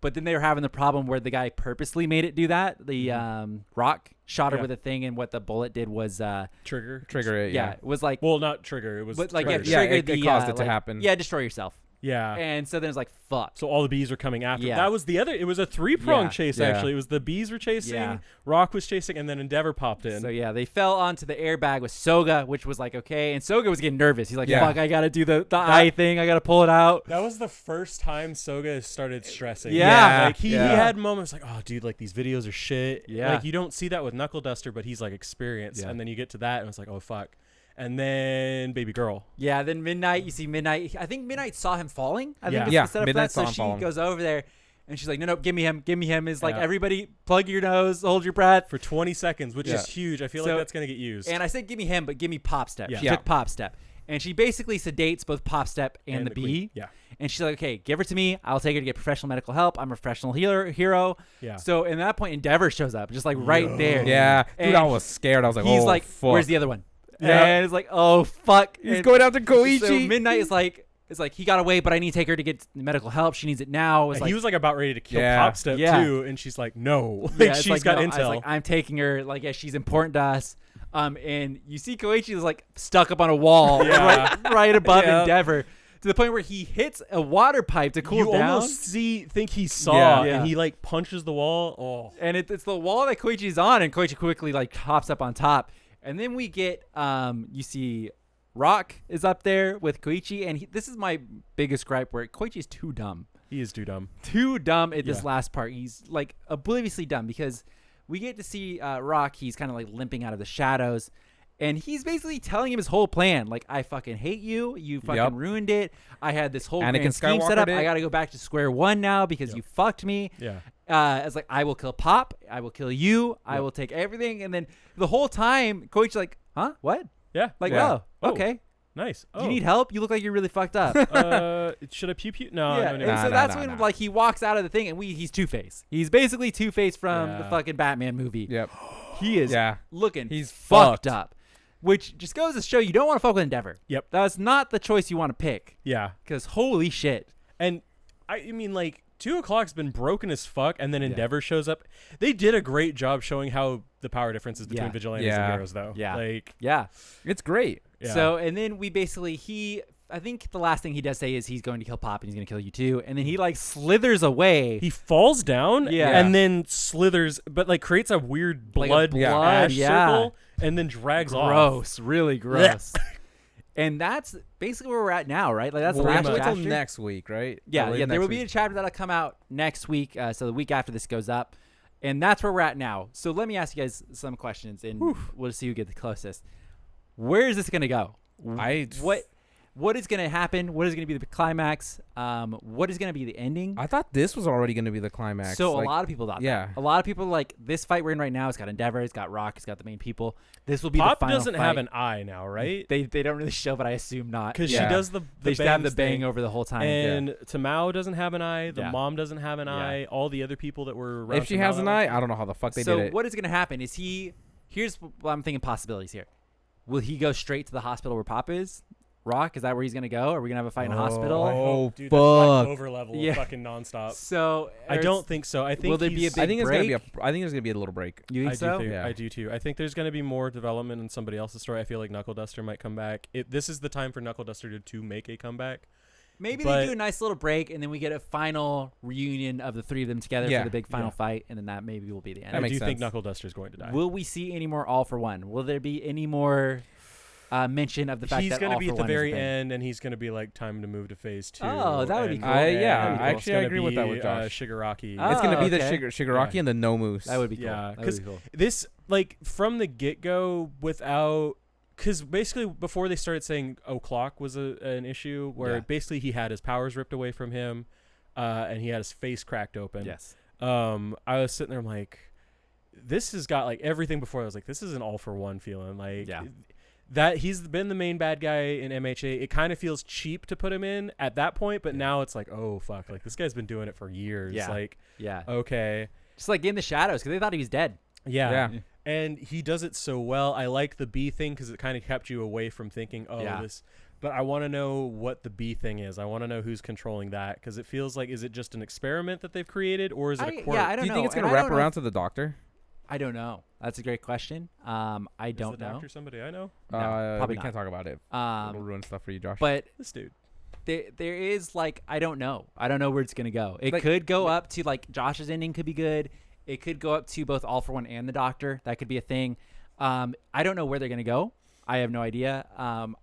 But then they were having the problem where the guy purposely made it do that. The Rock shot her with a thing, and what the bullet did was trigger it. Yeah. It was like, well, not trigger. It was like triggered. it caused it to happen. Yeah, destroy yourself. Yeah. And so then it's like, fuck. So all the bees are coming after. Yeah. That was the other. It was a 3-prong chase, actually. It was the bees were chasing, Rock was chasing, and then Endeavor popped in. So, they fell onto the airbag with Soga, which was like, okay. And Soga was getting nervous. He's like, fuck, I got to do the eye thing. I got to pull it out. That was the first time Soga started stressing. Yeah. Like, he had moments like, oh, dude, like, these videos are shit. Yeah. Like, you don't see that with Knuckleduster, but he's, like, experienced. Yeah. And then you get to that, and it's like, oh, fuck. And then Baby Girl. Yeah, then Midnight. You see Midnight. I think Midnight saw him falling. I think yeah. It's the setup Midnight for that. saw him So she goes over there, and she's like, no, give me him. Give me him. Is like, everybody plug your nose, hold your breath. For 20 seconds, which is huge. I feel like that's going to get used. And I said give me him, but give me Pop Step. Yeah. She took Pop Step. And she basically sedates both Pop Step and the bee. Queen. Yeah. And she's like, okay, give her to me. I'll take her to get professional medical help. I'm a professional hero. Yeah. So in that point, Endeavor shows up, just like right there. Yeah. And dude, I was scared. I was like, he's oh, like, fuck. where's the other one? Yeah. And it's like, oh, fuck. He's going after Koichi. So Midnight is like, he got away, but I need to take her to get medical help. She needs it now. He was like about ready to kill Pop Step too, and she's like, no. Like, she's got intel. I was like, I'm taking her. Like, yeah, she's important to us. And you see Koichi is like stuck up on a wall right above Endeavor. To the point where he hits a water pipe to cool down. You almost think he saw, and he like punches the wall. Oh, and it's the wall that Koichi's on, and Koichi quickly like hops up on top. And then we get, you see Rock is up there with Koichi, and this is my biggest gripe where Koichi is too dumb. He is too dumb. Too dumb at this last part. He's like obliviously dumb because we get to see Rock. He's kind of like limping out of the shadows. And he's basically telling him his whole plan. Like, I fucking hate you. You fucking ruined it. I had this whole grand scheme set up. I got to go back to square one now because you fucked me. Yeah. It's like, I will kill Pop. I will kill you. I will take everything. And then the whole time, Koichi's like, huh? What? Yeah. Like, yeah. oh, okay. Nice. Do you need help? You look like you're really fucked up. Should I pew pew? No. Yeah. No. So that's when like he walks out of the thing, and he's Two-Face. He's basically Two-Face from the fucking Batman movie. Yep. He is looking. He's fucked up. Which just goes to show you don't want to fuck with Endeavor. Yep. That's not the choice you want to pick. Yeah. Because holy shit. And I mean, like, 2 o'clock's been broken as fuck, and then Endeavor shows up. They did a great job showing how the power differences between Vigilantes and heroes, though. Yeah. Like, it's great. Yeah. So, and then we basically, I think the last thing he does say is he's going to kill Pop and he's going to kill you too. And then he like slithers away. He falls down and then slithers, but like creates a weird blood ash circle and then drags off. Gross. Really gross. And that's basically where we're at now, right? Like that's the last chapter. Until next week, right? Yeah. There will be a chapter that'll come out next week. So the week after this goes up. And that's where we're at now. So let me ask you guys some questions and we'll see who gets the closest. Where is this going to go? What is going to happen? What is going to be the climax? What is going to be the ending? I thought this was already going to be the climax. So a lot of people thought that. A lot of people like this fight we're in right now. It's got Endeavor. It's got Rock. It's got the main people. This will be Pop the final doesn't fight. have an eye now, right? They don't really show, but I assume not. Because she does the they just have the bang over the whole time. And Tamao doesn't have an eye. The mom doesn't have an eye. All the other people that were around if she has an eye, I don't know how the fuck they did it. So what is going to happen is here's what I'm thinking possibilities here. Will he go straight to the hospital where Pop is? Rock, is that where he's gonna go? Are we gonna have a fight in a hospital? Oh, dude, fuck! That's like over level, fucking nonstop. So I don't think so. I think will there be a big break? I think there's gonna be a little break. You think so? I do too. I think there's gonna be more development in somebody else's story. I feel like Knuckleduster might come back. This is the time for Knuckleduster to make a comeback. Maybe they do a nice little break, and then we get a final reunion of the three of them together for the big final fight, and then that maybe will be the end. I do think Knuckleduster is going to die. Will we see any more All for One? Will there be any more mention of the fact that he's going to be at the very end, and he's going to be like time to move to phase 2? Oh, that would be cool. I agree with that with Josh. Shigaraki. It's going to be the Shigaraki and the No Moose. That would be cool. Yeah, because this, like, from the get-go, because basically before they started saying o'clock was an issue, where basically he had his powers ripped away from him, and he had his face cracked open. Yes. I was sitting there, I'm like, this has got like everything before. I was like, this is an All for One feeling. Like, that he's been the main bad guy in MHA. It kind of feels cheap to put him in at that point, but now it's like, oh fuck, like this guy's been doing it for years. Like, okay, just like in the shadows because they thought he was dead. Yeah. And he does it so well. I like the B thing because it kind of kept you away from thinking, this. But I want to know what the B thing is. I want to know who's controlling that because it feels like, is it just an experiment that they've created, or is it a quirk? Yeah, I don't know. Do you think it's gonna wrap around to the Doctor? I don't know. That's a great question. I don't know. Doctor somebody I know? No, probably we can't talk about it. It'll ruin stuff for you, Josh. But this dude. There is like, I don't know. I don't know where it's gonna go. It could go up to like Josh's ending could be good. It could go up to both All for One and the Doctor. That could be a thing. I don't know where they're gonna go. I have no idea.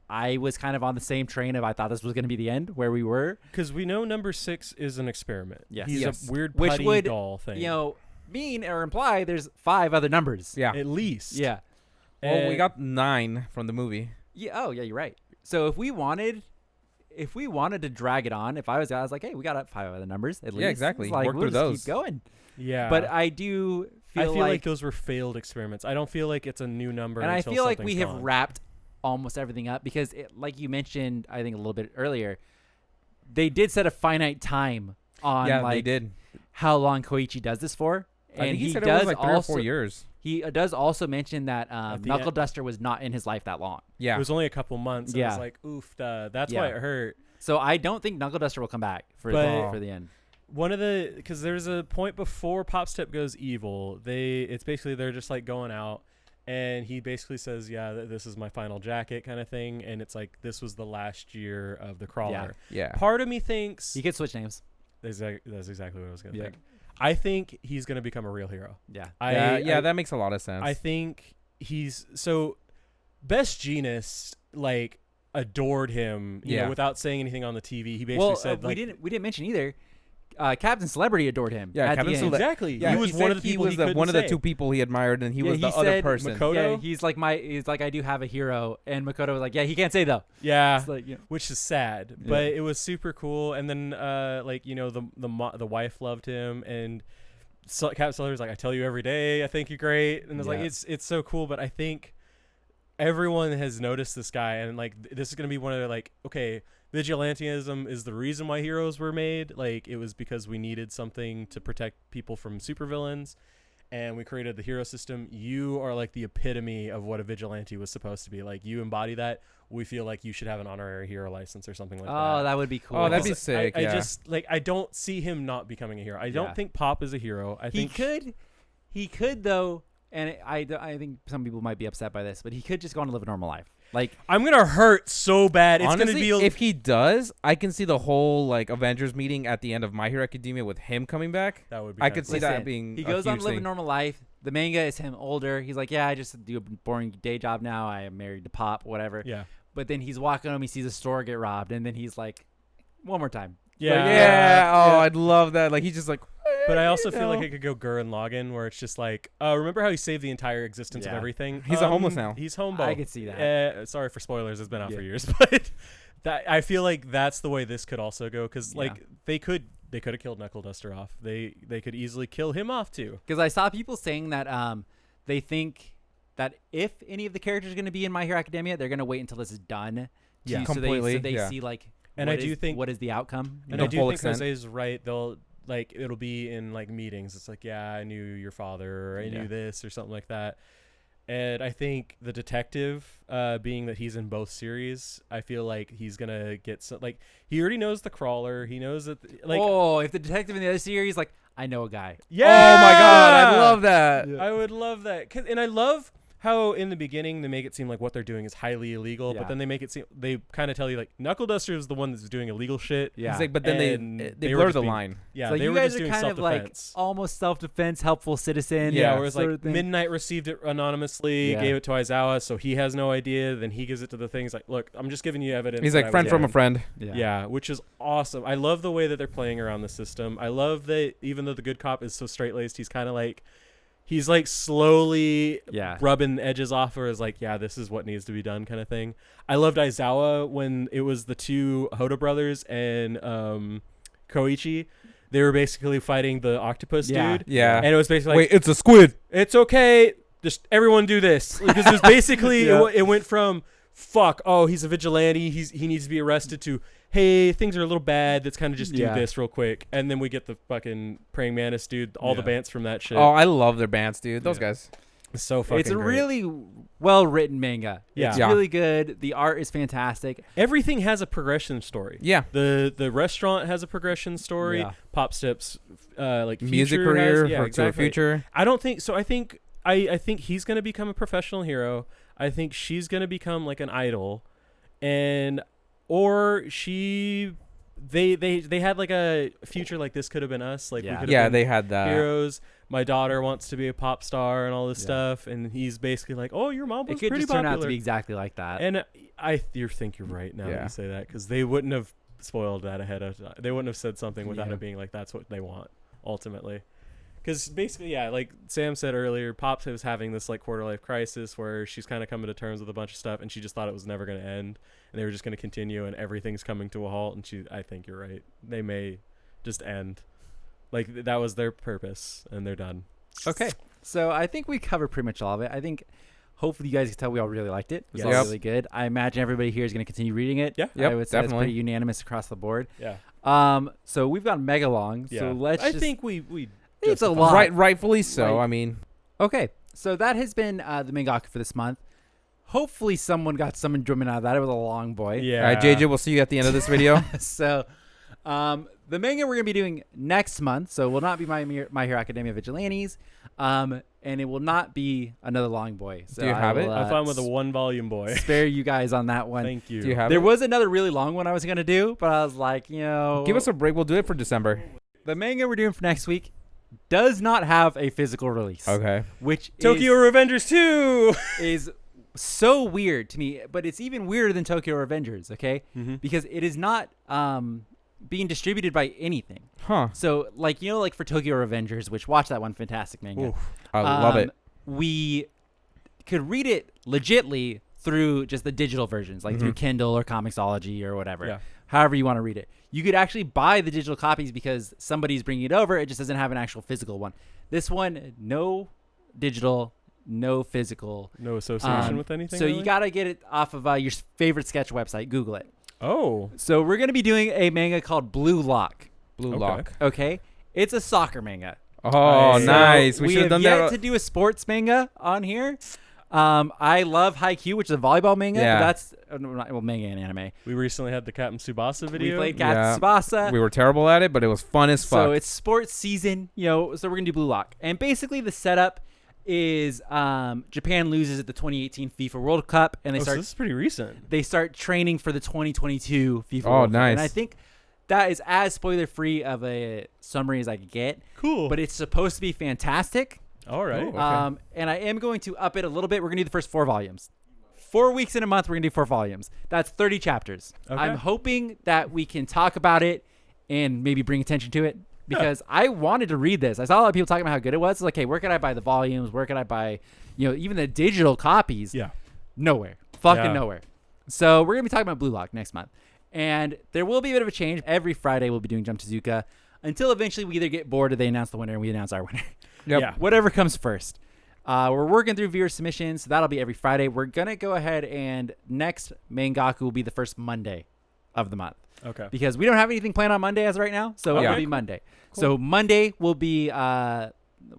I was kind of on the same train of I thought this was gonna be the end where we were. Because we know number 6 is an experiment. Yes. He's a weird putty doll thing. You know, mean or imply there's 5 other numbers. Yeah. At least. Yeah. Well, we got 9 from the movie. Yeah. Oh, yeah, you're right. So if we wanted to drag it on, if I was like, hey, we got 5 other numbers at least. Yeah, exactly. Like, work we'll through just those. keep going. Yeah. But I do feel like those were failed experiments. I don't feel like it's a new number. And I feel like we have gone. wrapped almost everything up because, like you mentioned, I think a little bit earlier, they did set a finite time on they did. How long Koichi does this for. And I think he said does it was like 3 or 4 years. He does also mention that Knuckleduster was not in his life that long. Yeah. It was only a couple months. Yeah. I was like, oof, that's why it hurt. So I don't think Knuckleduster will come back for the end. Because there's a point before Pop Step goes evil. It's basically they're just like going out, and he basically says, this is my final jacket kind of thing. And it's like, this was the last year of the crawler. Yeah. Part of me thinks he could switch names. That's exactly what I was going to think. I think he's going to become a real hero. Yeah. That makes a lot of sense. I think Best Genus, like, adored him, you know, without saying anything on the TV. He basically said, we didn't mention either. Captain Celebrity adored him. Yeah, Captain Celebrity. Exactly. Yeah, he was one of the people. He was one of the 2 people he admired, and he was the other person. Makoto? Yeah, he's like, I do have a hero, and Makoto was like, yeah, he can't say though. Yeah, like, which is sad, but it was super cool. And then, the wife loved him, and Captain Celebrity was like, I tell you every day, I think you're great, and it's like it's so cool. But I think everyone has noticed this guy, and like this is gonna be one of the like, okay, vigilantism is the reason why heroes were made. Like it was because we needed something to protect people from supervillains, and we created the hero system. You are like the epitome of what a vigilante was supposed to be. Like you embody that. We feel like you should have an honorary hero license or something like that. Oh, that would be cool. Oh, that'd be sick. I just like, I don't see him not becoming a hero. I don't think Pop is a hero. I think he could though. And I think some people might be upset by this, but he could just go on and live a normal life. Like I'm gonna hurt so bad. It's honestly, gonna be if he does, I can see the whole like Avengers meeting at the end of My Hero Academia with him coming back. That would be. I could see that being. He goes on to live a normal life. The manga is him older. He's like, yeah, I just do a boring day job now. I am married to Pop, whatever. Yeah. But then he's walking home. He sees a store get robbed, and then he's like, one more time. Yeah. Like, yeah. Oh, I'd love that. Like he's just like. But I also feel like it could go Gurren Lagann, where it's just like, remember how he saved the entire existence of everything? He's a homeless now. He's homebo. I could see that. Sorry for spoilers. It's been out for years, but that I feel like that's the way this could also go, because like they could have killed Knuckleduster off. They could easily kill him off too. Because I saw people saying that they think that if any of the characters are going to be in My Hero Academia, they're going to wait until this is done. Completely. So they see like. And I do think what is the outcome? And I do think Jose's right. They'll. Like it'll be in like meetings. It's like, yeah, I knew your father, or I knew this, or something like that. And I think the detective, being that he's in both series, I feel like he's gonna get like he already knows the crawler. He knows that if the detective in the other series, like I know a guy. Yeah. Oh my god, I love that. I would love that. And I love how in the beginning they make it seem like what they're doing is highly illegal, but then they make it seem they kind of tell you like Knuckleduster is the one that's doing illegal shit. Yeah. Like, but then they blur the line. Yeah, so they you were guys just are doing kind of like almost self-defense, helpful citizen. Yeah, whereas like Midnight received it anonymously, gave it to Aizawa, so he has no idea. Then he gives it to the thing. He's like, look, I'm just giving you evidence. He's like friend from a friend. Yeah, which is awesome. I love the way that they're playing around the system. I love that even though the good cop is so straight-laced, he's kind of like. He's like slowly rubbing edges off her as like, yeah, this is what needs to be done kind of thing. I loved Aizawa when it was the two Hoda brothers and Koichi. They were basically fighting the octopus dude. Yeah. And it was basically like, wait, it's a squid. It's okay. Just everyone do this. Because it was basically, it went from, fuck, oh, he's a vigilante. He needs to be arrested to, hey, things are a little bad. Let's kind of just do this real quick. And then we get the fucking Praying Mantis dude, all the bants from that shit. Oh, I love their bants, dude. Those guys. It's so fucking It's a great. really well-written manga. Yeah. It's really good. The art is fantastic. Everything has a progression story. Yeah. The restaurant has a progression story. Yeah. Pop Steps like music future career has, to a future. I don't think so. I think he's going to become a professional hero. I think she's going to become like an idol. Or they had like a future like this could have been us, like we could have been they had that heroes. My daughter wants to be a pop star and all this stuff, and he's basically like, oh, your mom was pretty popular. It could just turn out to be exactly like that. And I think you're right now that you say that, because they wouldn't have spoiled that ahead of time. They wouldn't have said something without it being like that's what they want ultimately. Because basically, like Sam said earlier, Pops was having this like quarter life crisis where she's kind of coming to terms with a bunch of stuff, and she just thought it was never going to end, and they were just going to continue, and everything's coming to a halt. And I think you're right. They may just end. Like that was their purpose, and they're done. Okay, so I think we covered pretty much all of it. I think hopefully you guys can tell we all really liked it. It was all really good. I imagine everybody here is going to continue reading it. Yeah, I would say it's pretty unanimous across the board. Yeah. So we've got mega long. Yeah. So I think we. It's a lot. Rightfully so. Right. I mean. Okay, so that has been the Mangalku for this month. Hopefully someone got some enjoyment out of that. It was a long boy. Yeah. All right, JJ, we'll see you at the end of this video. So, the manga we're going to be doing next month, so it will not be My Hero Academia Vigilantes, and it will not be another long boy. So do you have it? I'm fine with a 1-volume boy. Spare you guys on that one. Thank you. Do you have There it? was another really long one I was going to do, but I was like, give us a break. We'll do it for December. The manga we're doing for next week does not have a physical release. Okay. Which Tokyo Revengers 2 is so weird to me, but it's even weirder than Tokyo Revengers, okay? Mm-hmm. Because it is not being distributed by anything. Huh. So, like for Tokyo Revengers, which watch that one, fantastic manga. Oof. I love it. We could read it legitly through just the digital versions, like through Kindle or Comixology or whatever. Yeah. However you want to read it. You could actually buy the digital copies because somebody's bringing it over. It just doesn't have an actual physical one. This one, no digital, no physical. No association with anything? So really? you got to get it off of your favorite sketch website. Google it. Oh. So we're going to be doing a manga called Blue Lock. Blue Lock. Okay. It's a soccer manga. Oh, nice. We should have done that. We have yet to do a sports manga on here. I love Haikyuu, which is a volleyball manga. Yeah. But that's manga and anime. We recently had the Captain Tsubasa video. We played Captain Tsubasa. We were terrible at it, but it was fun as fuck. So it's sports season, so we're going to do Blue Lock. And basically the setup is Japan loses at the 2018 FIFA World Cup, and so this is pretty recent. They start training for the 2022 FIFA World Cup. Nice. And I think that is as spoiler-free of a summary as I could get. Cool. But it's supposed to be fantastic. All right. Ooh, okay. And I am going to up it a little bit. We're going to do the first 4 volumes. 4 weeks in a month, we're going to do 4 volumes. That's 30 chapters. Okay. I'm hoping that we can talk about it and maybe bring attention to it because I wanted to read this. I saw a lot of people talking about how good it was. It's like, hey, where can I buy the volumes? Where can I buy, even the digital copies? Yeah. Nowhere. Fucking nowhere. So we're going to be talking about Blue Lock next month. And there will be a bit of a change. Every Friday we'll be doing Jump to Zuka until eventually we either get bored or they announce the winner and we announce our winner. Yep. Yeah. Whatever comes first. We're working through viewer submissions, so that'll be every Friday. We're going to go ahead and next Mangalku will be the first Monday of the month. Okay. Because we don't have anything planned on Monday as of right now, so it'll be Monday. Cool. So Monday will be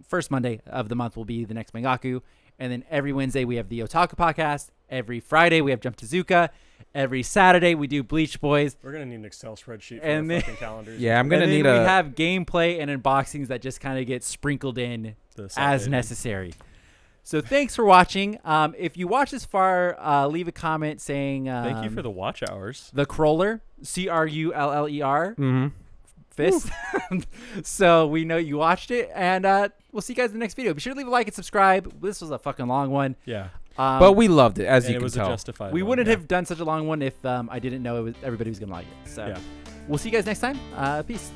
first Monday of the month will be the next Mangalku, and then every Wednesday we have the Otaku podcast. Every Friday we have Jump to Zuka. Every Saturday we do Bleach Boys. We're gonna need an Excel spreadsheet for our fucking calendars. Yeah, I'm gonna need we have gameplay and unboxings that just kind of get sprinkled in as necessary. So thanks for watching. If you watch this far, leave a comment saying thank you for the watch hours. The Cruller, Cruller, Mm-hmm. fist. So we know you watched it, and we'll see you guys in the next video. Be sure to leave a like and subscribe. This was a fucking long one. Yeah. But we loved it, as you can tell. Justified we wouldn't have done such a long one if I didn't know everybody was gonna like it. So we'll see you guys next time. Peace.